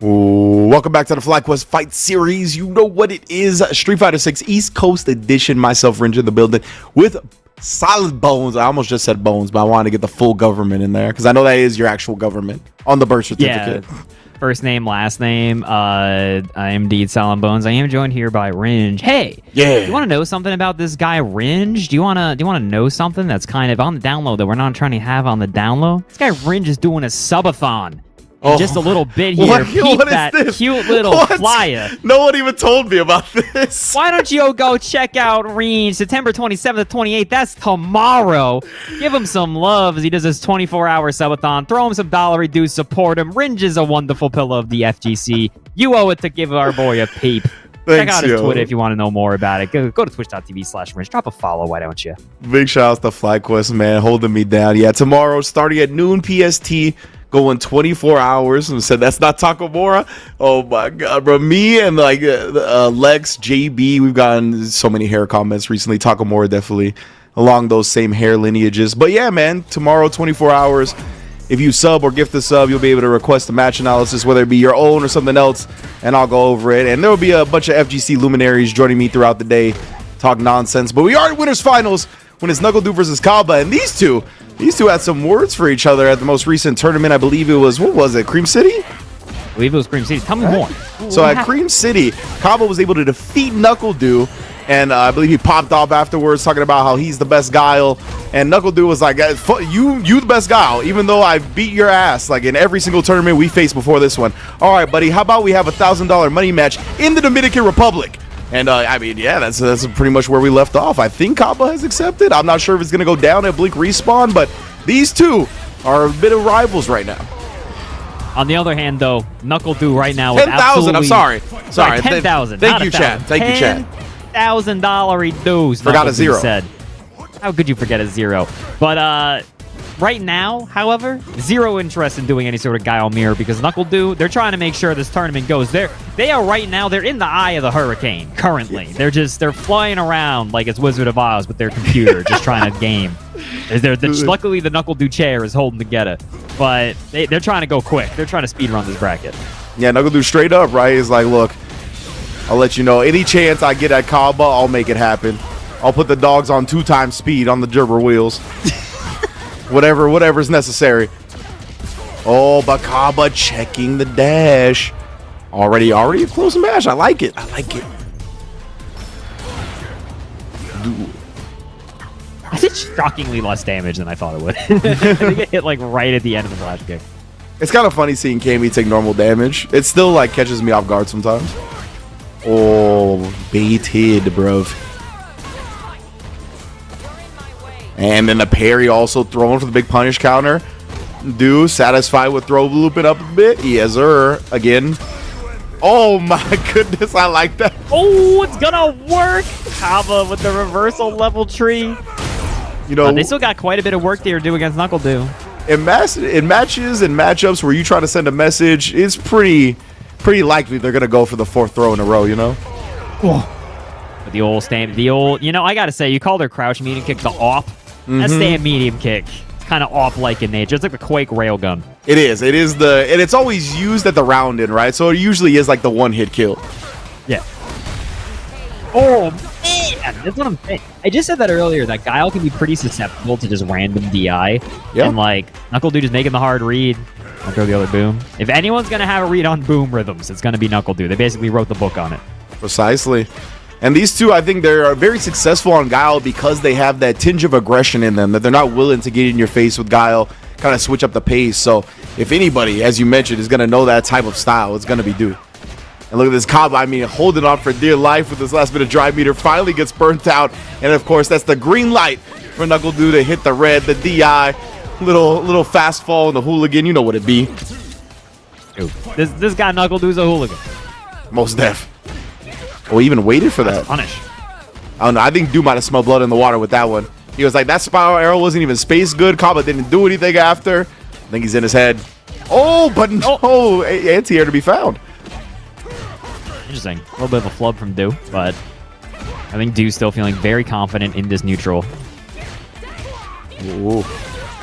Welcome back to the FlyQuest Fight Series. You know what it is. Street Fighter 6 East Coast Edition. Myself, Ringe, in the building with solid bones. I almost just said bones, but I wanted to get the full government in there because I know that is your actual government on the birth certificate. Yeah. First name, last name. I am indeed Solid Bones. I am joined here by Ringe. Hey, yeah. You want to know something about this guy Ringe? Do you wanna know something that's kind of on the download that we're not trying to have on the download? This guy Ringe is doing a subathon. In just a little bit here. What is that this? Cute little flyer. No one even told me about this. Why don't you go check out Ringe September 27th to 28th? That's tomorrow. Give him some love as he does his 24-hour subathon. Throw him some dollar dues. Support him. Ringe is a wonderful pillar of the FGC. You owe it to give our boy a peep. Check out his Twitter if you want to know more about it. Go to twitch.tv/Ringe. Drop a follow, why don't you? Big shout out to FlyQuest, man, holding me down. Yeah, tomorrow, starting at noon PST, going 24 hours. And said that's not Takamura. Oh my god, bro. Me and like Lex, JB, we've gotten so many hair comments recently. Takamura definitely along those same hair lineages. But yeah, man, tomorrow, 24 hours. If you sub or gift a sub, you'll be able to request a match analysis, whether it be your own or something else, and I'll go over it. And there will be a bunch of FGC luminaries joining me throughout the day, talk nonsense. But we are in Winners Finals when it's Knuckle versus Kaba, and these two had some words for each other at the most recent tournament. I believe it was, what was it, Cream City? I believe it was Cream City. Tell me more. So at Cream City, Kaba was able to defeat Knuckle, and I believe he popped off afterwards talking about how he's the best Guile. And Knuckle was like, you the best Guile, even though I beat your ass like in every single tournament we faced before this one. All right, buddy, how about we have $1,000 money match in the Dominican Republic? And I mean, yeah, that's pretty much where we left off. I think Kaba has accepted. I'm not sure if it's going to go down at Blink Respawn, but these two are a bit of rivals right now. On the other hand, though, Knuckle right now 10,000. I'm sorry. 10,000. Thank you, Chad. Thank you, Chad. $1,000 dues. Forgot a zero. Said. How could you forget a zero? But right now, however, zero interest in doing any sort of Guile mirror because Knuckle, they're trying to make sure this tournament goes. They are right now. They're in the eye of the hurricane currently. They're flying around like it's Wizard of Oz with their computer, just trying to game. Luckily, the Knuckle chair is holding together, but they're trying to go quick. They're trying to speed run this bracket. Yeah, Knuckle straight up, right? Is like, look, I'll let you know. Any chance I get at Kaba, I'll make it happen. I'll put the dogs on 2x speed on the Gerber wheels. Whatever's necessary. Oh, but Kaba checking the dash Already a close match. I like it. I like it. Dude. I did shockingly less damage than I thought it would. I think it hit like right at the end of the flash kick. It's kind of funny seeing Cammy take normal damage. It still like catches me off guard sometimes. Oh, baited, bruv. And then the parry also thrown for the big punish counter. Do satisfied with throw looping up a bit. Yes, sir. Again. Oh my goodness, I like that. Oh, it's gonna work. Kaba with the reversal level tree. You know, they still got quite a bit of work there to do against Knuckle Dew. In matches and matchups where you try to send a message, it's pretty likely they're gonna go for the fourth throw in a row. You know. But the old stand, you know, I gotta say, you called her crouch medium kick the off. That stand medium kick. Kind of off-like in nature. It's like the Quake railgun. It is. And it's always used at the round in, right? So it usually is like the one-hit kill. Yeah. Oh, man. That's what I'm saying. I just said that earlier, that Guile can be pretty susceptible to just random DI. Yeah. And like, Knuckle Dude is making the hard read. I'll throw the other boom. If anyone's going to have a read on boom rhythms, it's going to be Knuckle Dude. They basically wrote the book on it. Precisely. And these two, I think they're very successful on Guile because they have that tinge of aggression in them, that they're not willing to get in your face with Guile, kind of switch up the pace. So if anybody, as you mentioned, is going to know that type of style, it's going to be Dude. And look at this Kaba, I mean, holding on for dear life with this last bit of drive meter, finally gets burnt out. And of course, that's the green light for Knuckle Dude to hit the red, the DI, little fast fall in the hooligan. You know what it be. Dude, this guy Knuckle Dude's a hooligan. Most def. Oh, he even waited for that. Punish. I don't know. I think Dude might have smelled blood in the water with that one. He was like, that spiral arrow wasn't even spaced good. Kaba didn't do anything after. I think he's in his head. Oh, but no. Anti-air to be found. Interesting. A little bit of a flub from Do, but I think Do's still feeling very confident in this neutral. Ooh.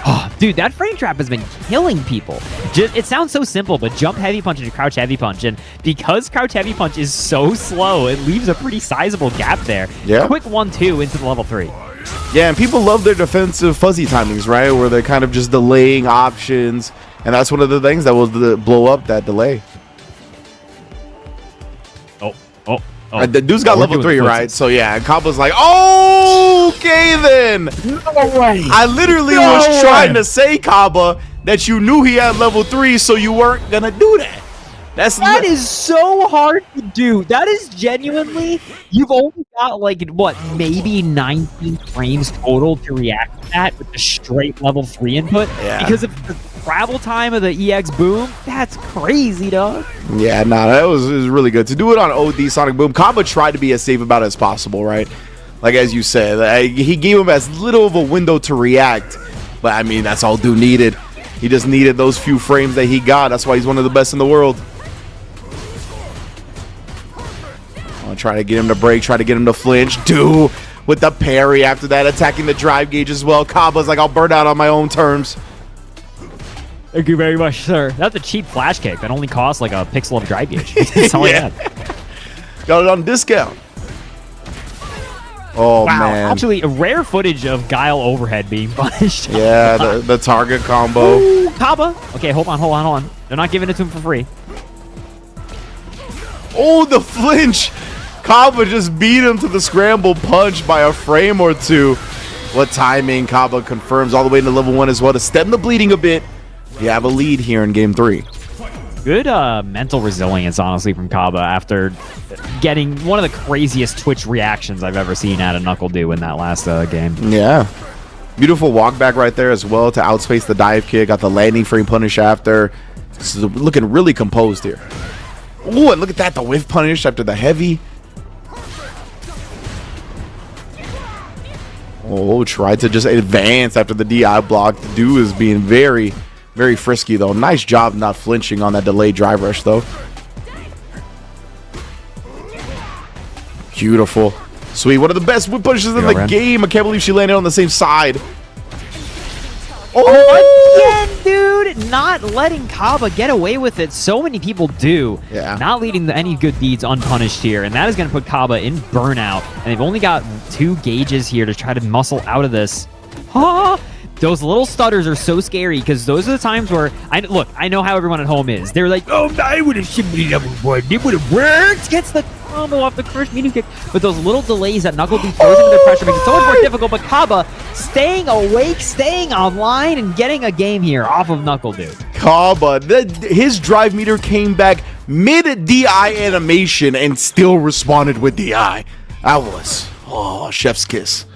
Oh, dude, that frame trap has been killing people. It sounds so simple, but jump heavy punch into crouch heavy punch. And because crouch heavy punch is so slow, it leaves a pretty sizable gap there. Yeah. Quick 1-2 into the level 3. Yeah, and people love their defensive fuzzy timings, right? Where they're kind of just delaying options. And that's one of the things that will blow up that delay. Oh, the Dude's got level 3, right? So yeah, and Kaba's like, oh, okay then. No way. I literally was trying to say, Kaba, that you knew he had level 3, so you weren't gonna do that. That is so hard to do. That is genuinely, you've only got like, what, maybe 19 frames total to react to that with the straight level 3 input. Yeah. Because of the travel time of the EX boom, that's crazy, dog. Yeah, nah, that was really good. To do it on OD Sonic Boom, Kaba tried to be as safe about it as possible, right? Like, as you said, he gave him as little of a window to react. But, I mean, that's all Dude needed. He just needed those few frames that he got. That's why he's one of the best in the world. Try to get him to break, try to get him to flinch. Do with the parry after that, attacking the drive gauge as well. Kaba's like, I'll burn out on my own terms. Thank you very much, sir. That's a cheap flash kick that only costs like a pixel of drive gauge. That's all I had. Got it on discount. Oh, wow, man. Actually, a rare footage of Guile overhead being punished. Yeah, the target combo. Ooh, Kaba. Okay, hold on. They're not giving it to him for free. Oh, the flinch. Kaba just beat him to the scramble punch by a frame or two. What timing. Kaba confirms all the way into level 1 as well to stem the bleeding a bit. You have a lead here in game 3. Good mental resilience, honestly, from Kaba after getting one of the craziest Twitch reactions I've ever seen out of Knuckle Dew in that last game. Yeah. Beautiful walk back right there as well to outspace the dive kick. Got the landing frame punish after. This is looking really composed here. Oh, and look at that. The whiff punish after the heavy. Oh, tried to just advance after the DI block. The Do is being very, very frisky, though. Nice job not flinching on that delayed drive rush, though. Beautiful. Sweet. One of the best whip punishes in the game. I can't believe she landed on the same side. Oh, again, dude, not letting Kaba get away with it. So many people do. Yeah. Not leading any good deeds unpunished here, and that is going to put Kaba in burnout. And they've only got 2 gauges here to try to muscle out of this. those little stutters are so scary because those are the times where I know how everyone at home is. They're like, oh, I would have shimmied level 1. It would have worked. Gets the combo off the first medium kick. But those little delays that Knuckle throws into the pressure makes it so much more difficult. But Kaba staying awake, staying online, and getting a game here off of Knuckle Dude. Kaba, his drive meter came back mid-DI animation and still responded with DI. That was, chef's kiss.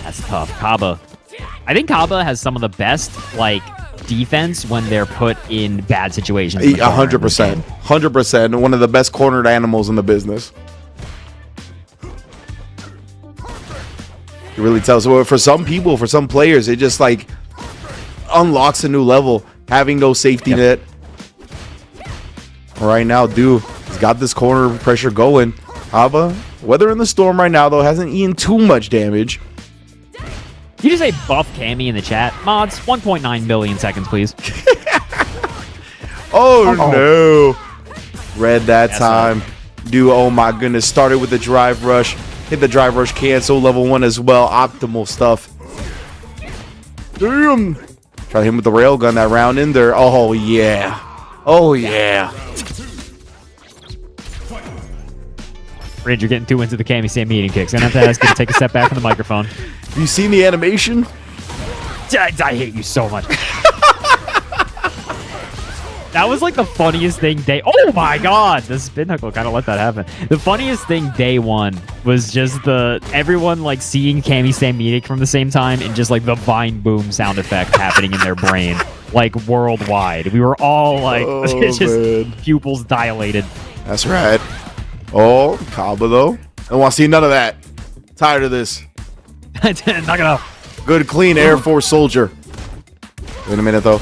That's tough. Kaba. I think Kaba has some of the best, like, defense when they're put in bad situations. 100%. 100%. One of the best cornered animals in the business. It really tells. Well, for some people, for some players, it just, like, unlocks a new level. Having no safety net. Right now, dude, he's got this corner pressure going. Kaba, weather in the storm right now, though, hasn't eaten too much damage. You just say buff Cammy in the chat. Mods, 1.9 million seconds, please. Oh, no. Read that time. Dude, oh my goodness. Started with the drive rush. Hit the drive rush cancel. Level 1 as well. Optimal stuff. Damn. Try to hit him with the railgun that round in there. Oh, yeah. Oh, yeah. Ridge, you're getting too into the Cammy Sam meeting kicks. I'm going to have to ask you to take a step back from the microphone. Have you seen the animation? I hate you so much. That was like the funniest thing oh my god, the spin knuckle kind of let that happen. The funniest thing day one was just everyone like seeing Cammy Sam meeting from the same time and just like the Vine boom sound effect happening in their brain, like worldwide. We were all like, pupils dilated. That's right. Oh, Kaba though. I don't want to see none of that. Tired of this. Knock it off. Good, clean Air Force soldier. Wait a minute though.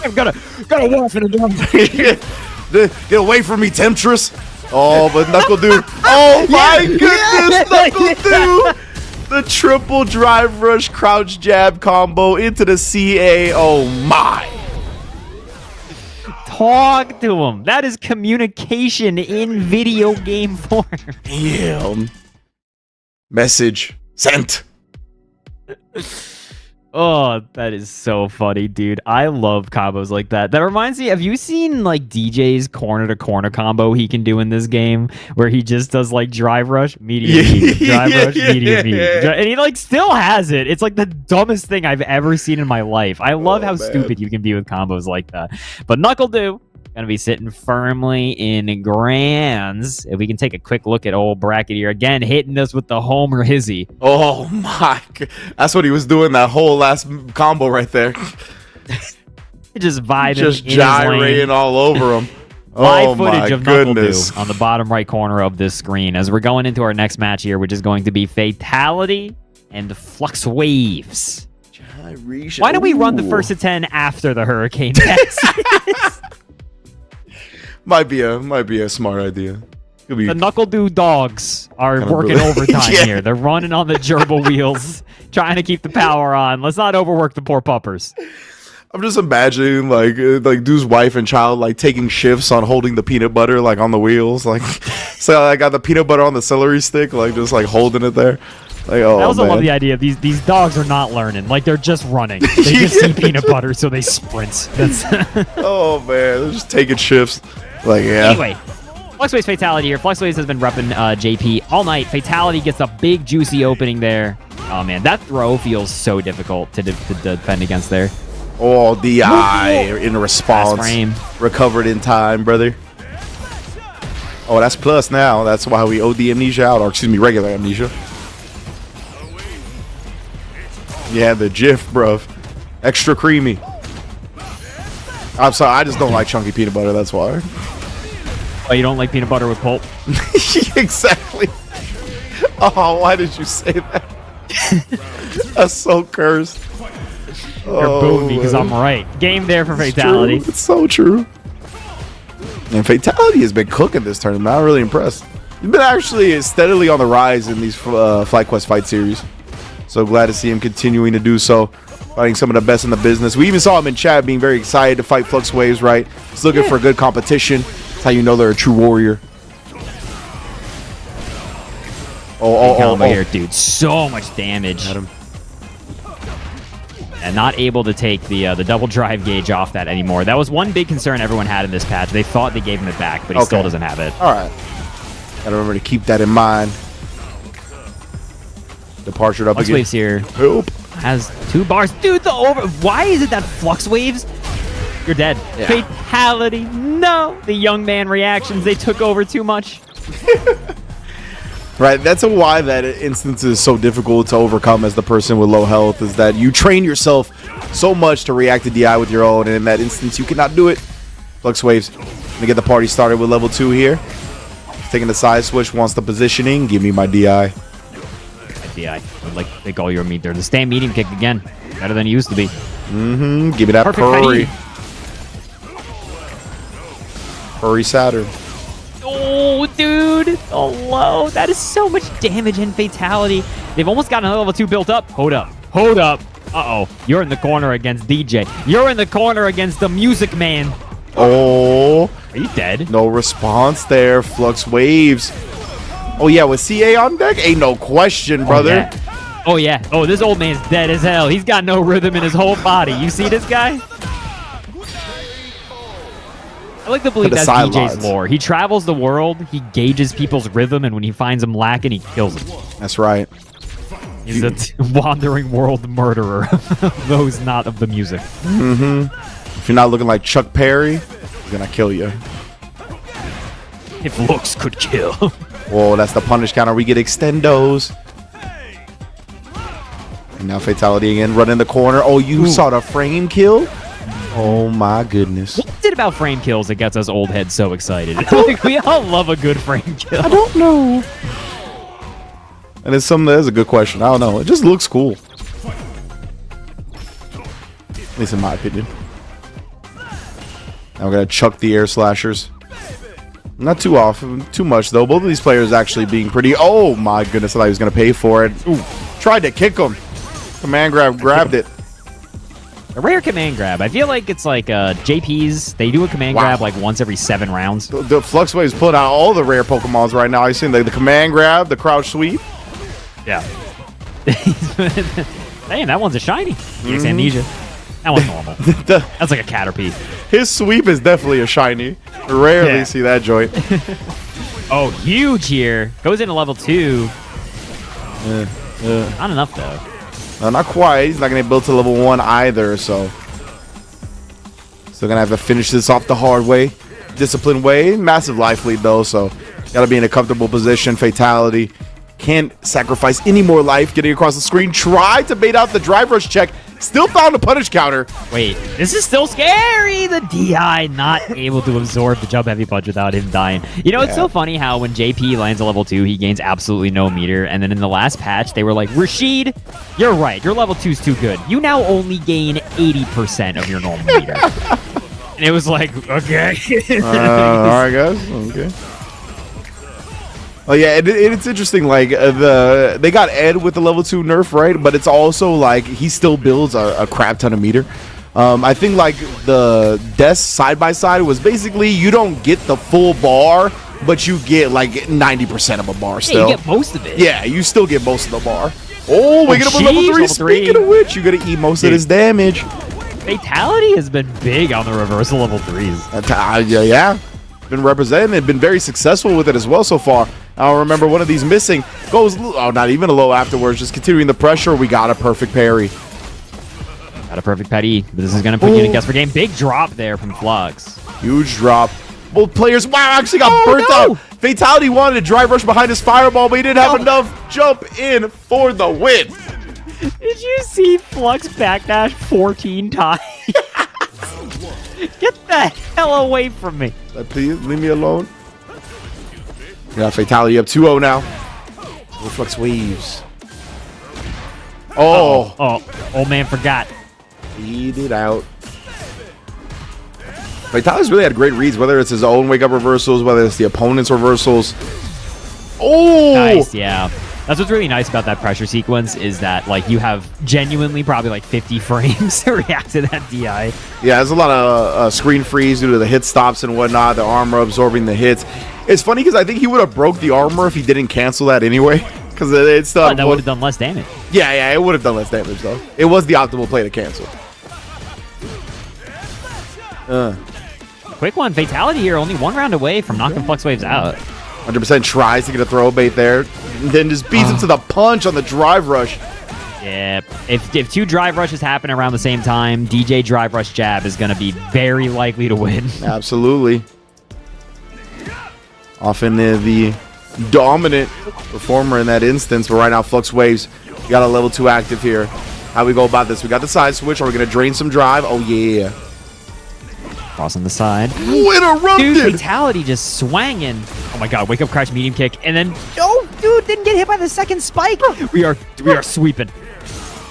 I've got a wolf in a drum. Get away from me, Temptress. Oh, but Knuckle Dude. Oh my goodness, Knuckle Dude. The triple drive rush crouch jab combo into the CA. Oh my. Talk to him. That is communication in video game form. Damn. Message sent. Oh, that is so funny, dude. I love combos like that. That reminds me, have you seen like DJ's corner-to-corner combo he can do in this game? Where he just does like drive rush, medium, drive rush, medium. And he like still has it. It's like the dumbest thing I've ever seen in my life. I love how stupid you can be with combos like that. But Knuckle Dew gonna be sitting firmly in grands. If we can take a quick look at old Bracket here again, hitting us with the Homer Hizzy. Oh my! That's what he was doing that whole last combo right there. Just vibing, just gyrating all over him. Live footage of Knuckle Dew on the bottom right corner of this screen as we're going into our next match here, which is going to be Fatality and Flux Waves. Why don't we run the first of 10 after the Hurricane Pass? Might be a smart idea. The Knuckle Dew dogs are working overtime here. They're running on the gerbil wheels, trying to keep the power on. Let's not overwork the poor puppers. I'm just imagining like Dude's wife and child like taking shifts on holding the peanut butter like on the wheels. Like, so I got the peanut butter on the celery stick, like just like holding it there. Like, oh, I also love the idea of these dogs are not learning. Like they're just running. They just see peanut butter, so they sprint. That's oh man, they're just taking shifts. Like, yeah. Anyway, Fluxwave's Fatality here. Fluxwaves has been repping JP all night. Fatality gets a big, juicy opening there. Oh, man. That throw feels so difficult to defend against there. Oh, DI in response. Recovered in time, brother. Oh, that's plus now. That's why we OD Amnesia out. Or, excuse me, regular Amnesia. Yeah, the GIF, bruv. Extra creamy. I'm sorry, I just don't like chunky peanut butter, that's why. Oh, you don't like peanut butter with pulp? Exactly. Oh, why did you say that? That's so cursed. You're booing me because I'm right. Game there for Fatality. It's so true. And Fatality has been cooking this tournament. I'm really impressed. He's been actually steadily on the rise in these FlyQuest fight series. So glad to see him continuing to do so. Fighting some of the best in the business. We even saw him in chat being very excited to fight Flux Waves, right? He's looking for good competition. That's how you know they're a true warrior. Oh, here, dude. So much damage. and not able to take the double drive gauge off that anymore. That was one big concern everyone had in this patch. They thought they gave him it back, but he still doesn't have it. All right. Gotta remember to keep that in mind. Departure up Flux again. Waves here. Help. Has 2 bars. Dude, the over. Why is it that Flux Waves? You're dead. Yeah. Fatality. No. The young man reactions, they took over too much. Right, that's why that instance is so difficult to overcome as the person with low health, is that you train yourself so much to react to DI with your own, and in that instance you cannot do it. Flux Waves, gonna get the party started with level 2 here. He's taking the side switch, wants the positioning. Give me my DI. DI. I'd like to take all your meat there. The stand medium kick again. Better than it used to be. Mm-hmm. Give me that Perfect Purry. Purry Saturn. Oh, dude. Hello. That is so much damage and fatality. They've almost got another level 2 built up. Hold up. Hold up. Uh-oh. You're in the corner against DJ. You're in the corner against the Music Man. Oh. Are you dead? No response there. Flux Waves. Oh, yeah. With CA on deck? Ain't no question, brother. Oh, yeah. Oh, this old man's dead as hell. He's got no rhythm in his whole body. You see this guy? I like to believe that's DJ's lore. He travels the world, he gauges people's rhythm, and when he finds them lacking, he kills them. That's right. He's a wandering world murderer. Those not of the music. Mm-hmm. If you're not looking like Chuck Perry, he's gonna kill you. If looks could kill. Whoa, that's the punish counter. We get extendos. And now fatality again. Run in the corner. Oh, you saw the frame kill? Oh my goodness. What is it about frame kills that gets us old heads so excited? Like, we all love a good frame kill. I don't know. And it's something that is a good question. I don't know. It just looks cool. At least in my opinion. Now we're gonna chuck the air slashers. Not too often, too much though. Both of these players actually being pretty. Oh my goodness! I thought he was gonna pay for it. Ooh, tried to kick him. Command grabbed it. A rare command grab. I feel like it's like JPs. They do a command grab like once every 7 rounds. The Flux Waves pulling out all the rare Pokemons right now. I've seen the command grab, the crouch sweep. Yeah. Damn, that one's a shiny. EX Amnesia. That one's normal. That's like a Caterpie. His sweep is definitely a shiny. Rarely see that joint. Oh, huge here. Goes into level 2. Not enough though. No, not quite. He's not going to build to level 1 either, so. Still going to have to finish this off the hard way. Disciplined way. Massive life lead, though, so. Got to be in a comfortable position. Fatality. Can't sacrifice any more life. Getting across the screen. Tried to bait out the drive rush check. Still found a punish counter. Wait, this is still scary. The DI not able to absorb the jump heavy punch without him dying. You know, it's so funny how when JP lands a level 2, he gains absolutely no meter. And then in the last patch, they were like, Rashid, you're right. Your level 2's too good. You now only gain 80% of your normal meter. And it was like, okay. All right, guys. Okay. Oh yeah, it's interesting. Like they got Ed with the level 2 nerf, right? But it's also like he still builds a crap ton of meter. I think like the Death side by side was basically you don't get the full bar, but you get like 90% of a bar still. Yeah, you get most of it. Yeah, you still get most of the bar. Oh, we get up a level 3. Speaking of which, you're gonna eat most of this damage. Fatality has been big on the reversal level 3s. Yeah. Been representing it, been very successful with it as well so far. I don't remember one of these missing. Goes, oh, not even a low afterwards. Just continuing the pressure. We got a perfect parry. Got a perfect petty. This is going to put you in a guess for game. Big drop there from Flux. Huge drop. Both players, wow, actually got burnt out. Fatality wanted to drive rush behind his fireball, but he didn't have enough jump in for the win. Did you see Flux backdash 14 times? Get the hell away from me. Please leave me alone. Got Fatality up 2-0 now. Flux Waves. Oh, old man forgot. Feed it out. Fatality's really had great reads, whether it's his own wake up reversals, whether it's the opponent's reversals. Oh! Nice, yeah. That's what's really nice about that pressure sequence is that like you have genuinely probably like 50 frames to react to that DI. Yeah, there's a lot of screen freeze due to the hit stops and whatnot, the armor absorbing the hits. It's funny because I think he would have broke the armor if he didn't cancel that anyway. because it still. But that would have done less damage. Yeah, it would have done less damage though. It was the optimal play to cancel. Quick one, fatality here, only 1 round away from knocking FluxWaves out. 100% tries to get a throw bait there, and then just beats him to the punch on the drive rush. Yeah, if 2 drive rushes happen around the same time, DJ drive rush jab is going to be very likely to win. Absolutely. Often the dominant performer in that instance, but right now FluxWaves got a level 2 active here. How we go about this? We got the side switch. Are we going to drain some drive? Oh, yeah. Cross on the side. Interrupted! Dude, fatality just swanging. Oh my god, wake up crash, medium kick, and then, oh, dude, didn't get hit by the second spike. We are sweeping.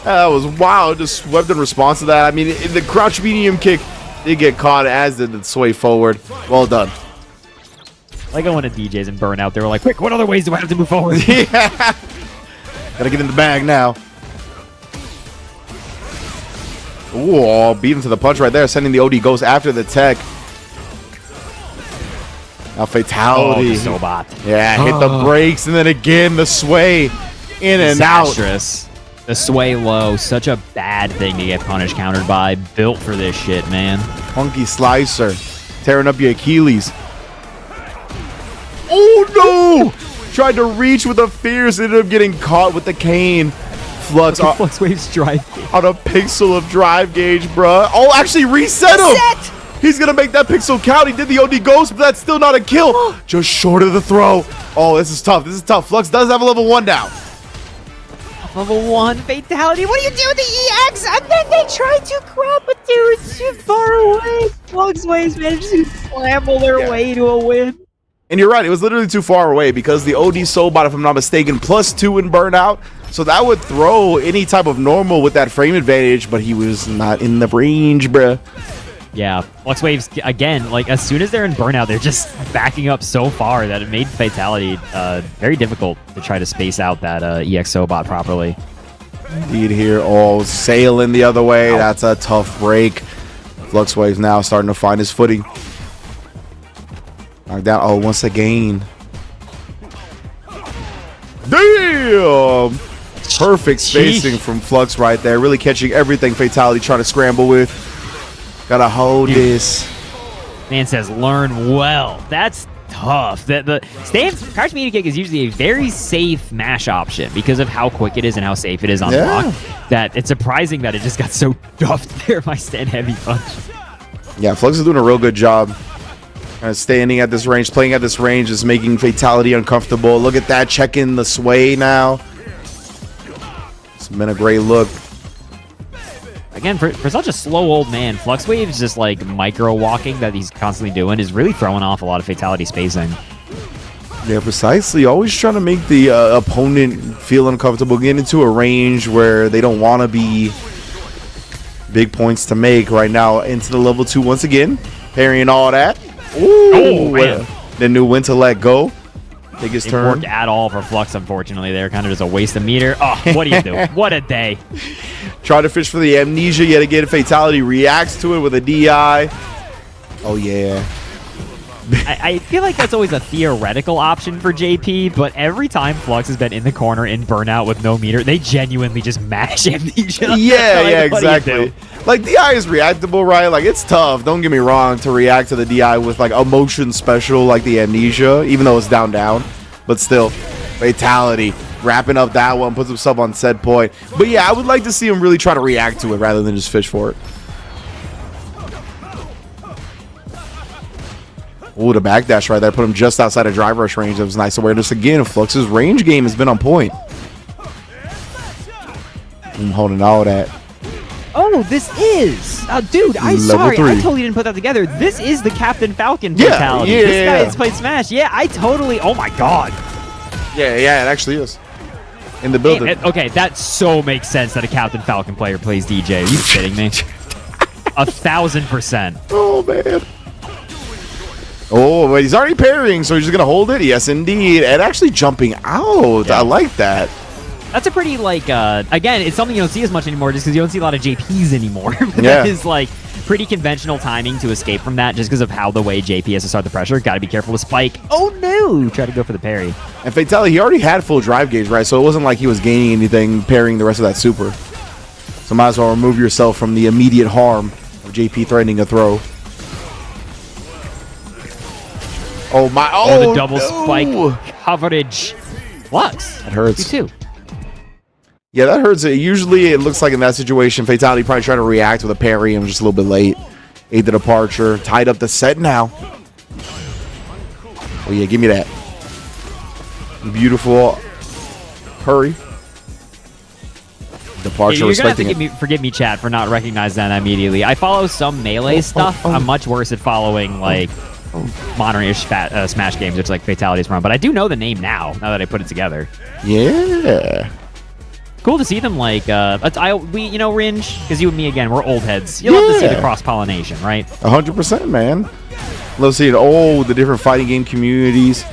That was wild. Just swept in response to that. I mean, the crouch medium kick did get caught, as did the sway forward. Well done. Like I wanted DJs and Burnout. They were like, quick, what other ways do I have to move forward? Yeah. Gotta get in the bag now. Ooh, beat him to the punch right there, sending the OD Ghost after the tech. Now fatality. Oh, Sobot. Yeah, hit the brakes, and then again the sway in and out. The sway low, such a bad thing to get punish countered by. Built for this shit, man. Funky slicer, tearing up your Achilles. Oh no! Tried to reach with a fierce, ended up getting caught with the cane. FluxWaves drive on a pixel of drive gauge, bruh. Oh, actually reset him. He's gonna make that pixel count. He did the OD Ghost, but that's still not a kill. Just short of the throw. Oh, this is tough. This is tough. Flux does have a level 1 now. Level 1 fatality. What do you do with the EX? And then they try to grab it, dude. It's too far away. FluxWaves managed to scramble their way to a win. And you're right, it was literally too far away because the OD Soulbot, if I'm not mistaken, +2 in burnout. So that would throw any type of normal with that frame advantage, but he was not in the range, bruh. Yeah, FluxWaves, again, like as soon as they're in burnout, they're just backing up so far that it made fatality very difficult to try to space out that EX Soulbot properly. Indeed here, all sailing the other way. That's a tough break. FluxWaves now starting to find his footing. Knocked down. Oh, once again. Damn! Perfect spacing from Flux right there. Really catching everything fatality trying to scramble with. Gotta hold this. Man says learn well. That's tough. The crouch medium kick is usually a very safe mash option because of how quick it is and how safe it is on block. That it's surprising that it just got so duffed there by stand heavy punch. Yeah, Flux is doing a real good job. Standing at this range, playing at this range is making fatality uncomfortable. Look at that, checking the sway now. It's been a great look. Again, for such a slow old man, FluxWaves just like micro walking that he's constantly doing is really throwing off a lot of fatality spacing. Yeah, precisely. Always trying to make the opponent feel uncomfortable, get into a range where they don't want to be. Big points to make right now into the level 2 once again. Parrying all that. Ooh, oh, man. Then knew when to let go. Take his turn. Worked at all for Flux, unfortunately. There, kind of just a waste of meter. Oh, what do you do? What a day. Try to fish for the amnesia yet again. Fatality reacts to it with a DI. Oh, yeah. I feel like that's always a theoretical option for JP, but every time Flux has been in the corner in burnout with no meter, they genuinely just mash amnesia. Yeah, yeah, exactly. Like, DI is reactable, right? Like, it's tough, don't get me wrong, to react to the DI with, like, a motion special like the amnesia, even though it's down. But still, fatality. Wrapping up that one, puts himself on set point. But yeah, I would like to see him really try to react to it rather than just fish for it. Ooh, the backdash right there put him just outside of drive rush range. That was nice awareness again. Flux's range game has been on point. I'm holding all that. Oh, this is. Dude, I'm sorry. I totally didn't put that together. This is the Captain Falcon fatality. Yeah, this guy has played Smash. Yeah, I totally. Oh my god. Yeah, it actually is. In the building. Okay, that so makes sense that a Captain Falcon player plays DJ. Are you kidding me? 1000%. Oh, man. Oh, but he's already parrying, so he's just going to hold it? Yes, indeed. And actually jumping out. Yeah. I like that. That's a pretty, like, again, it's something you don't see as much anymore just because you don't see a lot of JPs anymore. Yeah. That is, like, pretty conventional timing to escape from that just because of how the way JP has to start the pressure. Got to be careful with Spike. Oh, no! Try to go for the parry. And Fatality, he already had full drive gauge, right? So it wasn't like he was gaining anything parrying the rest of that super. So might as well remove yourself from the immediate harm of JP threatening a throw. Oh, my. Oh, the double spike coverage. Lux. That hurts. You too. Yeah, that hurts. Usually it looks like in that situation, Fatality probably trying to react with a parry and was just a little bit late. Ate the departure. Tied up the set now. Oh, yeah, give me that. Beautiful hurry. Departure, You're gonna have respecting to forgive me, chat, for not recognizing that immediately. I follow some melee stuff. I'm much worse at following, like, modern-ish Smash games, which like Fatality's from. But I do know the name now that I put it together. Yeah. Cool to see them, like, we, you know, Ringe, because you and me, again, we're old heads. You love to see the cross-pollination, right? 100%, man. Love seeing, the different fighting game communities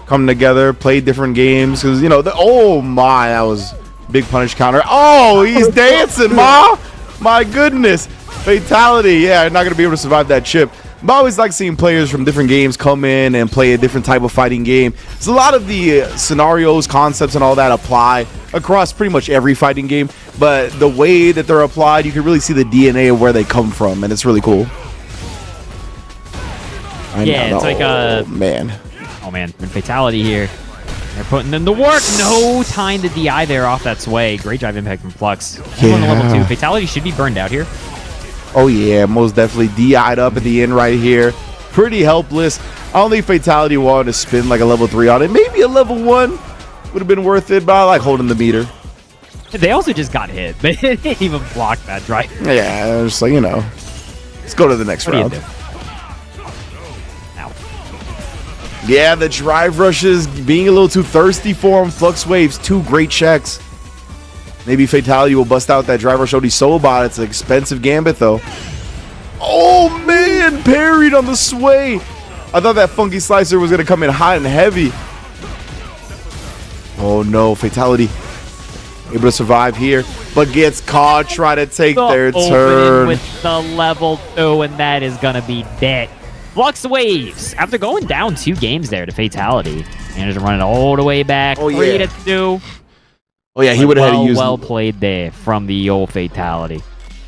come together, play different games. Because, you know, oh, my, that was big punish counter. Oh, he's dancing, ma. My goodness. Fatality. Yeah, not going to be able to survive that chip. But I always like seeing players from different games come in and play a different type of fighting game. So a lot of the scenarios, concepts, and all that apply across pretty much every fighting game. But the way that they're applied, you can really see the DNA of where they come from, and it's really cool. It's like man. Oh man, Fatality here. They're putting in the work. No time to DI there off that sway. Great drive impact from Flux. Going to level 2. Fatality should be burned out here. Oh yeah, most definitely DI'd up at the end right here. Pretty helpless. I don't think Fatality wanted to spin like a level 3 on it. Maybe a level 1 would have been worth it, but I like holding the meter. They also just got hit. They didn't even block that drive. Yeah, just like, you know. Let's go to the next round. Yeah, the drive rushes being a little too thirsty for him. Flux Waves, 2 great checks. Maybe Fatality will bust out that drive rush OD Sobot. It's an expensive gambit, though. Oh, man, parried on the sway. I thought that Funky Slicer was going to come in hot and heavy. Oh, no, Fatality able to survive here, but gets caught trying to take their turn. With the level 2, and that is going to be dead. Flux Waves, after going down 2 games there to Fatality, managed to run it all the way back. 3-2. Oh, yeah, he would have had to use... Well played there from the old Fatality.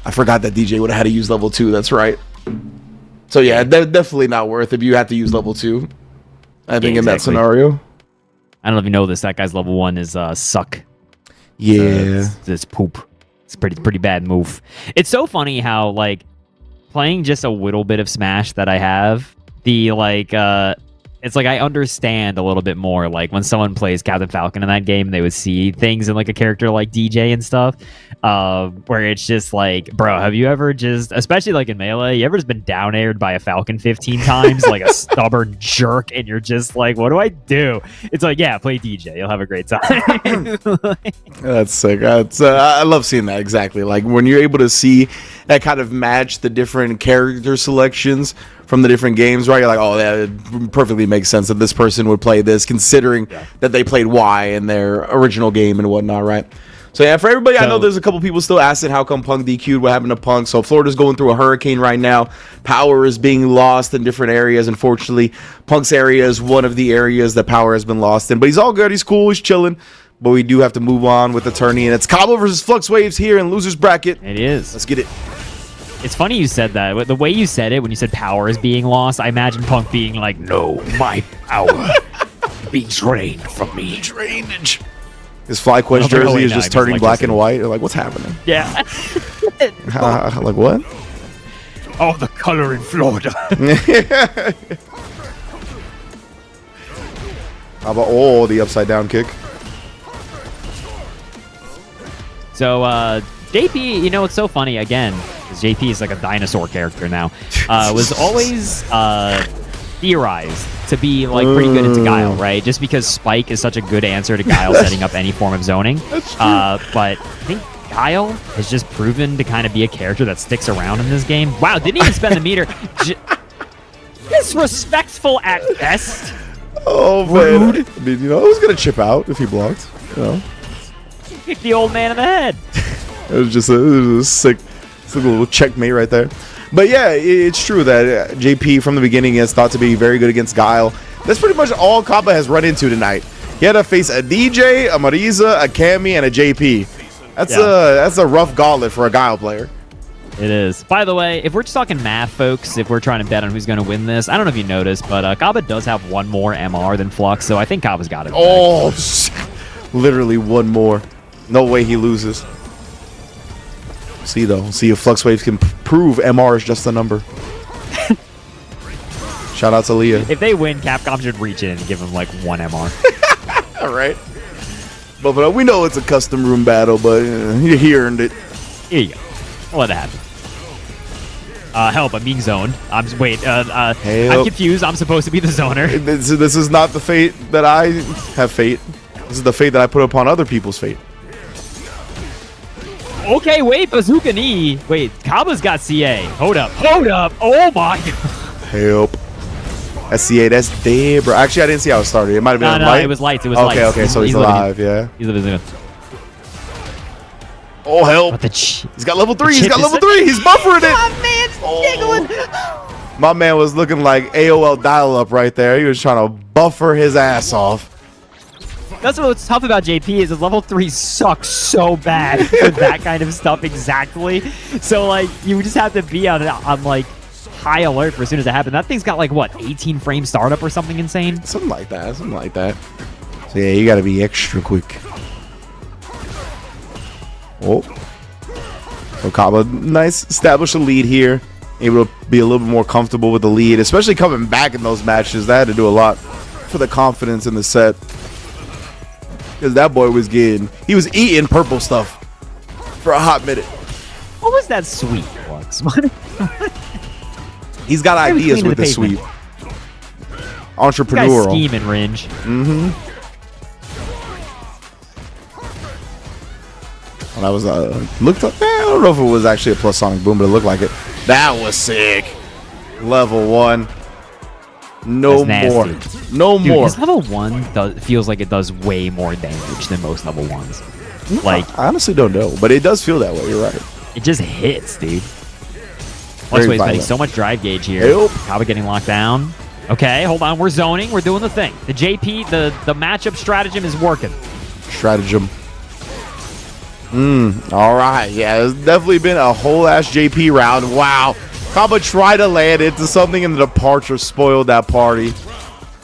I forgot that DJ would have had to use level 2. That's right. So, yeah, definitely not worth it if you have to use level 2. I think in that scenario. I don't know if you know this. That guy's level 1 is suck. Yeah. It's poop. It's pretty bad move. It's so funny how, like, playing just a little bit of Smash that I have, the, like, it's like I understand a little bit more, like when someone plays Captain Falcon in that game, they would see things in like a character like DJ and stuff, where it's just like, bro, have you ever just, especially like in Melee, you ever just been down aired by a Falcon 15 times, like a stubborn jerk, and you're just like, what do I do? It's like, yeah, play DJ, you'll have a great time. That's sick. I love seeing that, exactly. Like when you're able to see that kind of match the different character selections from the different games, right? You're like, oh, that perfectly makes sense that this person would play this, considering that they played Y in their original game and whatnot, right? So yeah, for everybody, I know there's a couple people still asking how come Punk DQ'd, what happened to Punk. So Florida's going through a hurricane right now. Power is being lost in different areas. Unfortunately, Punk's area is one of the areas that power has been lost in. But he's all good. He's cool. He's chilling. But we do have to move on with the tourney. And it's Cabo versus Flux Waves here in Loser's Bracket. It is. Let's get it. It's funny you said that. The way you said it, when you said power is being lost, I imagine Punk being like, no, my power be drained from me. Drainage. His FlyQuest jersey is just turning black and white. You're like, what's happening? Yeah. Like, what? Oh, the color in Florida. How about, the upside down kick? So, JP, you know, it's so funny, again, because JP is like a dinosaur character now, was always theorized to be like pretty good into Guile, right? Just because Spike is such a good answer to Guile setting up any form of zoning. But I think Guile has just proven to kind of be a character that sticks around in this game. Wow, didn't even spend the meter. Disrespectful at best. Oh, man. I mean, you know, I was going to chip out if he blocked, you know. Kick the old man in the head. It was just a sick little checkmate right there. But yeah, it's true that JP from the beginning is thought to be very good against Guile. That's pretty much all Kaba has run into tonight. He had to face a DJ, a Marisa, a Cammy, and a JP. That's a rough gauntlet for a Guile player. It is. By the way, if we're just talking math, folks, if we're trying to bet on who's going to win this, I don't know if you noticed, but Kaba does have one more MR than Flux, so I think Kaba's got it. Oh, literally one more. No way he loses. See, though. See if Flux Waves can prove MR is just a number. Shout out to Leah. If they win, Capcom should reach in and give him like one MR. All right. But we know it's a custom room battle, but he earned it. Here you go. I'll let it happen. Help, I'm being zoned. I'm confused. I'm supposed to be the zoner. This is not the fate that I have fate. This is the fate that I put upon other people's fate. Okay, wait, Bazooka Knee. Wait, Kaba's got CA. Hold up. Oh my god. Help. That's CA, that's dead, bro. Actually, I didn't see how it started. It might have been light. It was lights. It was lights. Okay, so he's alive, yeah. He's living. Oh, help. He's got level 3. He's got level 3. He's buffering it. My man's giggling. My man was looking like AOL dial-up right there. He was trying to buffer his ass off. That's what's tough about JP is his level 3 sucks so bad for that kind of stuff exactly. So, like, you just have to be on like, high alert for as soon as it happens. That thing's got, like, what, 18 frame startup or something insane? Something like that. So, yeah, you got to be extra quick. Oh, so Kaba, nice, establish a lead here. Able to be a little bit more comfortable with the lead, especially coming back in those matches. That had to do a lot for the confidence in the set. Because that boy was he was eating purple stuff for a hot minute. What was that sweep, Flux? He's got ideas with the sweep. Entrepreneurial. Scheme and range. Mm-hmm. Well, that was looked up. I don't know if it was actually a plus sonic boom, but it looked like it. That was sick. Level 1. No more. No more. This level 1 feels like it does way more damage than most level 1s. Like, I honestly don't know, but it does feel that way. You're right. It just hits, dude. Flux Wave's getting so much drive gauge here. Kaba getting locked down. Okay, hold on. We're zoning. We're doing the thing. The JP, the matchup stratagem is working. Stratagem. All right. Yeah, there's definitely been a whole ass JP round. Wow. Kaba tried to land into something and the departure spoiled that party.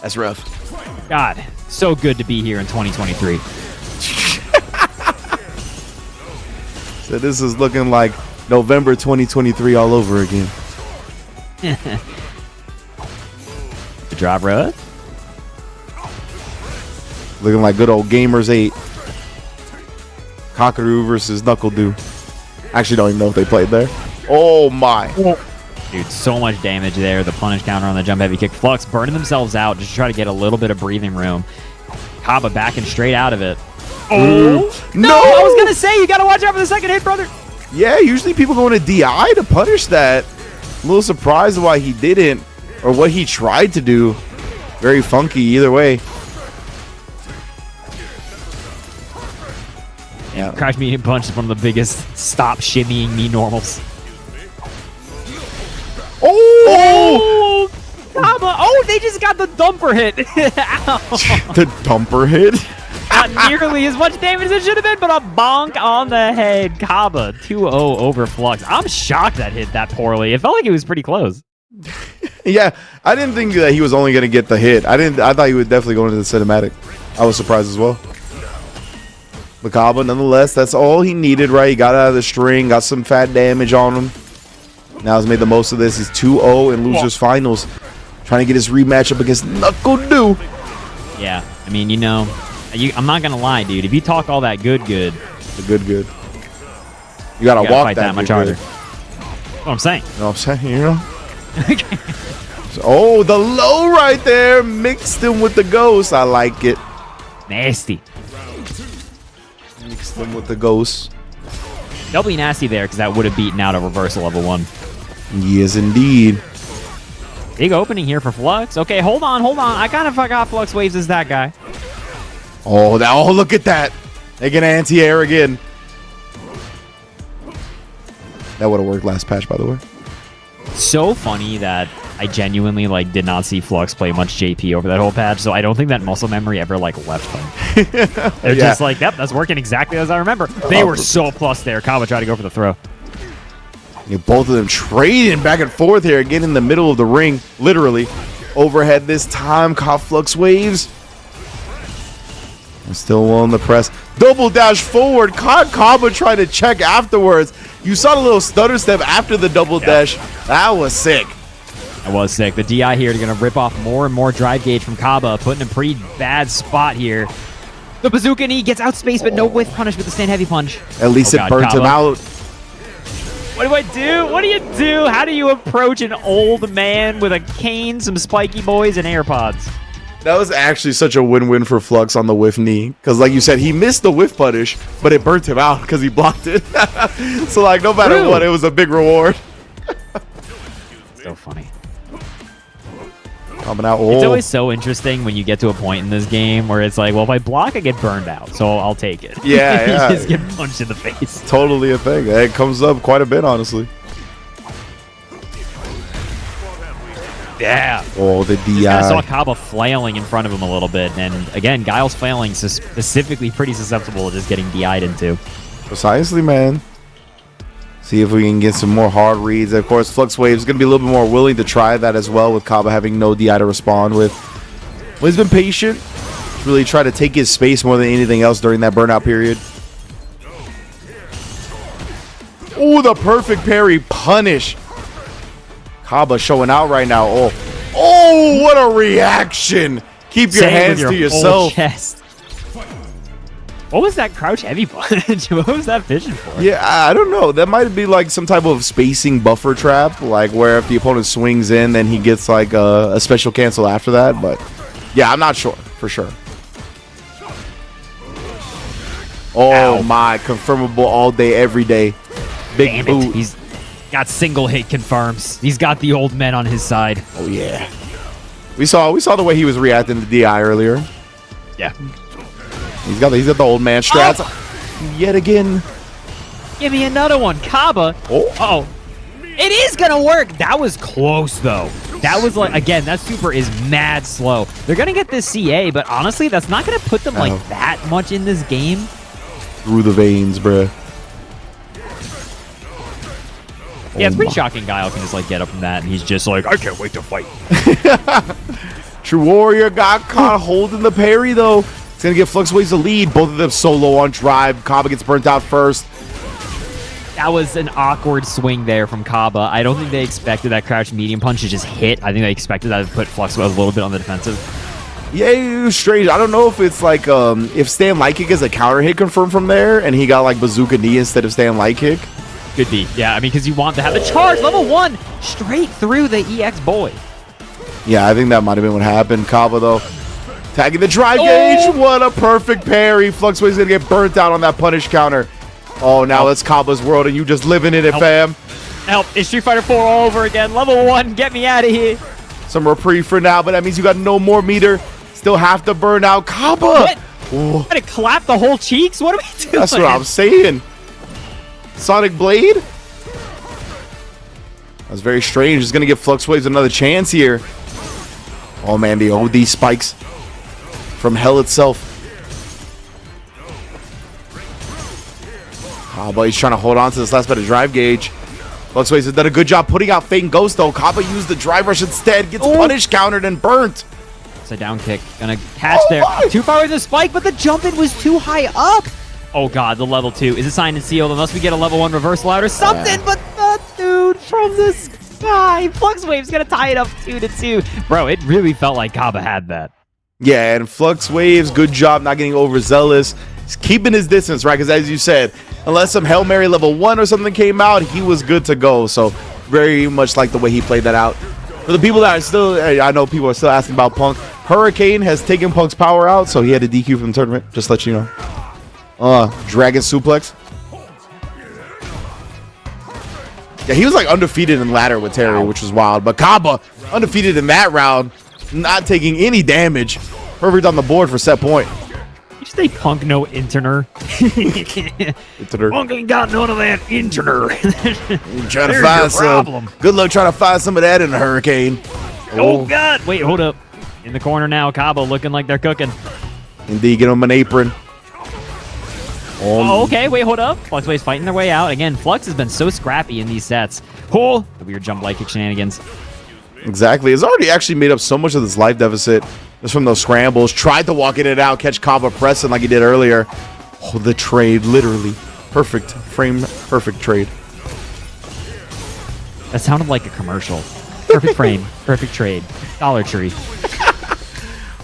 That's rough. God, so good to be here in 2023. So this is looking like November 2023 all over again. The drop run. Looking like good old Gamers 8. Cockaroo versus Knuckle-Doo. Actually, don't even know if they played there. Oh my. Dude, so much damage there. The punish counter on the jump heavy kick. Flux burning themselves out just to try to get a little bit of breathing room. Kaba backing straight out of it. Oh! No! I was going to say, you got to watch out for the second hit, brother. Yeah, usually people go into DI to punish that. I'm a little surprised why he didn't, or what he tried to do. Very funky either way. Yeah, Crash Medium Punch is one of the biggest stop shimmying me normals. Oh! Kaba! Oh, they just got the dumper hit. The dumper hit? Not nearly as much damage as it should have been, but a bonk on the head. Kaba 2-0 over Flux. I'm shocked that hit that poorly. It felt like it was pretty close. Yeah, I didn't think that he was only going to get the hit. I thought he would definitely go into the cinematic. I was surprised as well. But Kaba, nonetheless, that's all he needed, right? He got out of the string, got some fat damage on him. Now he's made the most of this. He's 2-0 in losers finals. Trying to get his rematch up against Knuckle-Doo. Yeah, I mean, you know, I'm not going to lie, dude. If you talk all that good. The good. You got to walk fight that much harder. That's what I'm saying. You know what I'm saying? You know? So, oh, the low right there. Mixed him with the ghost. I like it. Nasty. Mixed him with the ghost. Doubly nasty there because that would have beaten out a reversal level 1. Yes, indeed. Big opening here for Flux. Okay, hold on. I kind of forgot Flux Waves is that guy. Oh, look at that. Making anti-air again. That would have worked last patch, by the way. So funny that I genuinely like did not see Flux play much JP over that whole patch, so I don't think that muscle memory ever like left them. They're just like, yep, that's working exactly as I remember. They were so plus there. Kaba tried to go for the throw. Yeah, both of them trading back and forth here, again in the middle of the ring, literally. Overhead this time, caught Flux Waves. And still willing to press. Double dash forward, caught Kaba trying to check afterwards. You saw the little stutter step after the double dash. That was sick. That was sick. The DI here is going to rip off more and more drive gauge from Kaba, putting in a pretty bad spot here. The bazooka knee gets outspaced, but no whiff punish with the stand heavy punch. At least it burnt him out. What do I do? What do you do? How do you approach an old man with a cane, some spiky boys, and AirPods? That was actually such a win-win for Flux on the whiff knee. Because like you said, he missed the whiff punish, but it burnt him out because he blocked it. So like no matter what, it was a big reward. So funny. Coming out. It's always so interesting when you get to a point in this game where it's like, well, if I block, I get burned out, so I'll take it. Yeah, yeah. You just get punched in the face. Totally a thing. It comes up quite a bit, honestly. Yeah. Oh, the DI. Just kind of saw Kaba flailing in front of him a little bit, and again, Guile's flailing specifically pretty susceptible to just getting DI'd into. Precisely, man. See if we can get some more hard reads. Of course, Flux Wave is going to be a little bit more willing to try that as well, with Kaba having no DI to respond with. Well, he's been patient. Really try to take his space more than anything else during that burnout period. Oh, the perfect parry punish. Kaba showing out right now. Oh, what a reaction. Keep your hands to yourself. Chest. What was that crouch heavy punch? What was that vision for? Yeah, I don't know. That might be like some type of spacing buffer trap, like where if the opponent swings in, then he gets like a special cancel after that. But yeah, I'm not sure for sure. Oh Ow. My, confirmable all day, every day. Big boot. He's got single hit confirms. He's got the old men on his side. Oh yeah. We saw the way he was reacting to DI earlier. Yeah. He's got the old man strats. Oh. Yet again. Give me another one, Kaba. Oh, it is gonna work. That was close though. That was like, again, that super is mad slow. They're gonna get this CA, but honestly, that's not gonna put them like that much in this game. Through the veins, bruh. Yeah, it's pretty shocking. Guile can just like get up from that, and he's just like, I can't wait to fight. True Warrior got caught holding the parry though. It's gonna give Flux Waves the lead. Both of them solo on drive. Kaba gets burnt out first. That was an awkward swing there from Kaba. I don't think they expected that crouch medium punch to just hit. I think they expected that to put Flux Waves a little bit on the defensive. Yeah, it was strange. I don't know if it's like if stand light kick is a counter hit confirmed from there, and he got like bazooka knee instead of stand light kick. Could be. Yeah, I mean, because you want to have the charge level 1 straight through the EX boy. Yeah, I think that might have been what happened. Kaba though. Tagging the drive gauge. What a perfect parry. Flux Wave's gonna get burnt out on that punish counter. Oh, now it's Kaba's world and you just living in it, fam. Help. It's Street Fighter 4 all over again. Level 1. Get me out of here. Some reprieve for now, but that means you got no more meter. Still have to burn out. Kaba. What? Gotta clap the whole cheeks? What are we doing? That's what I'm saying. Sonic Blade. That's very strange. It's gonna give Flux Waves another chance here. Oh man, the OD spikes from hell itself. Kaba, he's trying to hold on to this last bit of drive gauge. Flux Waves has done a good job putting out Fate and Ghost though. Kaba used the drive rush instead, gets punished, countered, and burnt. It's a down kick. Gonna catch there. Too far with the spike, but the jump in was too high up. Oh god, the level 2. Is it signed and sealed unless we get a level 1 reversal out or something? But the dude from the sky. Flux Wave's gonna tie it up 2-2. Bro, it really felt like Kaba had that. Yeah, and Flux Waves, good job not getting overzealous. He's keeping his distance, right? Because as you said, unless some Hail Mary level 1 or something came out, he was good to go. So very much like the way he played that out. For the people that are still, I know people are still asking about Punk. Hurricane has taken Punk's power out, so he had to DQ from the tournament. Just to let you know. Dragon suplex. Yeah, he was like undefeated in ladder with Terry, which was wild. But Kaba, undefeated in that round, not taking any damage. Perfect on the board for set point. Say Punk no interner. Punk ain't got none of that interner. Trying to find some. Good luck trying to find some of that in a hurricane. Oh God! Wait, hold up. In the corner now, Cabo looking like they're cooking. Indeed, get him an apron. Oh, okay, wait, hold up. FluxWave's fighting their way out. Again, Flux has been so scrappy in these sets. Oh, the weird jump light kick shenanigans. Exactly. It's already actually made up so much of this life deficit just from those scrambles. Tried to walk in and out, catch Cabo pressing like he did earlier. Oh, the trade, literally. Perfect frame, perfect trade. That sounded like a commercial. Perfect frame, perfect trade. Dollar Tree.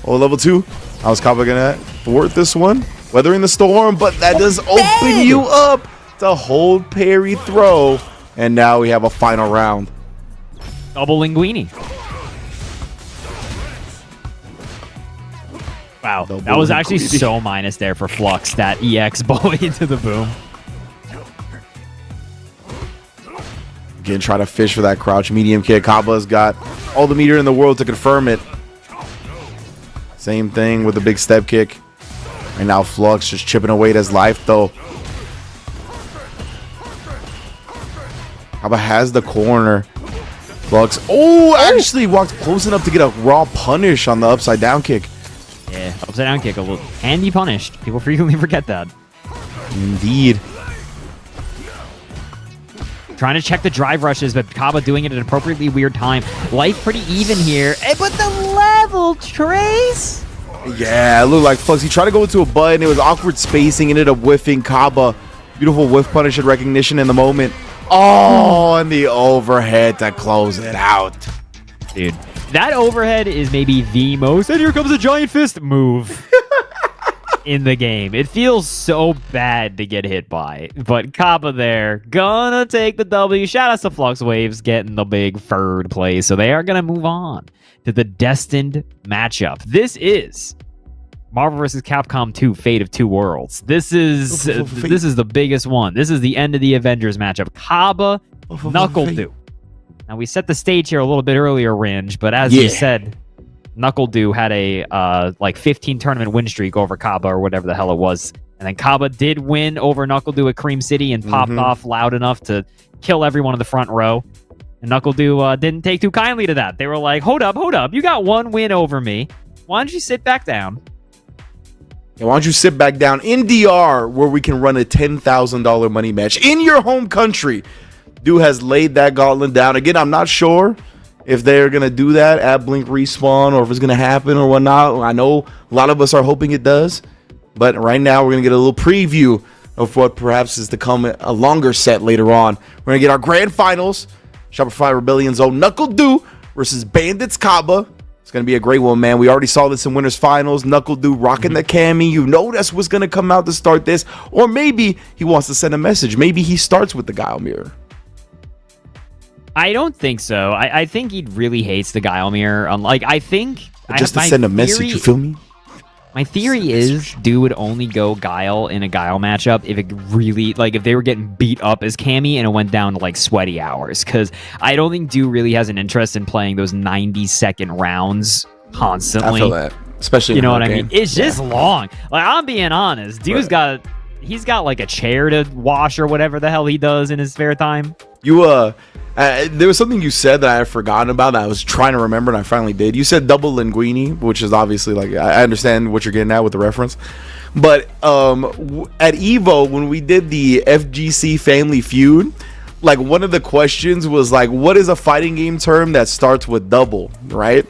Oh, level 2. How's Cabo gonna thwart this one? Weathering the storm, but that does open you up to hold parry throw. And now we have a final round. Double Linguini. Wow, that was actually so minus there for Flux, that EX boy into the boom. Again, try to fish for that crouch medium kick. Cabo's got all the meter in the world to confirm it. Same thing with the big step kick. Right now, Flux just chipping away at his life, though. Cabo has the corner. Flux, actually walked close enough to get a raw punish on the upside down kick. Yeah, upside down kick can be punished. People frequently forget that. Indeed. Trying to check the drive rushes, but Cabo doing it at an appropriately weird time. Life pretty even here. But the level trace? Yeah, it looked like Flux. He tried to go into a button. It was awkward spacing. Ended up whiffing Cabo. Beautiful whiff punish and recognition in the moment. Oh, and the overhead to close it out. Dude, that overhead is maybe the most, and here comes a giant fist move in the game. It feels so bad to get hit by, but Cabo there, gonna take the W. Shout out to Flux Waves getting the big third place, so they are gonna move on to the destined matchup. This is Marvel vs. Capcom 2, Fate of Two Worlds. This is the biggest one. This is the end of the Avengers matchup. Cabo, NACL. Now, we set the stage here a little bit earlier, Ringe, but as you said, NACL had a like 15 tournament win streak over Cabo or whatever the hell it was. And then Cabo did win over NACL at Cream City and popped off loud enough to kill everyone in the front row. And NACL didn't take too kindly to that. They were like, hold up. You got one win over me. Why don't you sit back down? Yeah, why don't you sit back down in DR where we can run a $10,000 money match in your home country? Dude has laid that gauntlet down. Again, I'm not sure if they're going to do that at Blink Respawn or if it's going to happen or whatnot. I know a lot of us are hoping it does. But right now, we're going to get a little preview of what perhaps is to come a longer set later on. We're going to get our grand finals. Shopify Rebellion's own NACL versus Bandits Cabo. It's going to be a great one, man. We already saw this in Winners Finals. NACL rocking the cami. You know that's what's going to come out to start this. Or maybe he wants to send a message. Maybe he starts with the Guile Mirror. I don't think so. I think he really hates the Guile Mirror. I think... Just to send a message, you feel me? My theory is Dude would only go Guile in a Guile matchup if it really, if they were getting beat up as Cammy and it went down to sweaty hours. Because I don't think Dude really has an interest in playing those 90-second rounds constantly. I feel that, especially you know what I mean. It's just long. I'm being honest. Dude's got a chair to wash or whatever the hell he does in his spare time. There was something you said that I had forgotten about that I was trying to remember and I finally did. You said double linguini, which is obviously I understand what you're getting at with the reference. But at EVO, when we did the FGC Family Feud, one of the questions was what is a fighting game term that starts with double, right?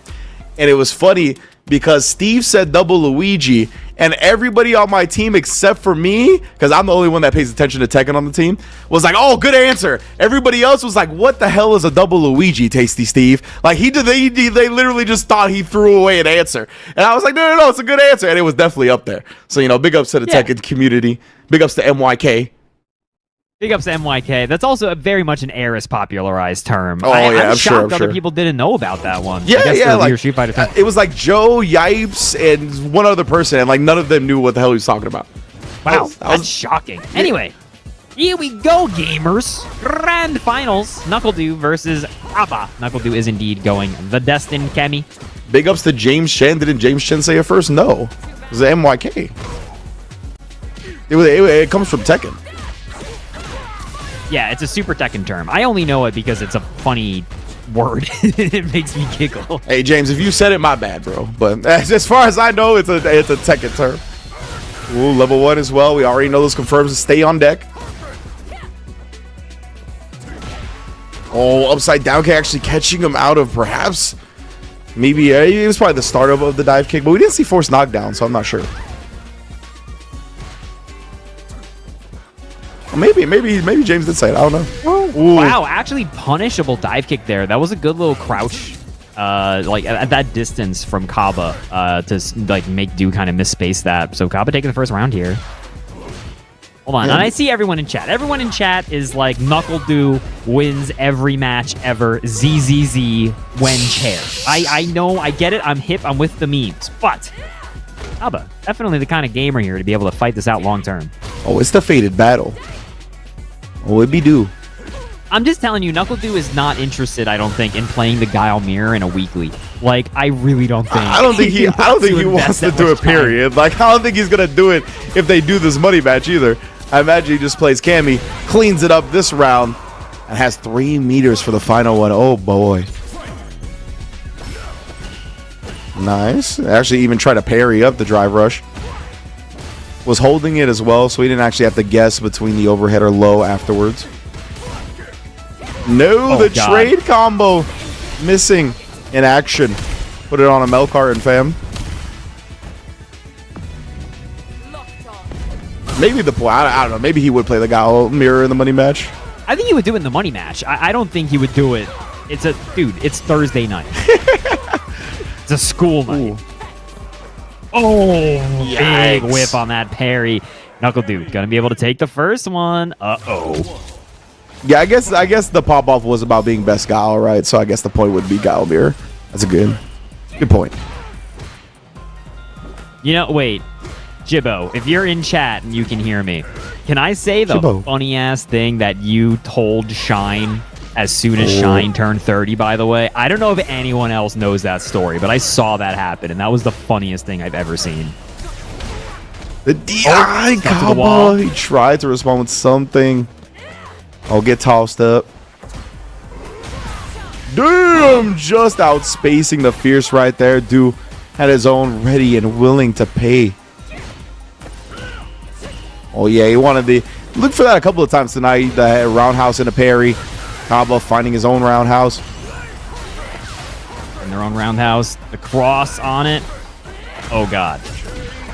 And it was funny because Steve said double Luigi, and everybody on my team except for me, because I'm the only one that pays attention to Tekken on the team, was like, oh, good answer. Everybody else was like, what the hell is a double Luigi, Tasty Steve? They literally just thought he threw away an answer. And I was like, no, it's a good answer. And it was definitely up there. So, big ups to the Tekken community. Big ups to MYK. Big ups to MYK. That's also very much an Eris popularized term. I'm shocked sure. Other people didn't know about that one. Yeah. It was Joe, Yipes, and one other person, and none of them knew what the hell he was talking about. Wow, that's shocking. Anyway, here we go, gamers. Grand finals. NACL versus Cabo. NACL is indeed going the destined Kemi. Big ups to James Chen. Didn't James Chen say it first? No. It was MYK. It comes from Tekken. Yeah, it's a super Tekken term. I only know it because it's a funny word. It makes me giggle. Hey James, if you said it, my bad, bro. But as far as I know, it's a Tekken term. Ooh, level 1 as well. We already know those confirms to stay on deck. Oh, upside down kick actually catching him out of perhaps. Maybe it was probably the start of the dive kick, but we didn't see forced knockdown, so I'm not sure. Maybe James did say it. I don't know. Ooh. Wow, actually punishable dive kick there. That was a good little crouch, like at that distance from Kaba to like make do kind of misspace that. So Kaba taking the first round here. Hold on, and I see everyone in chat. Everyone in chat is like NACL wins every match ever. ZZZ when chair. I know, I get it. I'm hip. I'm with the memes, but Kaba definitely the kind of gamer here to be able to fight this out long term. Oh, it's the fated battle. Oh, it be do. I'm just telling you, NACL is not interested, I don't think, in playing the Guile Mirror in a weekly. Like, I really don't think. I don't think he wants to do it. Period. Like, I don't think he's gonna do it if they do this money match either. I imagine he just plays Cammy, cleans it up this round, and has 3 meters for the final one. Oh boy. Nice. Actually, even try to parry up the drive rush. Was holding it as well, so he didn't actually have to guess between the overhead or low afterwards. No, the trade combo missing in action. Put it on a Melkart, fam. Maybe I don't know. Maybe he would play the Guile Mirror in the money match. I think he would do it in the money match. I don't think he would do it. It's Thursday night. It's a school night. Ooh. Oh, yikes. Big whip on that parry. NACL gonna be able to take the first one. Uh-oh. Yeah, I guess the pop-off was about being best Guile, right? So I guess the point would be Guile Mirror. That's a good point. You know, wait. Jibbo, if you're in chat and you can hear me, can I say the funny-ass thing that you told Shine as soon as Shine turned 30, by the way? I don't know if anyone else knows that story, but I saw that happen, and that was the funniest thing I've ever seen. The DI combo. He tried to respond with something. I'll get tossed up. Damn, just outspacing the Fierce right there. Do had his own ready and willing to pay. Oh yeah, he wanted the look for that a couple of times tonight. The roundhouse and a parry. Kaba finding his own roundhouse. And their own roundhouse. The cross on it. Oh god.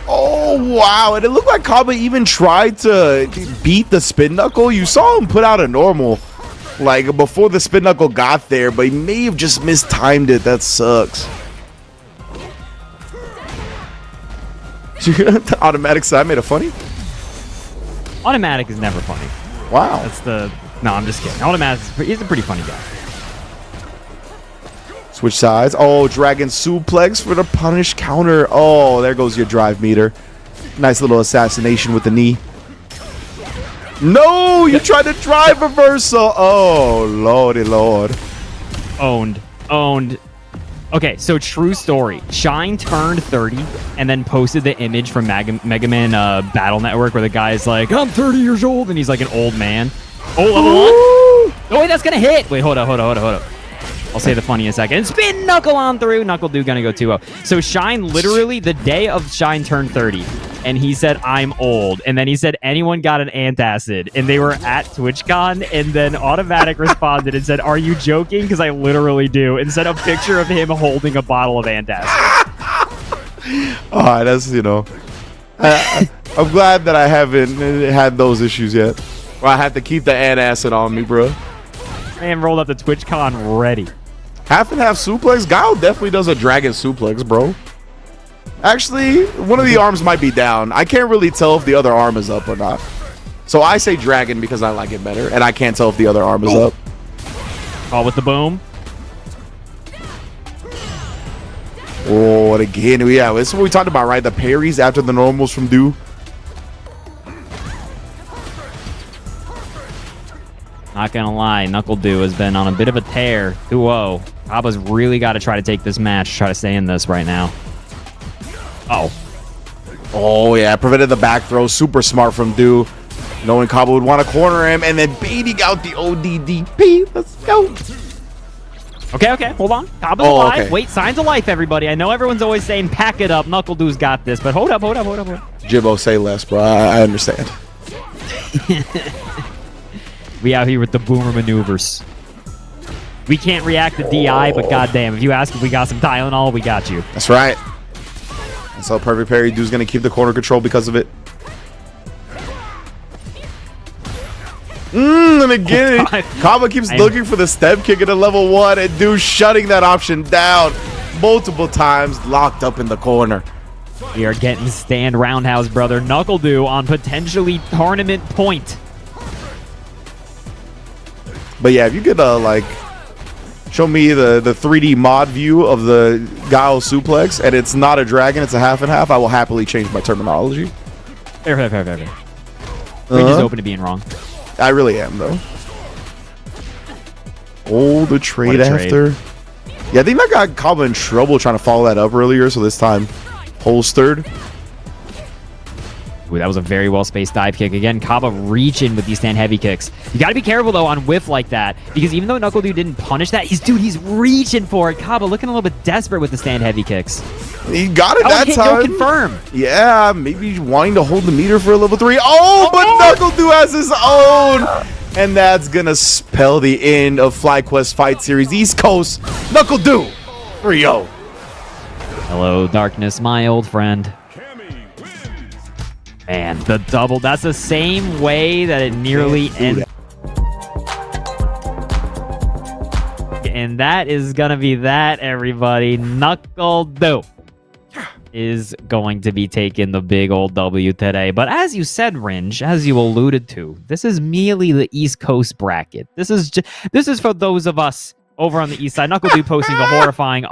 Oh wow, and it looked like Kaba even tried to beat the spin knuckle. You saw him put out a normal like before the spin knuckle got there, but he may have just mistimed it. That sucks. The automatic side made it funny. Automatic is never funny. Wow. That's the no, I'm just kidding. Automatic he's a pretty funny guy. Switch sides. Oh, Dragon suplex for the punish counter. Oh, there goes your drive meter. Nice little assassination with the knee. No, you tried to drive reversal. Oh, lordy lord. Owned. Okay, so true story. Shine turned 30 and then posted the image from Mega Man Battle Network where the guy's like, I'm 30 years old, and he's like an old man. Oh, level 1. Oh, wait, that's gonna hit. Wait, hold up. I'll say the funny in a second. And spin knuckle on through. NACL gonna go 2-0. So Shine literally the day of Shine turned 30, and he said, I'm old. And then he said, anyone got an antacid? And they were at TwitchCon, and then Automatic responded and said, are you joking? Because I literally do. And sent a picture of him holding a bottle of antacid. Alright, that's, you know. I'm glad that I haven't had those issues yet. Well, I have to keep the antacid on me, bro. Man rolled up the TwitchCon ready. Half and half suplex? Guile definitely does a dragon suplex, bro. Actually, one of the arms might be down. I can't really tell if the other arm is up or not. So I say dragon because I like it better, and I can't tell if the other arm is up. Call with the boom. Oh, and again, yeah, this is what we talked about, right? The parries after the normals from Do. Not gonna lie, NACL has been on a bit of a tear. 2-0. Kaba's really got to try to take this match, try to stay in this right now. Oh. Oh, yeah. Prevented the back throw. Super smart from Do. Knowing Cabo would want to corner him and then baiting out the ODDP. Let's go. Okay. Hold on. Cabo's alive. Okay. Wait, signs of life, everybody. I know everyone's always saying pack it up. Knuckle Doo's got this, but hold up. Jibbo, say less, bro. I understand. We out here with the boomer maneuvers. We can't react to DI, but goddamn, if you ask if we got some Tylenol, we got you. That's right. And so perfect parry. Dude's gonna keep the corner control because of it. And again, Kaba keeps looking for the step kick at a level 1, and Dude shutting that option down multiple times, locked up in the corner. We are getting stand roundhouse, brother. Knuckle Doo on potentially tournament point. But yeah, if you could like show me the 3D mod view of the Guile suplex, and it's not a dragon, it's a half and half, I will happily change my terminology. Fair. Range is open to being wrong. I really am, though. Oh, the trade after. Yeah, I think that got Kaba in trouble trying to follow that up earlier, so this time holstered. Ooh, that was a very well-spaced dive kick. Again, Kaba reaching with these stand heavy kicks. You got to be careful, though, on whiff like that, because even though Knuckle Doo didn't punish that, he's reaching for it. Kaba looking a little bit desperate with the stand heavy kicks. He got it that time. Go confirm. Yeah, maybe wanting to hold the meter for a level 3. Oh, but Knuckle Doo has his own. And that's going to spell the end of FlyQuest Fight Series East Coast. Knuckle Doo, 3-0. Hello, darkness, my old friend. Man, the double. That's the same way that it nearly ended. And that is going to be that, everybody. Knuckle Doo is going to be taking the big old W today. But as you said, Ringe, as you alluded to, this is merely the East Coast bracket. This is for those of us over on the East side. Knuckle Doo posting a horrifying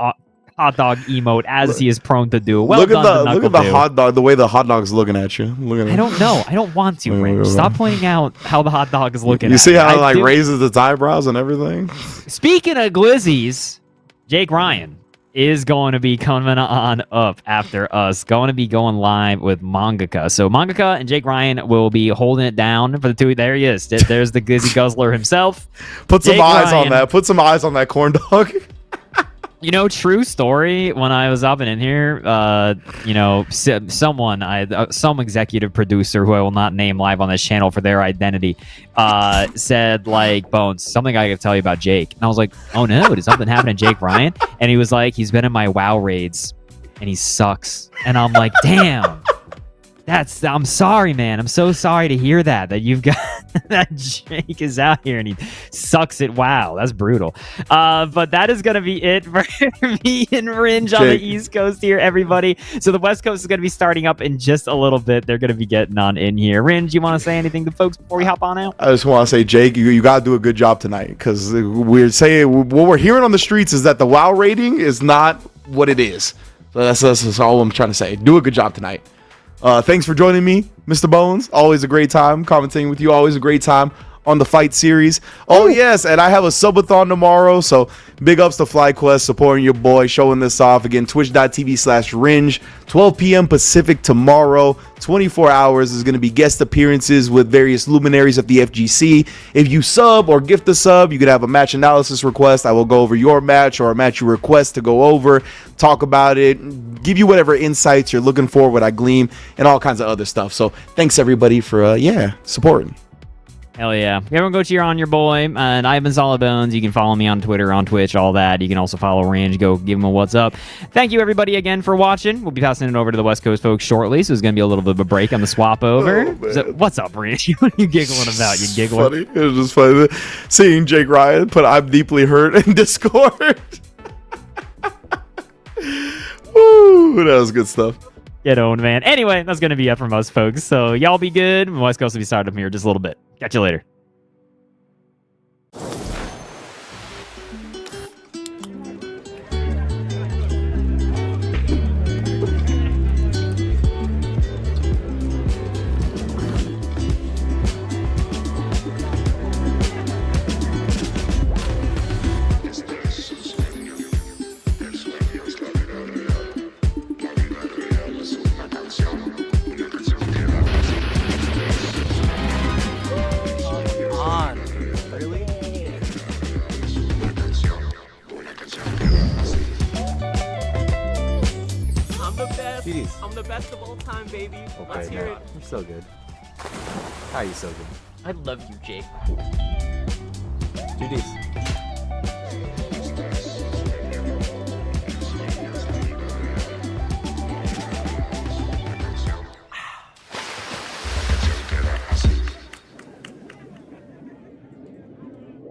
hot dog emote as he is prone to do. Well look at the hot dog, the way the hot dog's looking at you. I don't know. I don't want to, Ringe. Stop pointing out how the hot dog is looking at you. You see how it like raises its eyebrows and everything? Speaking of glizzies, Jake Ryan is going to be coming on up after us. Going to be going live with Mangaka. So Mangaka and Jake Ryan will be holding it down for the two. There he is. There's the glizzy guzzler himself. Put some eyes on that. Put some eyes on that corn dog. You know, true story, when I was up and in here, you know, some executive producer who I will not name live on this channel for their identity, said, like, Bones, something I gotta tell you about Jake. And I was like, oh no, did something happen to Jake Ryan? And he was like, he's been in my WoW raids and he sucks. And I'm like, damn. I'm sorry, man. I'm so sorry to hear that you've got that Jake is out here and he sucks at WoW. That's brutal. But that is going to be it for me and Ringe on the East Coast here, everybody. So the West Coast is going to be starting up in just a little bit. They're going to be getting on in here. Ringe, you want to say anything to folks before we hop on out? I just want to say, Jake, you got to do a good job tonight, because we're saying what we're hearing on the streets is that the WoW rating is not what it is. So that's all I'm trying to say. Do a good job tonight. Thanks for joining me, Mr. Bones. Always a great time commentating with you. Always a great time on the Fight Series. Oh, yes, and I have a subathon tomorrow, so big ups to FlyQuest, supporting your boy, showing this off. Again, twitch.tv/Ringe, 12 p.m. Pacific tomorrow. 24 hours is going to be guest appearances with various luminaries of the FGC. If you sub or gift a sub, you could have a match analysis request. I will go over your match or a match you request to go over, talk about it, give you whatever insights you're looking for, what I glean, and all kinds of other stuff. So thanks, everybody, for, supporting. Hell yeah. Everyone go cheer on your boy. And I've been Solid Bones. You can follow me on Twitter, on Twitch, all that. You can also follow Ringe. Go give him a what's up. Thank you, everybody, again for watching. We'll be passing it over to the West Coast folks shortly, so it's going to be a little bit of a break on the swap over. What's up, Ringe? What are you giggling about? You giggling? Funny. It was just funny seeing Jake Ryan put "I'm deeply hurt" in Discord. Woo, that was good stuff. Get owned, man. Anyway, that's going to be it from us, folks. So y'all be good. West Coast will be starting up here just a little bit. Catch you later. Canción GDs. I'm the best of all time, baby. Let's Okay, hear no, it. you're so good. How are you so good? I love you, Jake. GDs.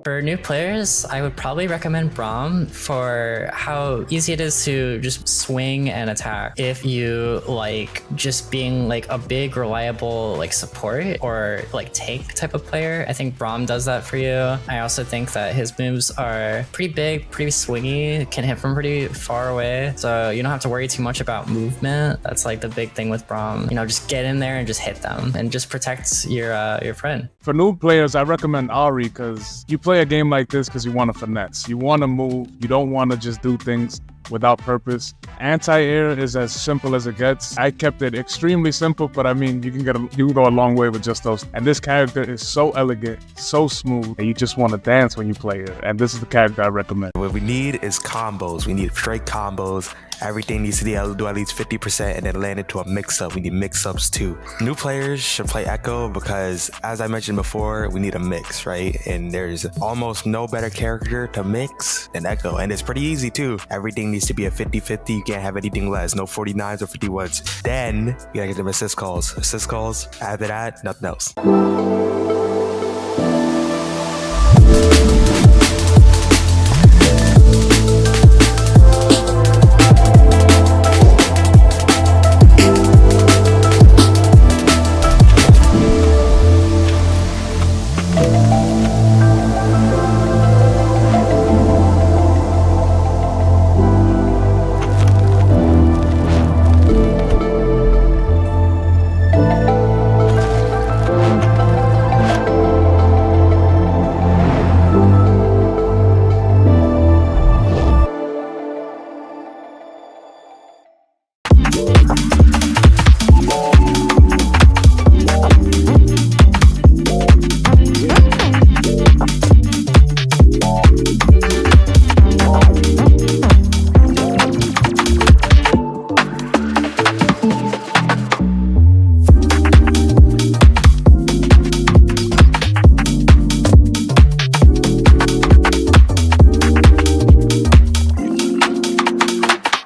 For new players, I would probably recommend Braum for how easy it is to just swing and attack. If you like just being like a big reliable like support or like tank type of player, I think Braum does that for you. I also think that his moves are pretty big, pretty swingy, can hit from pretty far away. So you don't have to worry too much about movement. That's like the big thing with Braum. You know, just get in there and just hit them and just protect your friend. For new players, I recommend Ari because you play a game like this because you want to finesse. You want to move. You don't want to just do things without purpose. Anti-air is as simple as it gets. I kept it extremely simple, but I mean, you can go a long way with just those. And this character is so elegant, so smooth, that you just want to dance when you play it. And this is the character I recommend. What we need is combos. We need straight combos. Everything needs to do at least 50% and then land into a mix-up. We need mix-ups too. New players should play Echo because, as I mentioned before, we need a mix, right? And there's almost no better character to mix than Echo. And it's pretty easy too. Everything needs to be a 50-50. You can't have anything less. No 49s or 51s. Then you gotta get them assist calls. Assist calls. After that, nothing else.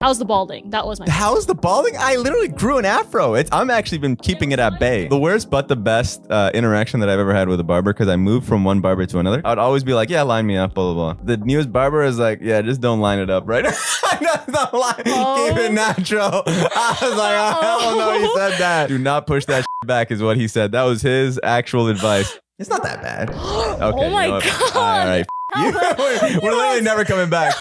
How's the balding? That was my How's the balding? I literally grew an afro. I'm actually been keeping it at bay. The worst but the best interaction that I've ever had with a barber, because I moved from one barber to another. I would always be like, yeah, line me up, blah, blah, blah. The newest barber is like, yeah, just don't line it up, right? Don't line. Keep it natural. I was like, I don't know he said that. Do not push that back is what he said. That was his actual advice. It's not that bad. Okay, Oh my God. All right. We're literally never coming back.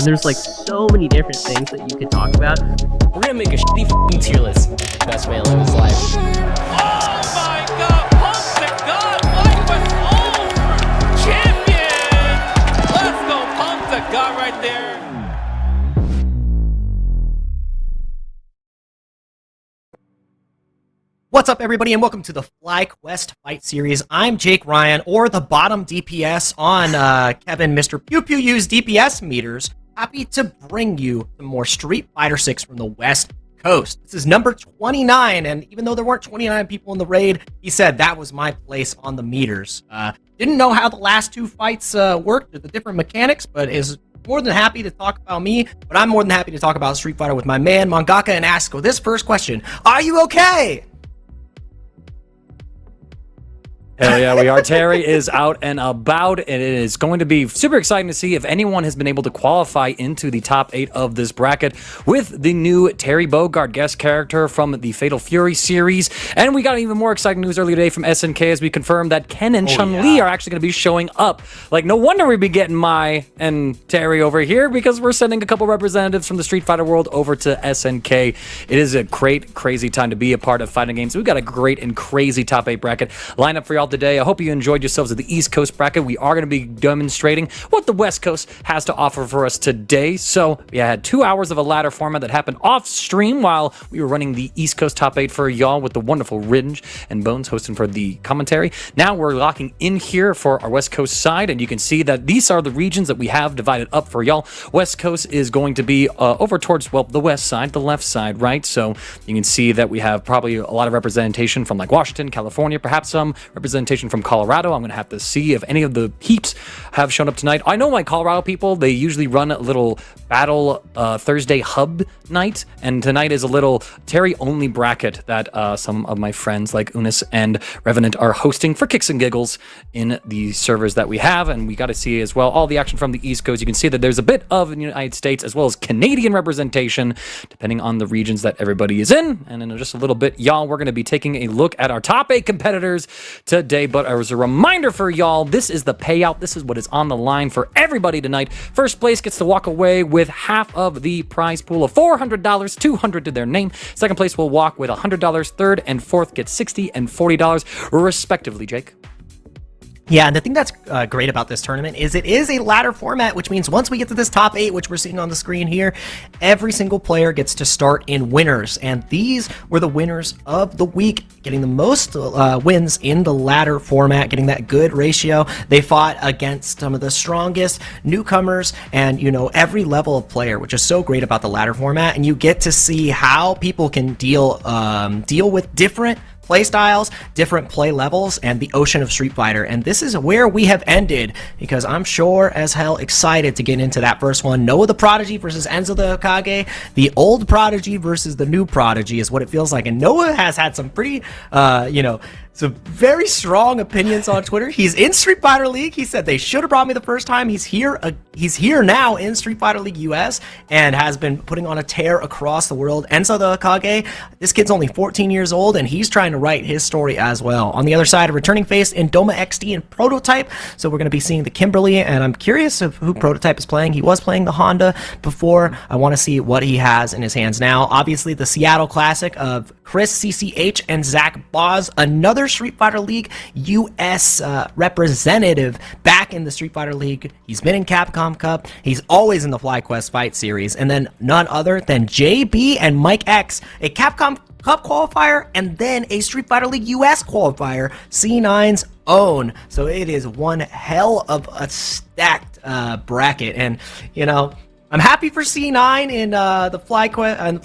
And there's like so many different things that you could talk about. We're gonna make a shitty f***ing tier list. Best man live his life. Oh my god! Punk to God! FlyQuest over! Champion! Let's go Punk to God right there. What's up, everybody, and welcome to the FlyQuest Fight Series. I'm Jake Ryan, or the bottom DPS on Kevin, Mr. Pew Pew U's DPS meters. Happy to bring you some more Street Fighter 6 from the West Coast. This is number 29, and even though there weren't 29 people in the raid, he said that was my place on the meters. Didn't know how the last two fights worked, the different mechanics, but is more than happy to talk about me, but I'm more than happy to talk about Street Fighter with my man, Mangaka and Asko. This first question, are you okay? Hell yeah, we are. Terry is out and about, and it is going to be super exciting to see if anyone has been able to qualify into the top 8 of this bracket with the new Terry Bogard guest character from the Fatal Fury series. And we got even more exciting news earlier today from SNK as we confirmed that Ken and Chun-Li are actually going to be showing up. Like, no wonder we'd be getting Mai and Terry over here, because we're sending a couple representatives from the Street Fighter world over to SNK. It is a great, crazy time to be a part of fighting games. We've got a great and crazy top 8 bracket lineup for y'all today. I hope you enjoyed yourselves at the East Coast bracket. We are going to be demonstrating what the West Coast has to offer for us today. So we had 2 hours of a ladder format that happened off stream while we were running the East Coast top 8 for y'all, with the wonderful Ridge and Bones hosting for the commentary. Now we're locking in here for our West Coast side, and you can see that these are the regions that we have divided up for y'all. West Coast is going to be over towards, well, the west side, the left side, right? So you can see that we have probably a lot of representation from like Washington, California, perhaps some representation from Colorado. I'm going to have to see if any of the heaps have shown up tonight. I know my Colorado people, they usually run a little battle Thursday hub night, and tonight is a little Terry-only bracket that some of my friends like Unis and Revenant are hosting for kicks and giggles in the servers that we have, and we got to see as well all the action from the East Coast. You can see that there's a bit of the United States as well as Canadian representation, depending on the regions that everybody is in. And in just a little bit, y'all, we're going to be taking a look at our top 8 competitors today. But as a reminder for y'all, this is the payout. This is what is on the line for everybody tonight. First place gets to walk away with half of the prize pool of $400, $200 to their name. Second place will walk with $100. Third and fourth get $60 and $40 respectively. Jake? Yeah, and the thing that's great about this tournament is it is a ladder format, which means once we get to this top 8, which we're seeing on the screen here, every single player gets to start in winners. And these were the winners of the week, getting the most wins in the ladder format, getting that good ratio. They fought against some of the strongest newcomers and, you know, every level of player, which is so great about the ladder format. And you get to see how people can deal with different play styles, different play levels, and the ocean of Street Fighter. And this is where we have ended, because I'm sure as hell excited to get into that first one. Noah the Prodigy versus Enzo the Hokage. The old Prodigy versus the new Prodigy is what it feels like. And Noah has had some pretty, some very strong opinions on Twitter. He's in Street Fighter League. He said they should have brought me the first time. He's here now in Street Fighter League US and has been putting on a tear across the world. Enzo the Hokage, this kid's only 14 years old, and he's trying to write his story as well. On the other side, a returning face in Doma XD and Prototype. So we're going to be seeing the Kimberly, and I'm curious of who Prototype is playing. He was playing the Honda before. I want to see what he has in his hands now. Obviously, the Seattle Classic of Chris CCH and Zach Boz, another Street Fighter League US representative back in the Street Fighter League. He's been in Capcom Cup. He's always in the FlyQuest Fight Series. And then none other than JB and Mike X, a Capcom Cup qualifier and then a Street Fighter League US qualifier, C9's own. So it is one hell of a stacked bracket. And, you know, I'm happy for C9 in the FlyQuest